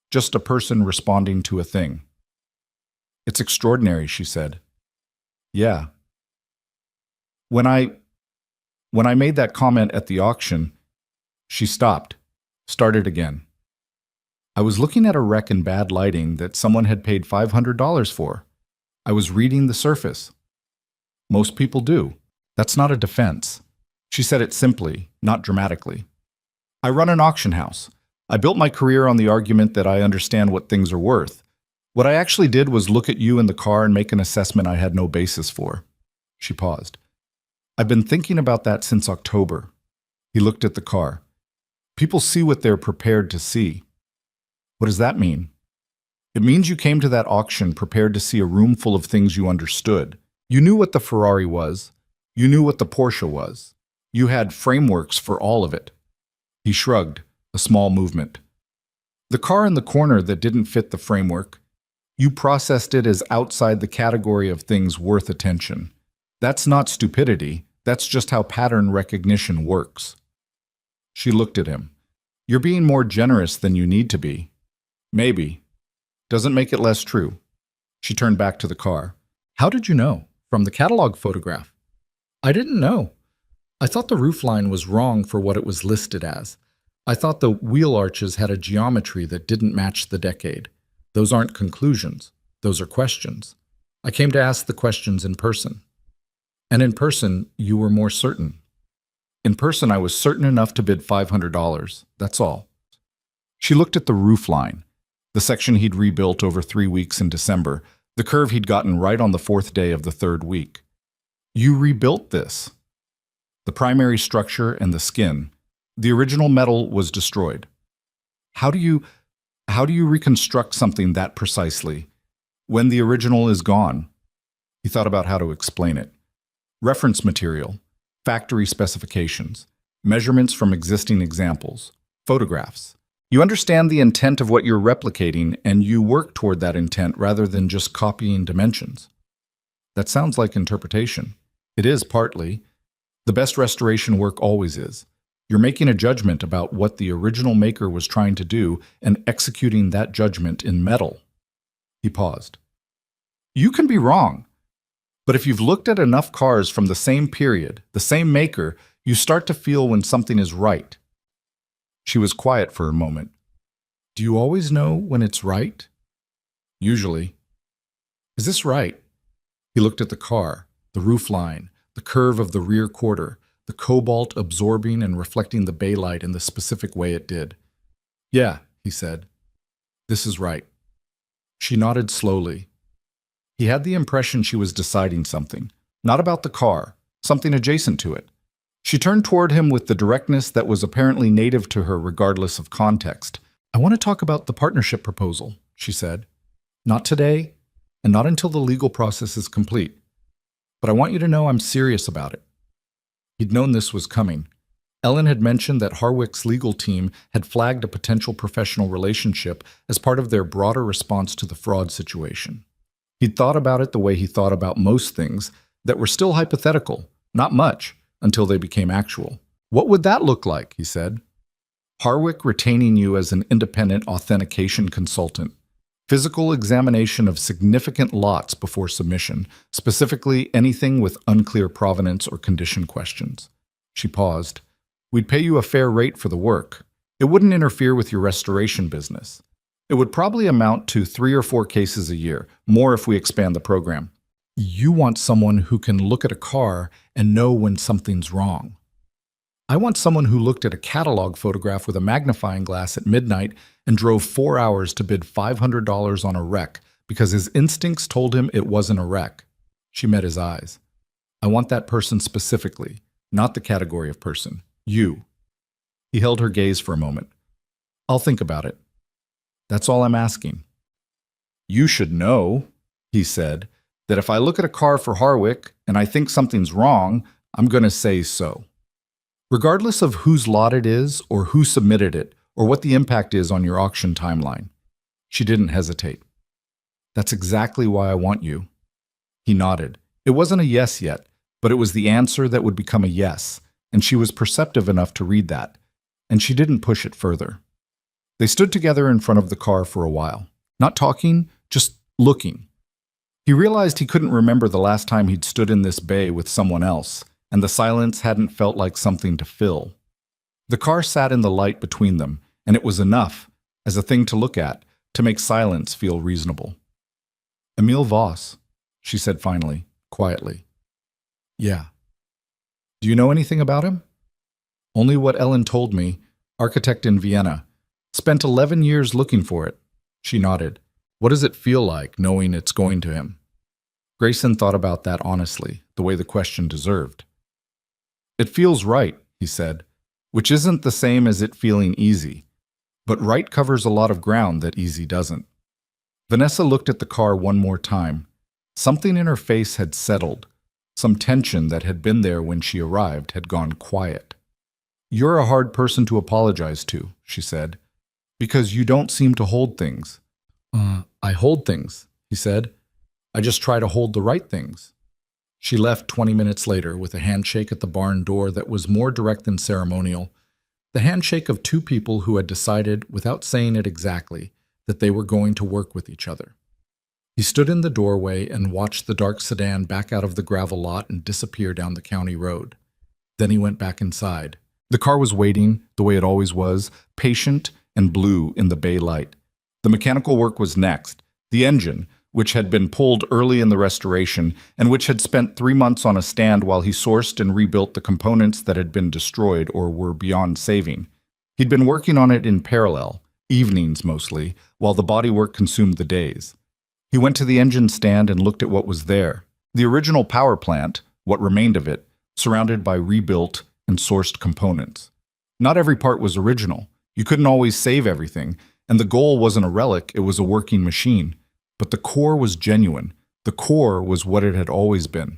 just a person responding to a thing. "It's extraordinary," she said. "Yeah. When I made that comment at the auction," she stopped, started again. "I was looking at a wreck in bad lighting that someone had paid $500 for. I was reading the surface. Most people do. That's not a defense." She said it simply, not dramatically. "I run an auction house. I built my career on the argument that I understand what things are worth. What I actually did was look at you in the car and make an assessment I had no basis for." She paused. "I've been thinking about that since October." He looked at the car. "People see what they're prepared to see." "What does that mean?" "It means you came to that auction prepared to see a room full of things you understood. You knew what the Ferrari was. You knew what the Porsche was. You had frameworks for all of it." He shrugged, a small movement. "The car in the corner that didn't fit the framework, you processed it as outside the category of things worth attention. That's not stupidity. That's just how pattern recognition works." She looked at him. "You're being more generous than you need to be." "Maybe. Doesn't make it less true." She turned back to the car. "How did you know?" "From the catalog photograph." "I didn't know. I thought the roofline was wrong for what it was listed as. I thought the wheel arches had a geometry that didn't match the decade. Those aren't conclusions. Those are questions. I came to ask the questions in person. And in person, you were more certain." "In person, I was certain enough to bid $500. That's all." She looked at the roofline, the section he'd rebuilt over 3 weeks in December, the curve he'd gotten right on the 4th day of the 3rd week. "You rebuilt this." "The primary structure and the skin. The original metal was destroyed." How do you reconstruct something that precisely when the original is gone?" He thought about how to explain it. "Reference material, factory specifications, measurements from existing examples, photographs. You understand the intent of what you're replicating, and you work toward that intent rather than just copying dimensions." "That sounds like interpretation." "It is partly. The best restoration work always is. You're making a judgment about what the original maker was trying to do and executing that judgment in metal." He paused. "You can be wrong. But if you've looked at enough cars from the same period, the same maker, you start to feel when something is right." She was quiet for a moment. "Do you always know when it's right?" "Usually." "Is this right?" He looked at the car, the roofline, the curve of the rear quarter, the Cobalt absorbing and reflecting the bay light in the specific way it did. "Yeah," he said. "This is right." She nodded slowly. He had the impression she was deciding something, not about the car, something adjacent to it. She turned toward him with the directness that was apparently native to her regardless of context. I want to talk about the partnership proposal, she said. Not today, and not until the legal process is complete. But I want you to know I'm serious about it. He'd known this was coming. Ellen had mentioned that Harwick's legal team had flagged a potential professional relationship as part of their broader response to the fraud situation. He'd thought about it the way he thought about most things that were still hypothetical, not much, until they became actual. What would that look like, he said. Harwick retaining you as an independent authentication consultant. Physical examination of significant lots before submission, specifically anything with unclear provenance or condition questions. She paused. We'd pay you a fair rate for the work. It wouldn't interfere with your restoration business. It would probably amount to 3 or 4 cases a year, more if we expand the program. You want someone who can look at a car and know when something's wrong. I want someone who looked at a catalog photograph with a magnifying glass at midnight and drove 4 hours to bid $500 on a wreck because his instincts told him it wasn't a wreck. She met his eyes. I want that person specifically, not the category of person. You. He held her gaze for a moment. I'll think about it. That's all I'm asking. You should know, he said, that if I look at a car for Harwick and I think something's wrong, I'm going to say so. Regardless of whose lot it is or who submitted it or what the impact is on your auction timeline. She didn't hesitate. That's exactly why I want you. He nodded. It wasn't a yes yet, but it was the answer that would become a yes, and she was perceptive enough to read that, and she didn't push it further. They stood together in front of the car for a while, not talking, just looking. He realized he couldn't remember the last time he'd stood in this bay with someone else, and the silence hadn't felt like something to fill. The car sat in the light between them, and it was enough, as a thing to look at, to make silence feel reasonable. Emil Voss, she said finally, quietly. Yeah. Do you know anything about him? Only what Ellen told me, architect in Vienna. Spent 11 years looking for it. She nodded. What does it feel like, knowing it's going to him? Grayson thought about that honestly, the way the question deserved. It feels right, he said, which isn't the same as it feeling easy. But right covers a lot of ground that easy doesn't. Vanessa looked at the car one more time. Something in her face had settled. Some tension that had been there when she arrived had gone quiet. You're a hard person to apologize to, she said, because you don't seem to hold things. I hold things, he said. I just try to hold the right things. She left 20 minutes later with a handshake at the barn door that was more direct than ceremonial, the handshake of 2 people who had decided, without saying it exactly, that they were going to work with each other. He stood in the doorway and watched the dark sedan back out of the gravel lot and disappear down the county road. Then he went back inside. The car was waiting, the way it always was, patient and blue in the bay light. The mechanical work was next. The engine, which had been pulled early in the restoration and which had spent 3 months on a stand while he sourced and rebuilt the components that had been destroyed or were beyond saving. He'd been working on it in parallel, evenings mostly, while the bodywork consumed the days. He went to the engine stand and looked at what was there. The original power plant, what remained of it, surrounded by rebuilt and sourced components. Not every part was original. You couldn't always save everything, and the goal wasn't a relic, it was a working machine. But the core was genuine. The core was what it had always been.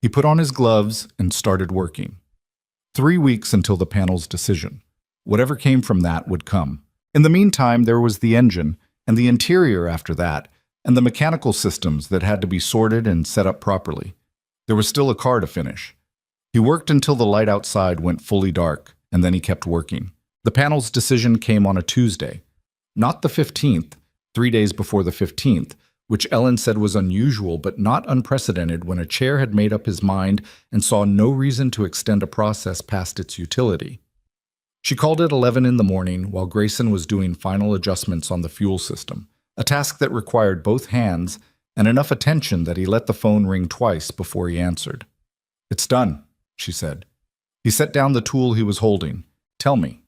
He put on his gloves and started working. 3 weeks until the panel's decision. Whatever came from that would come. In the meantime, there was the engine, and the interior after that, and the mechanical systems that had to be sorted and set up properly. There was still a car to finish. He worked until the light outside went fully dark, and then he kept working. The panel's decision came on a Tuesday. Not the 15th, 3 days before the 15th, which Ellen said was unusual but not unprecedented when a chair had made up his mind and saw no reason to extend a process past its utility. She called at 11 in the morning while Grayson was doing final adjustments on the fuel system, a task that required both hands and enough attention that he let the phone ring twice before he answered. It's done, she said. He set down the tool he was holding. Tell me.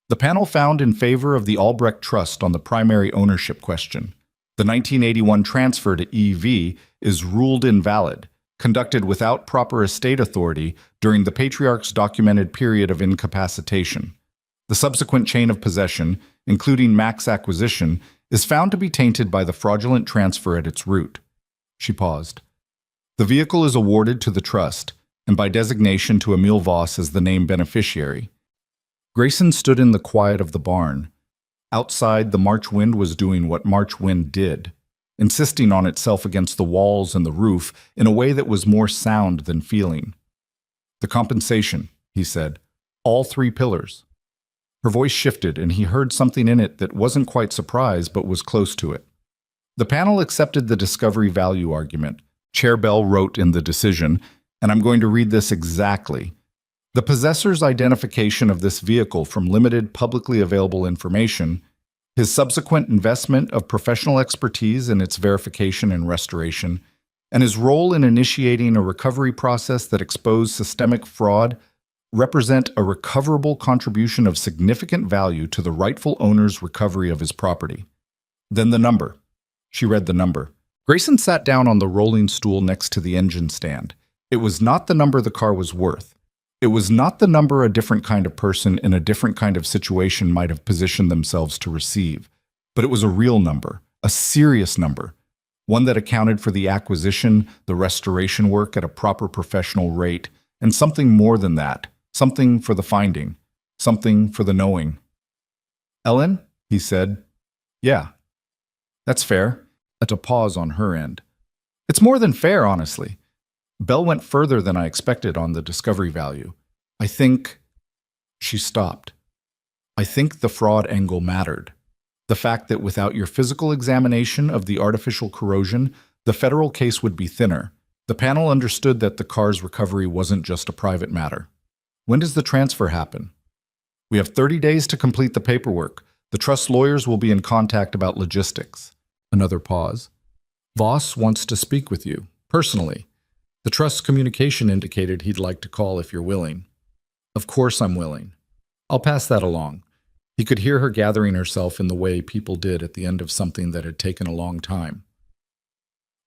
The panel found in favor of the Albrecht Trust on the primary ownership question. The 1981 transfer to EV is ruled invalid, conducted without proper estate authority during the patriarch's documented period of incapacitation. The subsequent chain of possession, including Mac's acquisition, is found to be tainted by the fraudulent transfer at its root. She paused. The vehicle is awarded to the trust, and by designation to Emil Voss as the named beneficiary. Grayson stood in the quiet of the barn. Outside, the March wind was doing what March wind did, insisting on itself against the walls and the roof in a way that was more sound than feeling. The compensation, he said. All 3 pillars. Her voice shifted, and he heard something in it that wasn't quite surprise but was close to it. The panel accepted the discovery value argument. Chair Bell wrote in the decision, and I'm going to read this exactly. The possessor's identification of this vehicle from limited publicly available information, his subsequent investment of professional expertise in its verification and restoration, and his role in initiating a recovery process that exposed systemic fraud represent a recoverable contribution of significant value to the rightful owner's recovery of his property. Then the number. She read the number. Grayson sat down on the rolling stool next to the engine stand. It was not the number the car was worth. It was not the number a different kind of person in a different kind of situation might have positioned themselves to receive, but it was a real number, a serious number, one that accounted for the acquisition, the restoration work at a proper professional rate, and something more than that, something for the finding, something for the knowing. Ellen, he said. Yeah. That's fair. At a pause on her end. It's more than fair, honestly. Bell went further than I expected on the discovery value. I think... She stopped. I think the fraud angle mattered. The fact that without your physical examination of the artificial corrosion, the federal case would be thinner. The panel understood that the car's recovery wasn't just a private matter. When does the transfer happen? We have 30 days to complete the paperwork. The trust lawyers will be in contact about logistics. Another pause. Voss wants to speak with you, personally. The trust's communication indicated he'd like to call if you're willing. Of course I'm willing. I'll pass that along. He could hear her gathering herself in the way people did at the end of something that had taken a long time.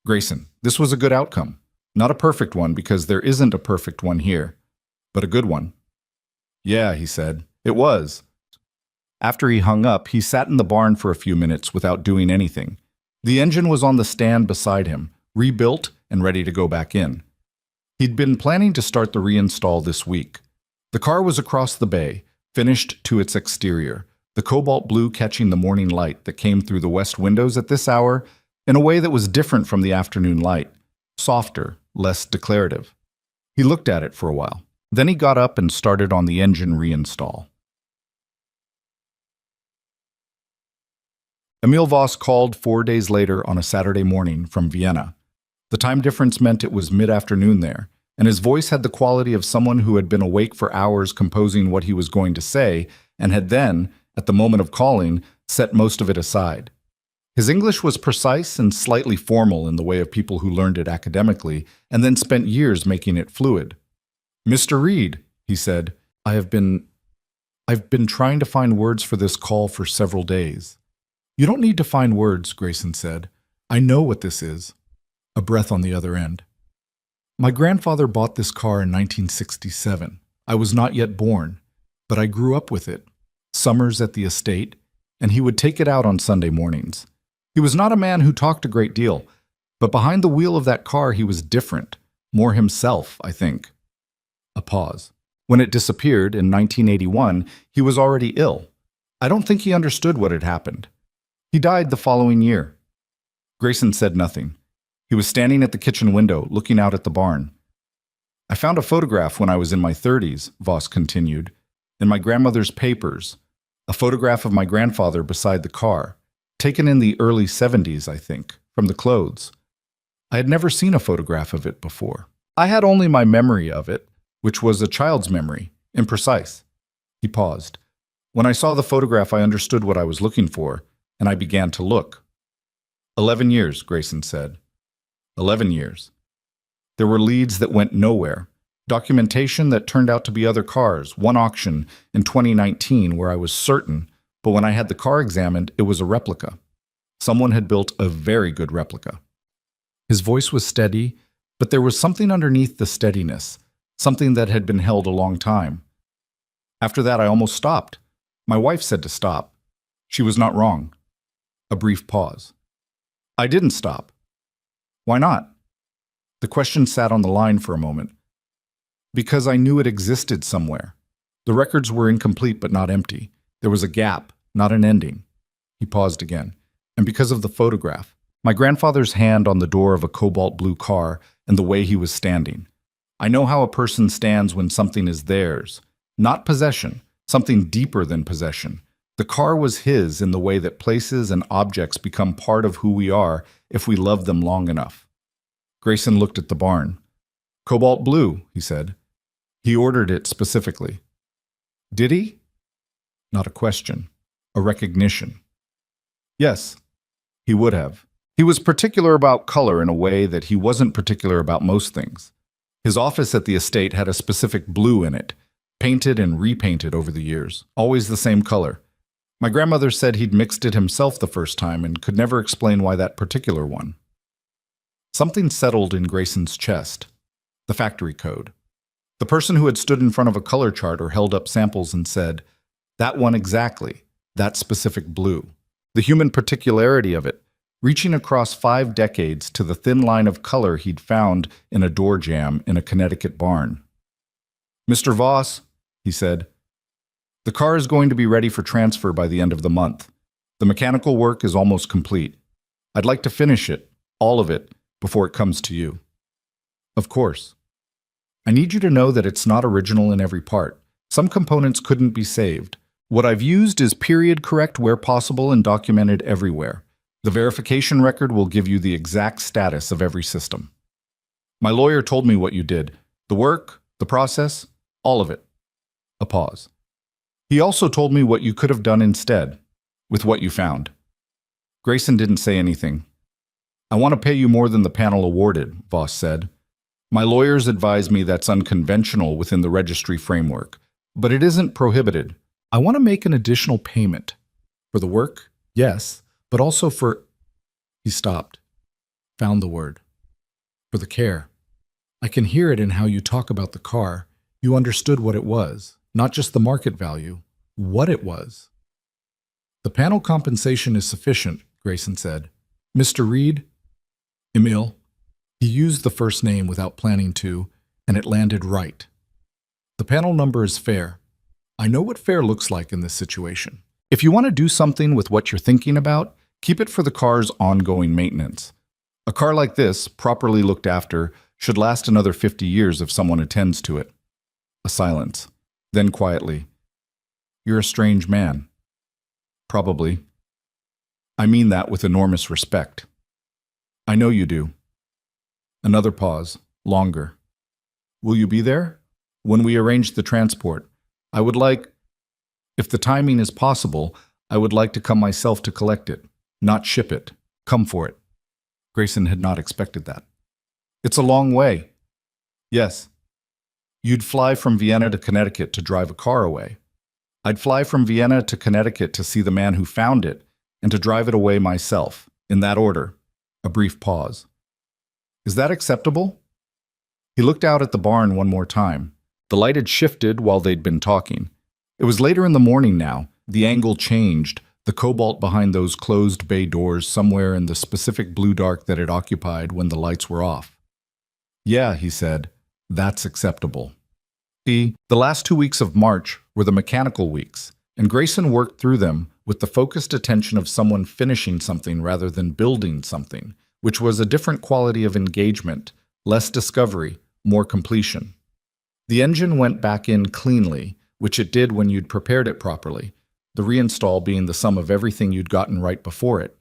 Grayson, this was a good outcome. Not a perfect one, because there isn't a perfect one here, but a good one. Yeah, he said. It was. After he hung up, he sat in the barn for a few minutes without doing anything. The engine was on the stand beside him, rebuilt and ready to go back in. He'd been planning to start the reinstall this week. The car was across the bay, finished to its exterior, the cobalt blue catching the morning light that came through the west windows at this hour in a way that was different from the afternoon light, softer, less declarative. He looked at it for a while. Then he got up and started on the engine reinstall. Emil Voss called 4 days later on a Saturday morning from Vienna. The time difference meant it was mid-afternoon there, and his voice had the quality of someone who had been awake for hours composing what he was going to say and had then, at the moment of calling, set most of it aside. His English was precise and slightly formal in the way of people who learned it academically and then spent years making it fluid. Mr. Reed, he said, I've been trying to find words for this call for several days. You don't need to find words, Grayson said. I know what this is. A breath on the other end. My grandfather bought this car in 1967. I was not yet born, but I grew up with it. Summers at the estate, and he would take it out on Sunday mornings. He was not a man who talked a great deal, but behind the wheel of that car he was different, more himself, I think. A pause. When it disappeared in 1981, he was already ill. I don't think he understood what had happened. He died the following year. Grayson said nothing. He was standing at the kitchen window, looking out at the barn. I found a photograph when I was in my 30s, Voss continued, in my grandmother's papers, a photograph of my grandfather beside the car, taken in the early 70s, I think, from the clothes. I had never seen a photograph of it before. I had only my memory of it, which was a child's memory, imprecise. He paused. When I saw the photograph, I understood what I was looking for, and I began to look. 11 years, Grayson said. 11 years. There were leads that went nowhere, documentation that turned out to be other cars, one auction in 2019 where I was certain, but when I had the car examined, it was a replica. Someone had built a very good replica. His voice was steady, But there was something underneath the steadiness, something that had been held a long time. After that, I almost stopped. My wife said to stop. She was not wrong. A brief pause. I didn't stop. Why not? The question sat on the line for a moment. Because I knew it existed somewhere. The records were incomplete but not empty. There was a gap, not an ending. He paused again. And because of the photograph, my grandfather's hand on the door of a cobalt blue car and the way he was standing. I know how a person stands when something is theirs. Not possession, something deeper than possession. The car was his in the way that places and objects become part of who we are if we love them long enough. Grayson looked at the barn. Cobalt blue, he said. He ordered it specifically. Did he? Not a question, a recognition. Yes, he would have. He was particular about color in a way that he wasn't particular about most things. His office at the estate had a specific blue in it, painted and repainted over the years, always the same color. My grandmother said he'd mixed it himself the first time and could never explain why that particular one. Something settled in Grayson's chest. The factory code. The person who had stood in front of a color chart or held up samples and said, that one exactly, that specific blue. The human particularity of it, reaching across 5 decades to the thin line of color he'd found in a door jamb in a Connecticut barn. Mr. Voss, he said, the car is going to be ready for transfer by the end of the month. The mechanical work is almost complete. I'd like to finish it, all of it, before it comes to you. Of course. I need you to know that it's not original in every part. Some components couldn't be saved. What I've used is period correct where possible and documented everywhere. The verification record will give you the exact status of every system. My lawyer told me what you did. The work, the process, all of it. A pause. He also told me what you could have done instead, with what you found. Grayson didn't say anything. I want to pay you more than the panel awarded, Voss said. My lawyers advise me that's unconventional within the registry framework, but it isn't prohibited. I want to make an additional payment. For the work, yes, but also for... He stopped, found the word. For the care. I can hear it in how you talk about the car. You understood what it was, not just the market value, what it was. The panel compensation is sufficient, Grayson said. Mr. Reed? Emil? He used the first name without planning to, and it landed right. The panel number is fair. I know what fair looks like in this situation. If you want to do something with what you're thinking about, keep it for the car's ongoing maintenance. A car like this, properly looked after, should last another 50 years if someone attends to it. A silence. Then quietly. You're a strange man. Probably. I mean that with enormous respect. I know you do. Another pause, longer. Will you be there? When we arrange the transport, I would like, if the timing is possible, I would like to come myself to collect it, not ship it. Come for it. Grayson had not expected that. It's a long way. Yes. You'd fly from Vienna to Connecticut to drive a car away. I'd fly from Vienna to Connecticut to see the man who found it and to drive it away myself, in that order. A brief pause. Is that acceptable? He looked out at the barn one more time. The light had shifted while they'd been talking. It was later in the morning now. The angle changed, the cobalt behind those closed bay doors somewhere in the specific blue dark that it occupied when the lights were off. Yeah, he said, that's acceptable. See, the last 2 weeks of March were the mechanical weeks, and Grayson worked through them with the focused attention of someone finishing something rather than building something, which was a different quality of engagement, less discovery, more completion. The engine went back in cleanly, which it did when you'd prepared it properly, the reinstall being the sum of everything you'd gotten right before it.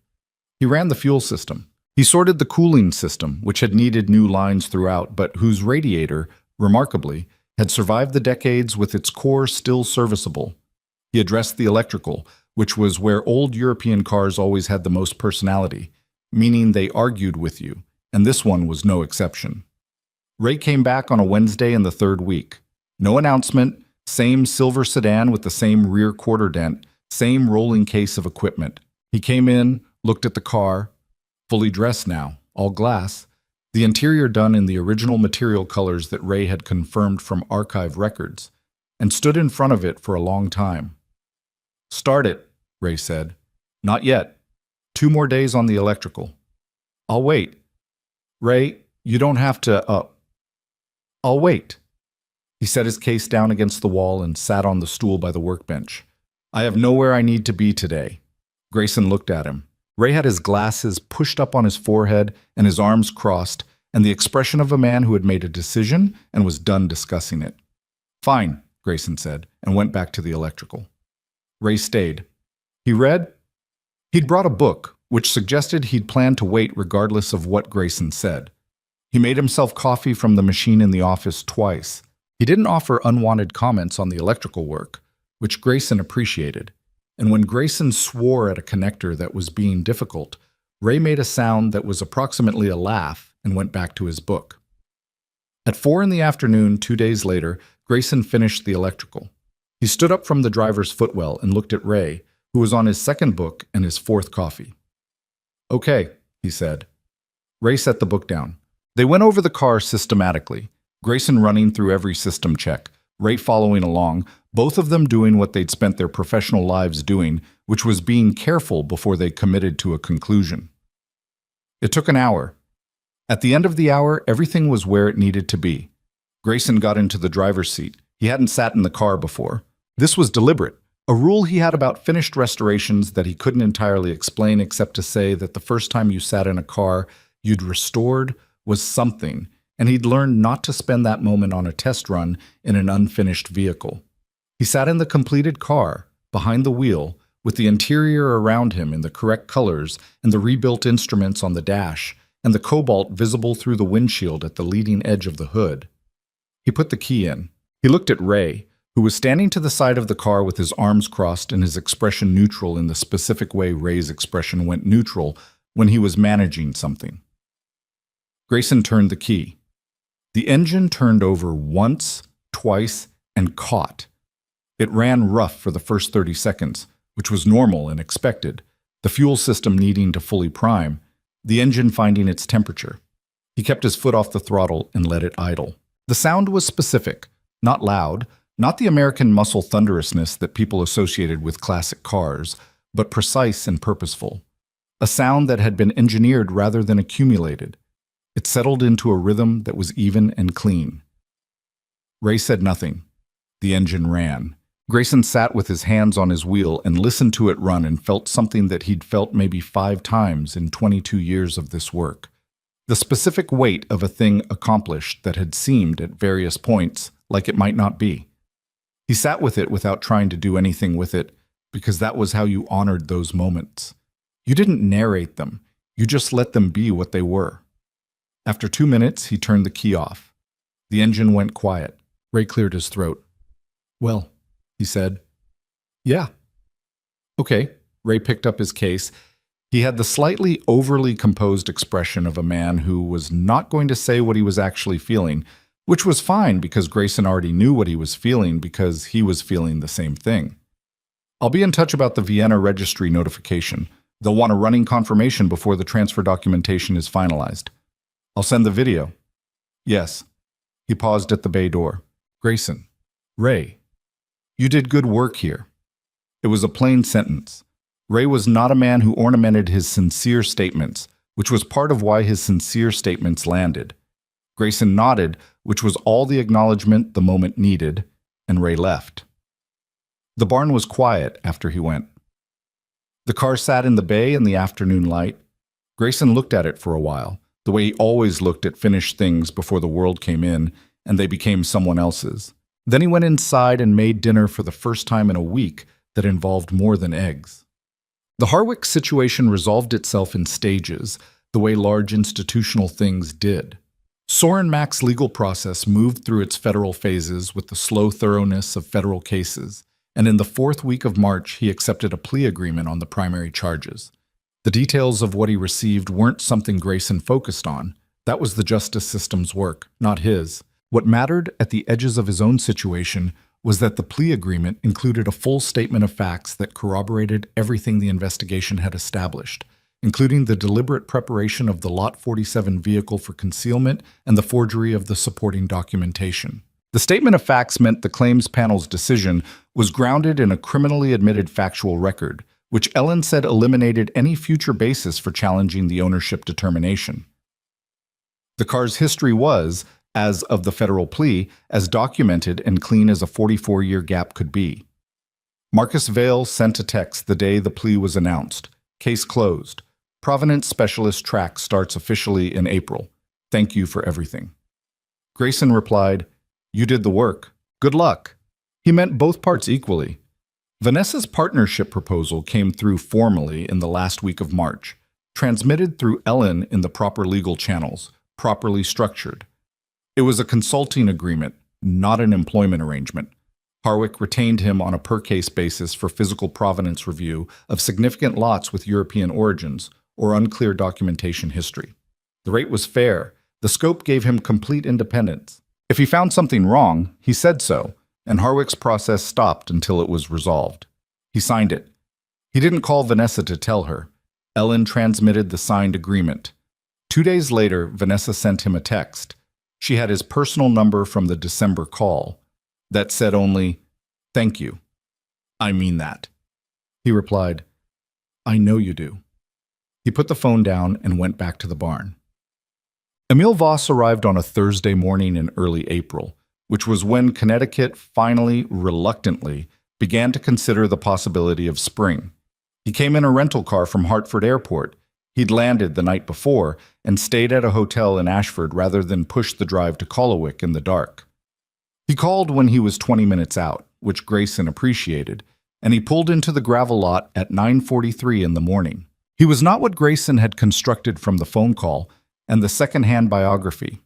He ran the fuel system. He sorted the cooling system, which had needed new lines throughout, but whose radiator, remarkably, had survived the decades with its core still serviceable. He addressed the electrical, which was where old European cars always had the most personality, meaning they argued with you, and this one was no exception. Ray came back on a Wednesday in the 3rd week. No announcement, same silver sedan with the same rear quarter dent, same rolling case of equipment. He came in, looked at the car, fully dressed now, all glass, the interior done in the original material colors that Ray had confirmed from archive records, and stood in front of it for a long time. "Start it," Ray said. "Not yet. 2 more days on the electrical." "I'll wait." "Ray, you don't have to, I'll wait." He set his case down against the wall and sat on the stool by the workbench. "I have nowhere I need to be today." Grayson looked at him. Ray had his glasses pushed up on his forehead and his arms crossed, and the expression of a man who had made a decision and was done discussing it. "Fine," Grayson said, and went back to the electrical. Ray stayed. He read. He'd brought a book, which suggested he'd planned to wait regardless of what Grayson said. He made himself coffee from the machine in the office twice. He didn't offer unwanted comments on the electrical work, which Grayson appreciated. And when Grayson swore at a connector that was being difficult, Ray made a sound that was approximately a laugh and went back to his book. At 4 in the afternoon, 2 days later, Grayson finished the electrical. He stood up from the driver's footwell and looked at Ray, who was on his second book and his 4th coffee. "Okay," he said. Ray set the book down. They went over the car systematically, Grayson running through every system check, Ray following along, both of them doing what they'd spent their professional lives doing, which was being careful before they committed to a conclusion. It took an hour. At the end of the hour, everything was where it needed to be. Grayson got into the driver's seat. He hadn't sat in the car before. This was deliberate, a rule he had about finished restorations that he couldn't entirely explain except to say that the first time you sat in a car you'd restored was something, and he'd learned not to spend that moment on a test run in an unfinished vehicle. He sat in the completed car, behind the wheel, with the interior around him in the correct colors and the rebuilt instruments on the dash, and the cobalt visible through the windshield at the leading edge of the hood. He put the key in. He looked at Ray, who was standing to the side of the car with his arms crossed and his expression neutral in the specific way Ray's expression went neutral when he was managing something. Grayson turned the key. The engine turned over once, twice, and caught. It ran rough for the first 30 seconds, which was normal and expected, the fuel system needing to fully prime, the engine finding its temperature. He kept his foot off the throttle and let it idle. The sound was specific, not loud, not the American muscle thunderousness that people associated with classic cars, but precise and purposeful. A sound that had been engineered rather than accumulated. It settled into a rhythm that was even and clean. Ray said nothing. The engine ran. Grayson sat with his hands on his wheel and listened to it run and felt something that he'd felt maybe 5 times in 22 years of this work. The specific weight of a thing accomplished that had seemed, at various points, like it might not be. He sat with it without trying to do anything with it, because that was how you honored those moments. You didn't narrate them, you just let them be what they were. After 2 minutes, he turned the key off. The engine went quiet. Ray cleared his throat. "Well," he said. "Yeah." "Okay." Ray picked up his case. He had the slightly overly composed expression of a man who was not going to say what he was actually feeling, which was fine because Grayson already knew what he was feeling because he was feeling the same thing. "I'll be in touch about the Vienna registry notification. They'll want a running confirmation before the transfer documentation is finalized. I'll send the video." "Yes." He paused at the bay door. "Grayson. Ray. You did good work here." It was a plain sentence. Ray was not a man who ornamented his sincere statements, which was part of why his sincere statements landed. Grayson nodded, which was all the acknowledgement the moment needed, and Ray left. The barn was quiet after he went. The car sat in the bay in the afternoon light. Grayson looked at it for a while, the way he always looked at finished things before the world came in and they became someone else's. Then he went inside and made dinner for the first time in a week that involved more than eggs. The Harwick situation resolved itself in stages, the way large institutional things did. Soren Mack's legal process moved through its federal phases with the slow thoroughness of federal cases, and in the 4th week of March he accepted a plea agreement on the primary charges. The details of what he received weren't something Grayson focused on. That was the justice system's work, not his. What mattered at the edges of his own situation was that the plea agreement included a full statement of facts that corroborated everything the investigation had established, including the deliberate preparation of the Lot 47 vehicle for concealment and the forgery of the supporting documentation. The statement of facts meant the claims panel's decision was grounded in a criminally admitted factual record, which Ellen said eliminated any future basis for challenging the ownership determination. The car's history was, as of the federal plea, as documented and clean as a 44-year gap could be. Marcus Vale sent a text the day the plea was announced. Case closed. Provenance Specialist track starts officially in April. Thank you for everything. Grayson replied, "You did the work. Good luck." He meant both parts equally. Vanessa's partnership proposal came through formally in the last week of March, transmitted through Ellen in the proper legal channels, properly structured. It was a consulting agreement, not an employment arrangement. Harwick retained him on a per-case basis for physical provenance review of significant lots with European origins or unclear documentation history. The rate was fair. The scope gave him complete independence. If he found something wrong, he said so, and Harwick's process stopped until it was resolved. He signed it. He didn't call Vanessa to tell her. Ellen transmitted the signed agreement. 2 days later, Vanessa sent him a text. She had his personal number from the December call that said only, "Thank you. I mean that." He replied, "I know you do." He put the phone down and went back to the barn. Emil Voss arrived on a Thursday morning in early April, which was when Connecticut finally, reluctantly, began to consider the possibility of spring. He came in a rental car from Hartford Airport. He'd landed the night before and stayed at a hotel in Ashford rather than push the drive to Collowick in the dark. He called when he was 20 minutes out, which Grayson appreciated, and he pulled into the gravel lot at 9:43 in the morning. He was not what Grayson had constructed from the phone call and the second-hand biography.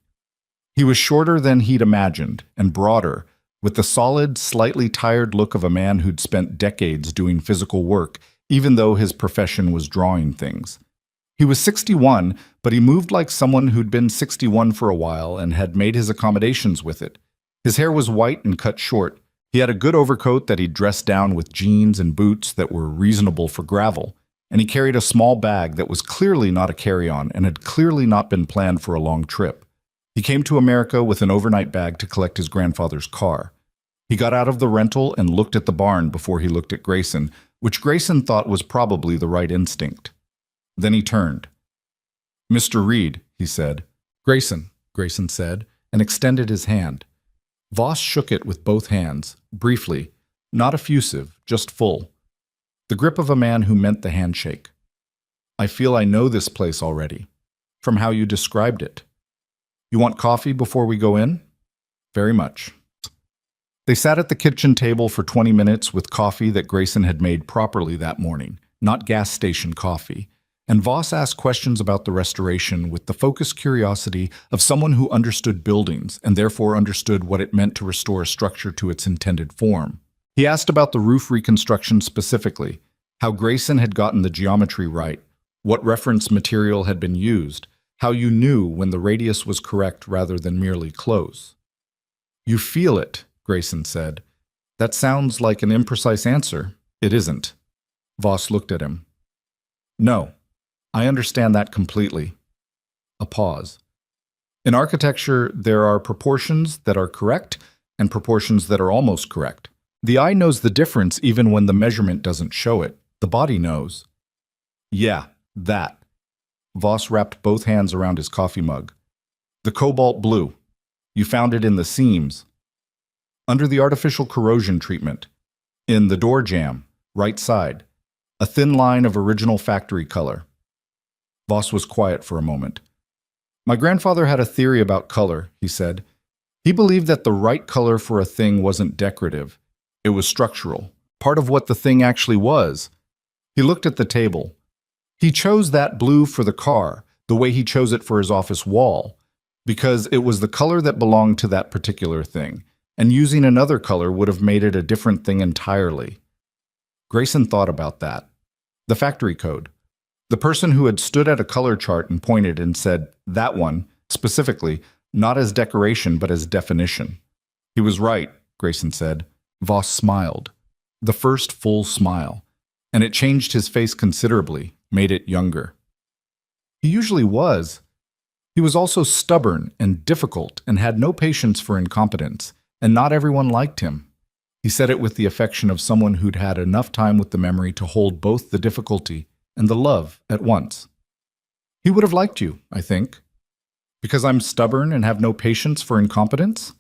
He was shorter than he'd imagined and broader, with the solid, slightly tired look of a man who'd spent decades doing physical work, even though his profession was drawing things. He was 61, but he moved like someone who'd been 61 for a while and had made his accommodations with it. His hair was white and cut short. He had a good overcoat that he'd dressed down with jeans and boots that were reasonable for gravel, and he carried a small bag that was clearly not a carry-on and had clearly not been planned for a long trip. He came to America with an overnight bag to collect his grandfather's car. He got out of the rental and looked at the barn before he looked at Grayson, which Grayson thought was probably the right instinct. Then he turned. "Mr. Reed," he said. "Grayson," Grayson said, and extended his hand. Voss shook it with both hands, briefly, not effusive, just full. The grip of a man who meant the handshake. "I feel I know this place already, from how you described it. You want coffee before we go in?" "Very much." They sat at the kitchen table for 20 minutes with coffee that Grayson had made properly that morning, not gas station coffee, and Voss asked questions about the restoration with the focused curiosity of someone who understood buildings and therefore understood what it meant to restore a structure to its intended form. He asked about the roof reconstruction specifically, how Grayson had gotten the geometry right, what reference material had been used, how you knew when the radius was correct rather than merely close. "You feel it," Grayson said. "That sounds like an imprecise answer." "It isn't." Voss looked at him. "No. I understand that completely." A pause. "In architecture, there are proportions that are correct and proportions that are almost correct. The eye knows the difference even when the measurement doesn't show it. The body knows." "Yeah, that." Voss wrapped both hands around his coffee mug. "The cobalt blue. You found it in the seams. Under the artificial corrosion treatment. In the door jamb, right side. A thin line of original factory color." Voss was quiet for a moment. "My grandfather had a theory about color," he said. "He believed that the right color for a thing wasn't decorative. It was structural, part of what the thing actually was." He looked at the table. "He chose that blue for the car, the way he chose it for his office wall, because it was the color that belonged to that particular thing, and using another color would have made it a different thing entirely." Grayson thought about that. The factory code. The person who had stood at a color chart and pointed and said, "That one," specifically, not as decoration but as definition. "He was right," Grayson said. Voss smiled. The first full smile. And it changed his face considerably, made it younger. He usually was. He was also stubborn and difficult and had no patience for incompetence, and not everyone liked him. He said it with the affection of someone who'd had enough time with the memory to hold both the difficulty and the love at once. He would have liked you, I think. Because I'm stubborn and have no patience for incompetence?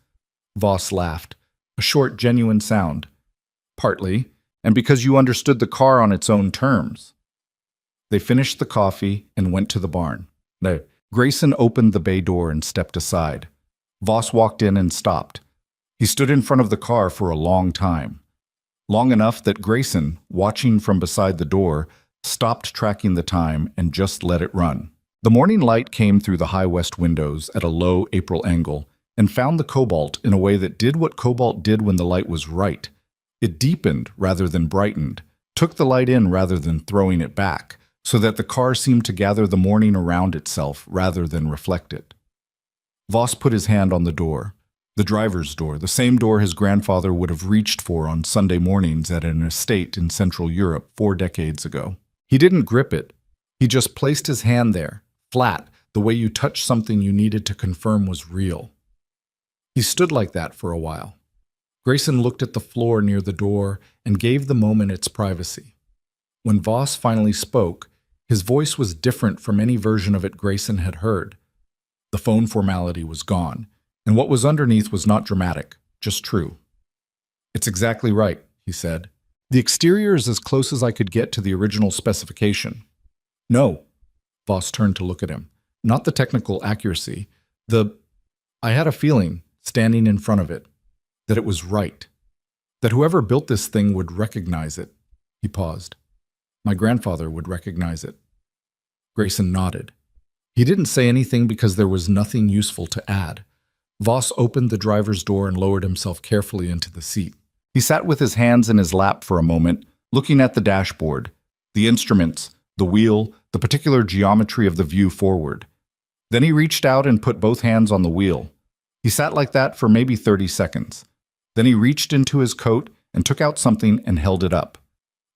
Voss laughed, a short, genuine sound. Partly, and because you understood the car on its own terms. They finished the coffee and went to the barn. No, Grayson opened the bay door and stepped aside. Voss walked in and stopped. He stood in front of the car for a long time. Long enough that Grayson, watching from beside the door, stopped tracking the time and just let it run. The morning light came through the high west windows at a low April angle and found the cobalt in a way that did what cobalt did when the light was right. It deepened rather than brightened, took the light in rather than throwing it back, so that the car seemed to gather the morning around itself rather than reflect it. Voss put his hand on the door, the driver's door, the same door his grandfather would have reached for on Sunday mornings at an estate in Central Europe 4 decades ago. He didn't grip it. He just placed his hand there, flat, the way you touch something you needed to confirm was real. He stood like that for a while. Grayson looked at the floor near the door and gave the moment its privacy. When Voss finally spoke, his voice was different from any version of it Grayson had heard. The phone formality was gone, and what was underneath was not dramatic, just true. It's exactly right, he said. The exterior is as close as I could get to the original specification. No. Voss turned to look at him. Not the technical accuracy. I had a feeling, standing in front of it, that it was right. That whoever built this thing would recognize it. He paused. My grandfather would recognize it. Grayson nodded. He didn't say anything because there was nothing useful to add. Voss opened the driver's door and lowered himself carefully into the seat. He sat with his hands in his lap for a moment, looking at the dashboard, the instruments, the wheel, the particular geometry of the view forward. Then he reached out and put both hands on the wheel. He sat like that for maybe 30 seconds. Then he reached into his coat and took out something and held it up.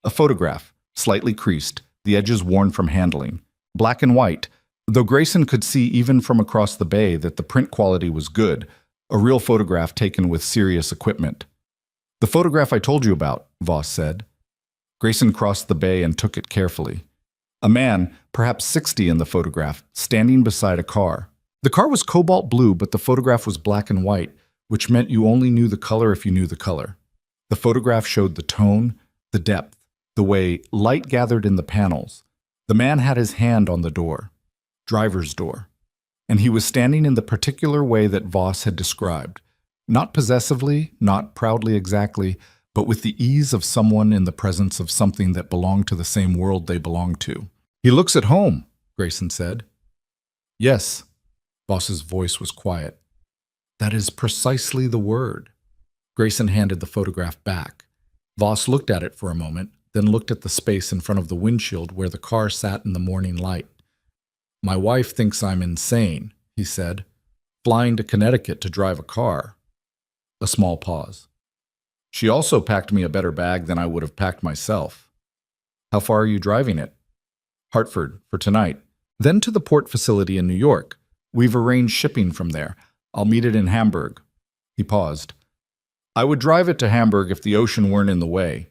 A photograph, slightly creased, the edges worn from handling. Black and white, though Grayson could see even from across the bay that the print quality was good, a real photograph taken with serious equipment. The photograph I told you about, Voss said. Grayson crossed the bay and took it carefully. A man, perhaps 60 in the photograph, standing beside a car. The car was cobalt blue, but the photograph was black and white, which meant you only knew the color if you knew the color. The photograph showed the tone, the depth, the way light gathered in the panels. The man had his hand on the door, driver's door, and he was standing in the particular way that Voss had described. Not possessively, not proudly exactly, but with the ease of someone in the presence of something that belonged to the same world they belonged to. He looks at home, Grayson said. Yes. Voss's voice was quiet. That is precisely the word. Grayson handed the photograph back. Voss looked at it for a moment, then looked at the space in front of the windshield where the car sat in the morning light. My wife thinks I'm insane, he said. Flying to Connecticut to drive a car. A small pause. She also packed me a better bag than I would have packed myself. How far are you driving it? Hartford, for tonight. Then to the port facility in New York. We've arranged shipping from there. I'll meet it in Hamburg. He paused. I would drive it to Hamburg if the ocean weren't in the way.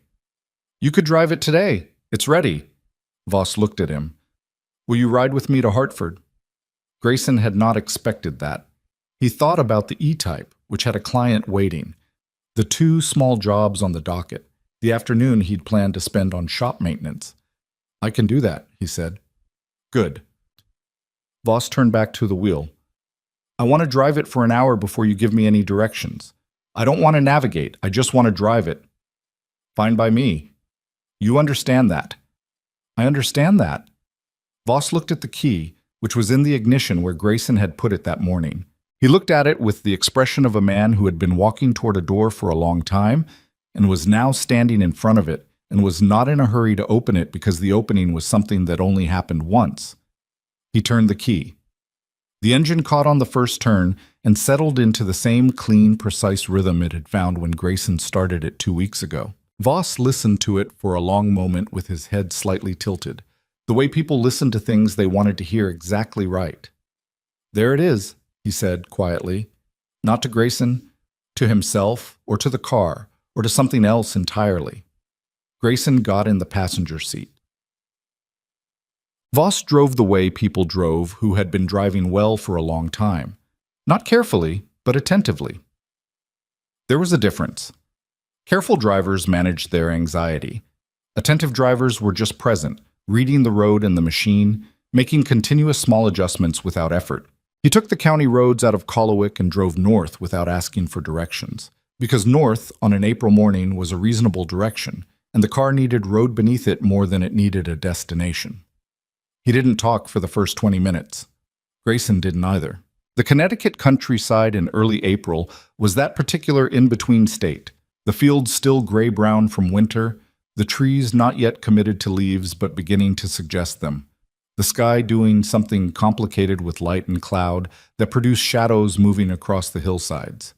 You could drive it today. It's ready. Voss looked at him. Will you ride with me to Hartford? Grayson had not expected that. He thought about the E-Type, which had a client waiting. The 2 small jobs on the docket. The afternoon he'd planned to spend on shop maintenance. I can do that, he said. Good. Voss turned back to the wheel. I want to drive it for an hour before you give me any directions. I don't want to navigate. I just want to drive it. Fine by me. You understand that. I understand that. Voss looked at the key, which was in the ignition where Grayson had put it that morning. He looked at it with the expression of a man who had been walking toward a door for a long time and was now standing in front of it and was not in a hurry to open it because the opening was something that only happened once. He turned the key. The engine caught on the first turn and settled into the same clean, precise rhythm it had found when Grayson started it 2 weeks ago. Voss listened to it for a long moment with his head slightly tilted. The way people listened to things they wanted to hear exactly right. "There it is," he said quietly. Not to Grayson, to himself, or to the car, or to something else entirely. Grayson got in the passenger seat. Voss drove the way people drove who had been driving well for a long time. Not carefully, but attentively. There was a difference. Careful drivers managed their anxiety. Attentive drivers were just present, reading the road and the machine, making continuous small adjustments without effort. He took the county roads out of Collowick and drove north without asking for directions, because north on an April morning was a reasonable direction, and the car needed road beneath it more than it needed a destination. He didn't talk for the first 20 minutes. Grayson didn't either. The Connecticut countryside in early April was that particular in-between state, the fields still gray-brown from winter, the trees not yet committed to leaves but beginning to suggest them, the sky doing something complicated with light and cloud that produced shadows moving across the hillsides.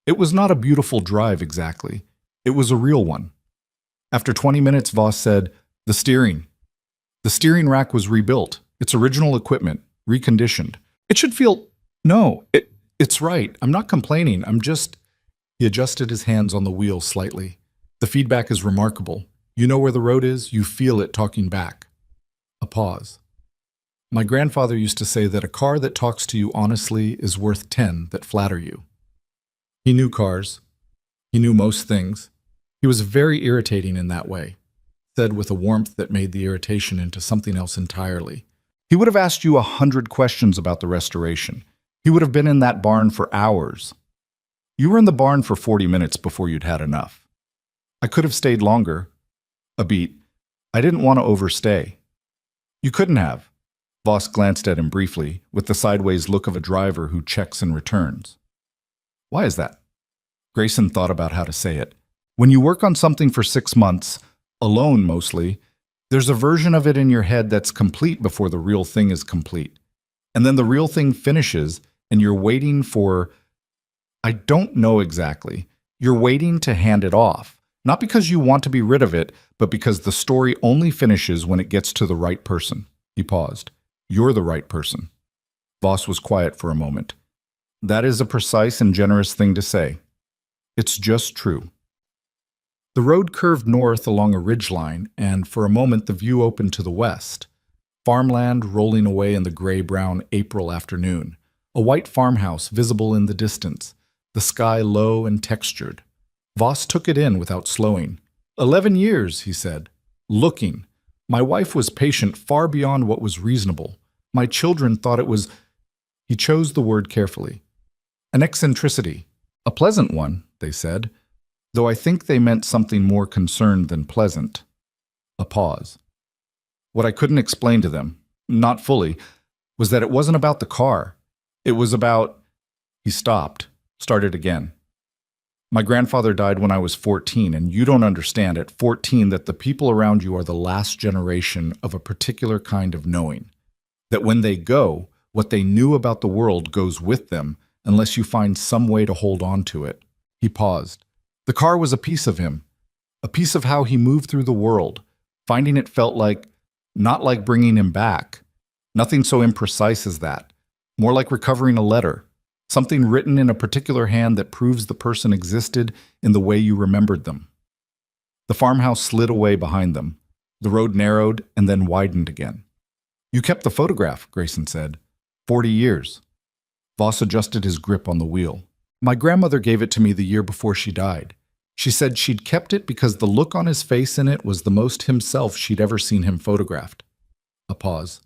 It was not a beautiful drive exactly. It was a real one. After 20 minutes, Voss said, "The steering." The steering rack was rebuilt, its original equipment, reconditioned. "It should feel... No, it's right. I'm not complaining. I'm just..." He adjusted his hands on the wheel slightly. "The feedback is remarkable. You know where the road is, you feel it talking back." A pause. "My grandfather used to say that a car that talks to you honestly is worth 10 that flatter you." He knew cars. He knew most things. He was very irritating in that way, said with a warmth that made the irritation into something else entirely. He would have asked you 100 questions about the restoration. He would have been in that barn for hours. You were in the barn for 40 minutes before you'd had enough. "I could have stayed longer. A beat. I didn't want to overstay." "You couldn't have." Voss glanced at him briefly, with the sideways look of a driver who checks and returns. "Why is that?" Grayson thought about how to say it. When you work on something for 6 months, alone mostly, there's a version of it in your head that's complete before the real thing is complete. And then the real thing finishes, and you're waiting for... I don't know exactly. You're waiting to hand it off. Not because you want to be rid of it, but because the story only finishes when it gets to the right person. He paused. "You're the right person." Voss was quiet for a moment. "That is a precise and generous thing to say. It's just true." The road curved north along a ridgeline, and for a moment the view opened to the west. Farmland rolling away in the gray-brown April afternoon. A white farmhouse visible in the distance. The sky low and textured. Voss took it in without slowing. 11 years, he said. Looking. My wife was patient far beyond what was reasonable. My children thought it was... He chose the word carefully. An eccentricity. A pleasant one, they said, though I think they meant something more concerned than pleasant. A pause. What I couldn't explain to them, not fully, was that it wasn't about the car. It was about... He stopped, started again. My grandfather died when I was 14, and you don't understand at 14 that the people around you are the last generation of a particular kind of knowing. That when they go, what they knew about the world goes with them unless you find some way to hold on to it. He paused. The car was a piece of him, a piece of how he moved through the world. Finding it felt like, not like bringing him back. Nothing so imprecise as that. More like recovering a letter. Something written in a particular hand that proves the person existed in the way you remembered them. The farmhouse slid away behind them. The road narrowed and then widened again. You kept the photograph, Grayson said. 40 years. Voss adjusted his grip on the wheel. My grandmother gave it to me the year before she died. She said she'd kept it because the look on his face in it was the most himself she'd ever seen him photographed. A pause.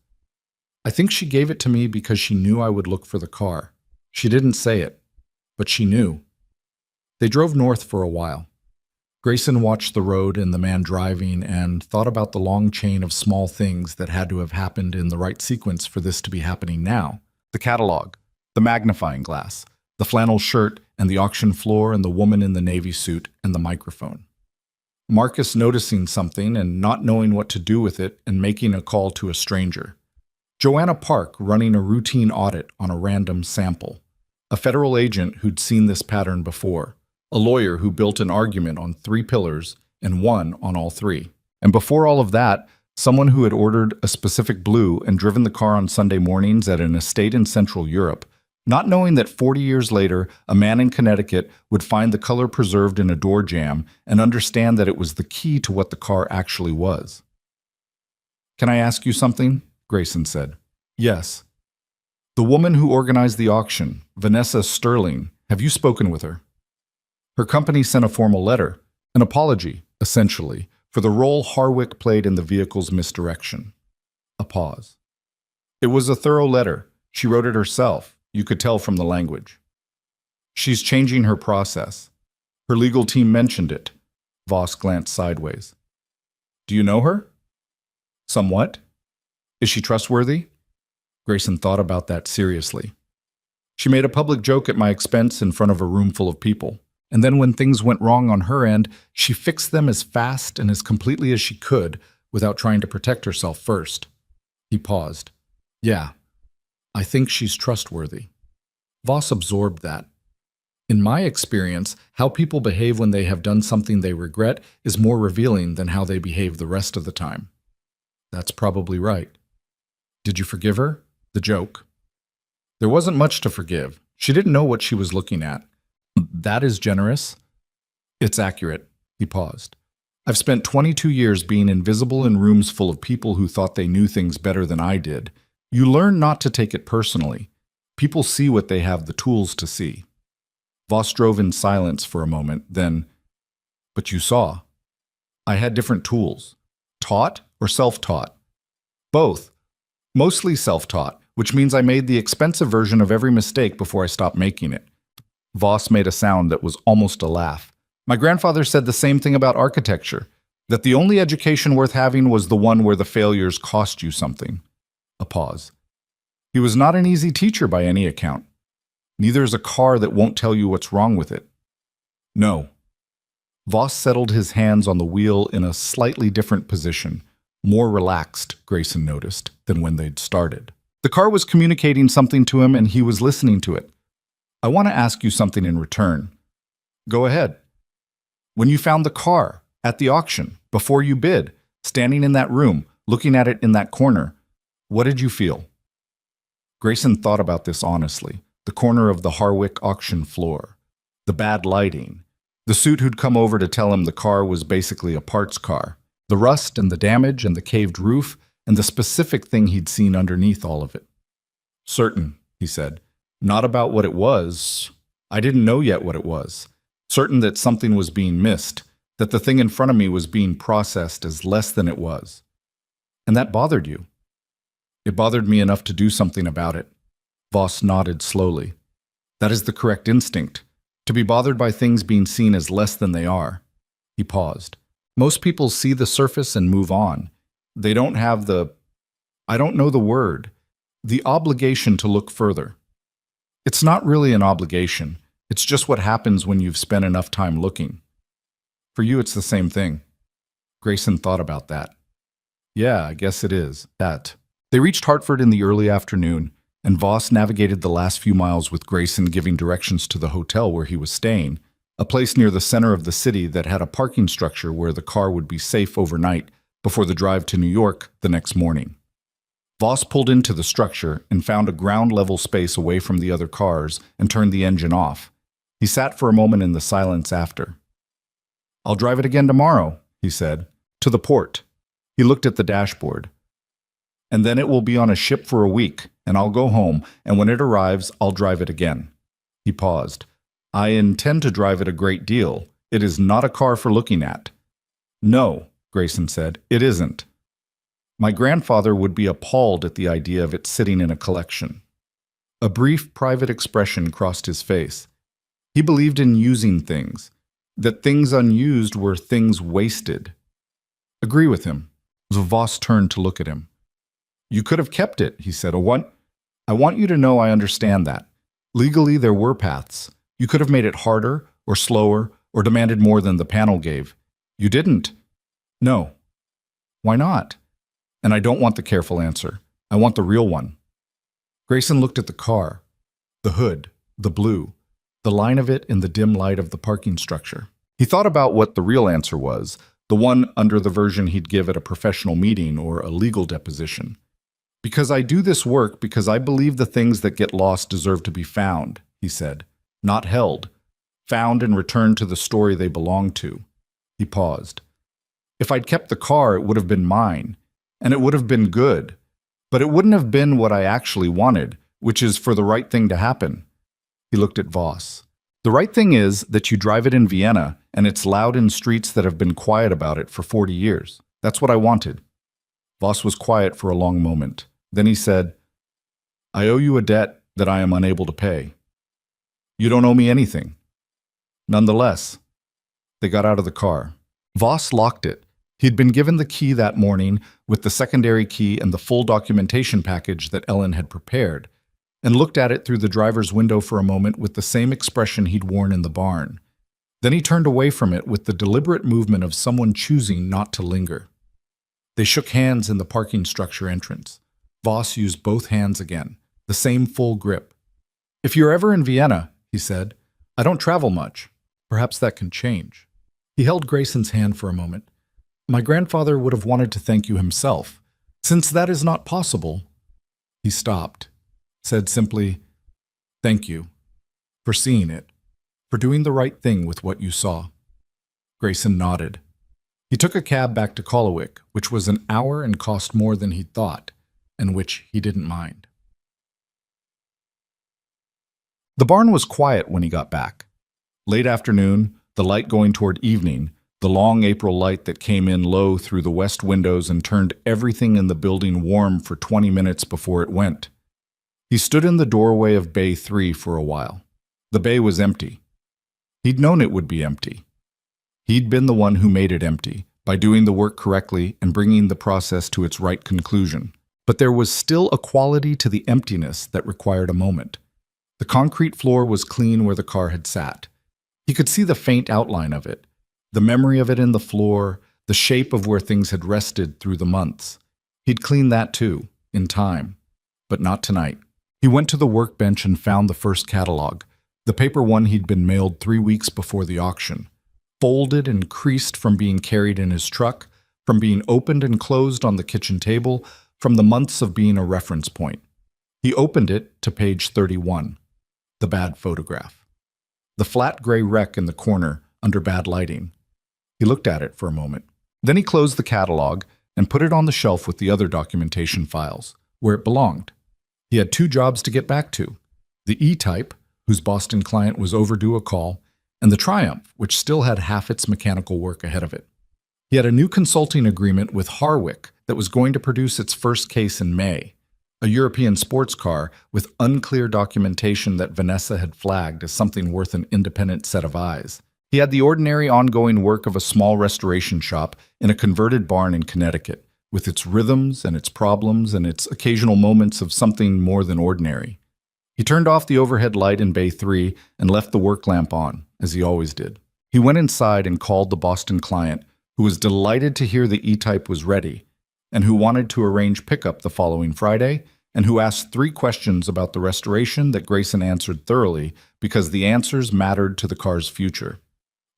I think she gave it to me because she knew I would look for the car. She didn't say it, but she knew. They drove north for a while. Grayson watched the road and the man driving and thought about the long chain of small things that had to have happened in the right sequence for this to be happening now. The catalog, the magnifying glass, the flannel shirt and the auction floor and the woman in the navy suit and the microphone. Marcus noticing something and not knowing what to do with it and making a call to a stranger. Joanna Park running a routine audit on a random sample. A federal agent who'd seen this pattern before. A lawyer who built an argument on 3 pillars and won on all 3. And before all of that, Someone who had ordered a specific blue and driven the car on Sunday mornings at an estate in Central Europe, not knowing that 40 years later, a man in Connecticut would find the color preserved in a door jamb and understand that it was the key to what the car actually was. "Can I ask you something?" Grayson said. "Yes." "The woman who organized the auction, Vanessa Sterling, have you spoken with her?" "Her company sent a formal letter, an apology, essentially, for the role Harwick played in the vehicle's misdirection." A pause. "It was a thorough letter. She wrote it herself. You could tell from the language." "She's changing her process. Her legal team mentioned it." Voss glanced sideways. "Do you know her?" "Somewhat." "Is she trustworthy?" Grayson thought about that seriously. "She made a public joke at my expense in front of a room full of people. And then when things went wrong on her end, she fixed them as fast and as completely as she could without trying to protect herself first." He paused. "Yeah, I think she's trustworthy." Voss absorbed that. "In my experience, how people behave when they have done something they regret is more revealing than how they behave the rest of the time." "That's probably right." "Did you forgive her?" The joke. "There wasn't much to forgive. She didn't know what she was looking at." "That is generous." "It's accurate." He paused. "I've spent 22 years being invisible in rooms full of people who thought they knew things better than I did. You learn not to take it personally. People see what they have the tools to see." Voss drove in silence for a moment, then, "But you saw." "I had different tools." "Taught or self-taught?" "Both. Mostly self-taught, which means I made the expensive version of every mistake before I stopped making it." Voss made a sound that was almost a laugh. "My grandfather said the same thing about architecture, that the only education worth having was the one where the failures cost you something." A pause. "He was not an easy teacher by any account." "Neither is a car that won't tell you what's wrong with it." "No." Voss settled his hands on the wheel in a slightly different position, more relaxed, Grayson noticed, than when they'd started. The car was communicating something to him and he was listening to it. "I want to ask you something in return." "Go ahead." "When you found the car, at the auction, before you bid, standing in that room, looking at it in that corner, what did you feel?" Grayson thought about this honestly. The corner of the Harwick auction floor, the bad lighting, the suit who'd come over to tell him the car was basically a parts car, the rust and the damage and the caved roof, and the specific thing he'd seen underneath all of it. "Certain," he said. "Not about what it was. I didn't know yet what it was. Certain that something was being missed, that the thing in front of me was being processed as less than it was." "And that bothered you?" "It bothered me enough to do something about it." Voss nodded slowly. "That is the correct instinct, to be bothered by things being seen as less than they are." He paused. "Most people see the surface and move on. They don't have I don't know the word, the obligation to look further." "It's not really an obligation. It's just what happens when you've spent enough time looking." "For you, it's the same thing." Grayson thought about that. "Yeah, I guess it is, that." They reached Hartford in the early afternoon, and Voss navigated the last few miles with Grayson giving directions to the hotel where he was staying, a place near the center of the city that had a parking structure where the car would be safe overnight before the drive to New York the next morning. Voss pulled into the structure and found a ground-level space away from the other cars and turned the engine off. He sat for a moment in the silence after. "I'll drive it again tomorrow," he said, "to the port." He looked at the dashboard. "And then it will be on a ship for a week, and I'll go home, and when it arrives, I'll drive it again." He paused. "I intend to drive it a great deal. It is not a car for looking at." "No," Grayson said, "it isn't. My grandfather would be appalled at the idea of it sitting in a collection." A brief private expression crossed his face. He believed in using things, that things unused were things wasted. "Agree with him." Voss turned to look at him. "You could have kept it," he said. I want you to know I understand that. Legally, there were paths. You could have made it harder, or slower, or demanded more than the panel gave. You didn't." "No." "Why not?" "And I don't want the careful answer. I want the real one." Grayson looked at the car, the hood, the blue, the line of it in the dim light of the parking structure. He thought about what the real answer was, the one under the version he'd give at a professional meeting or a legal deposition. "Because I do this work because I believe the things that get lost deserve to be found," he said, "not held. Found and returned to the story they belong to." He paused. "If I'd kept the car, it would have been mine, and it would have been good, but it wouldn't have been what I actually wanted, which is for the right thing to happen." He looked at Voss. "The right thing is that you drive it in Vienna, and it's loud in streets that have been quiet about it for 40 years. That's what I wanted." Voss was quiet for a long moment. Then he said, "I owe you a debt that I am unable to pay." "You don't owe me anything." "Nonetheless." They got out of the car. Voss locked it. He'd been given the key that morning with the secondary key and the full documentation package that Ellen had prepared, and looked at it through the driver's window for a moment with the same expression he'd worn in the barn. Then he turned away from it with the deliberate movement of someone choosing not to linger. They shook hands in the parking structure entrance. Voss used both hands again, the same full grip. "If you're ever in Vienna," he said, "I don't travel much. Perhaps that can change." He held Grayson's hand for a moment. "My grandfather would have wanted to thank you himself. Since that is not possible—" He stopped, said simply, "Thank you for seeing it, for doing the right thing with what you saw." Grayson nodded. He took a cab back to Kolowick, which was an hour and cost more than he'd thought, and which he didn't mind. The barn was quiet when he got back. Late afternoon, the light going toward evening, the long April light that came in low through the west windows and turned everything in the building warm for 20 minutes before it went. He stood in the doorway of Bay 3 for a while. The bay was empty. He'd known it would be empty. He'd been the one who made it empty, by doing the work correctly and bringing the process to its right conclusion. But there was still a quality to the emptiness that required a moment. The concrete floor was clean where the car had sat. He could see the faint outline of it, the memory of it in the floor, the shape of where things had rested through the months. He'd clean that too, in time. But not tonight. He went to the workbench and found the first catalog, the paper one he'd been mailed 3 weeks before the auction, folded and creased from being carried in his truck, from being opened and closed on the kitchen table, from the months of being a reference point. He opened it to page 31, the bad photograph. The flat gray wreck in the corner under bad lighting. He looked at it for a moment. Then he closed the catalog and put it on the shelf with the other documentation files, where it belonged. He had 2 jobs to get back to: the E-Type, whose Boston client was overdue a call, and the Triumph, which still had half its mechanical work ahead of it. He had a new consulting agreement with Harwick that was going to produce its first case in May, a European sports car with unclear documentation that Vanessa had flagged as something worth an independent set of eyes. He had the ordinary ongoing work of a small restoration shop in a converted barn in Connecticut, with its rhythms and its problems and its occasional moments of something more than ordinary. He turned off the overhead light in Bay 3 and left the work lamp on, as he always did. He went inside and called the Boston client, who was delighted to hear the E-Type was ready, and who wanted to arrange pickup the following Friday, and who asked 3 questions about the restoration that Grayson answered thoroughly because the answers mattered to the car's future.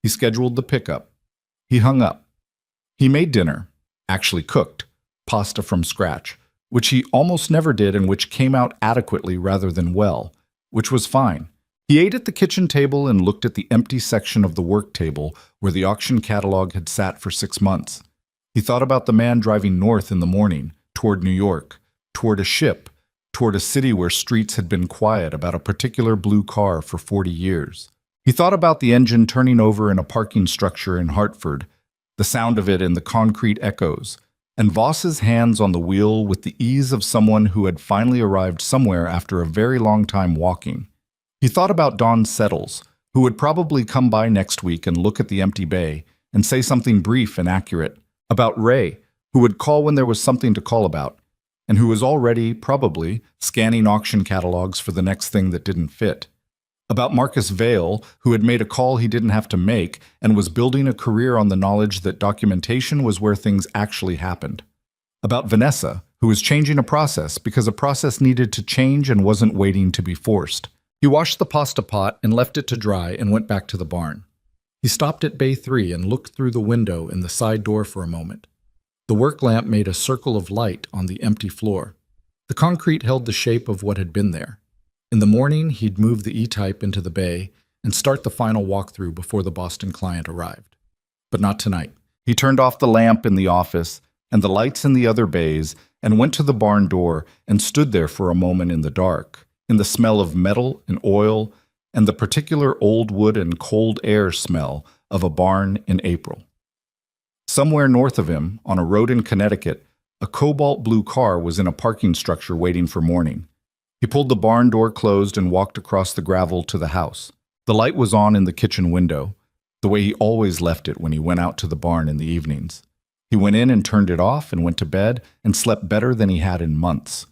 He scheduled the pickup. He hung up. He made dinner, actually cooked, pasta from scratch, which he almost never did and which came out adequately rather than well, which was fine. He ate at the kitchen table and looked at the empty section of the work table where the auction catalog had sat for 6 months. He thought about the man driving north in the morning, toward New York, toward a ship, toward a city where streets had been quiet about a particular blue car for 40 years. He thought about the engine turning over in a parking structure in Hartford, the sound of it in the concrete echoes, and Voss's hands on the wheel with the ease of someone who had finally arrived somewhere after a very long time walking. He thought about Don Settles, who would probably come by next week and look at the empty bay and say something brief and accurate, about Ray, who would call when there was something to call about, and who was already, probably, scanning auction catalogs for the next thing that didn't fit. About Marcus Vale, who had made a call he didn't have to make and was building a career on the knowledge that documentation was where things actually happened. About Vanessa, who was changing a process because a process needed to change and wasn't waiting to be forced. He washed the pasta pot and left it to dry and went back to the barn. He stopped at Bay 3 and looked through the window in the side door for a moment. The work lamp made a circle of light on the empty floor. The concrete held the shape of what had been there. In the morning, he'd move the E-Type into the bay and start the final walkthrough before the Boston client arrived. But not tonight. He turned off the lamp in the office and the lights in the other bays and went to the barn door and stood there for a moment in the dark, in the smell of metal and oil and the particular old wood and cold air smell of a barn in April. Somewhere north of him, on a road in Connecticut, a cobalt blue car was in a parking structure waiting for morning. He pulled the barn door closed and walked across the gravel to the house. The light was on in the kitchen window, the way he always left it when he went out to the barn in the evenings. He went in and turned it off and went to bed and slept better than he had in months.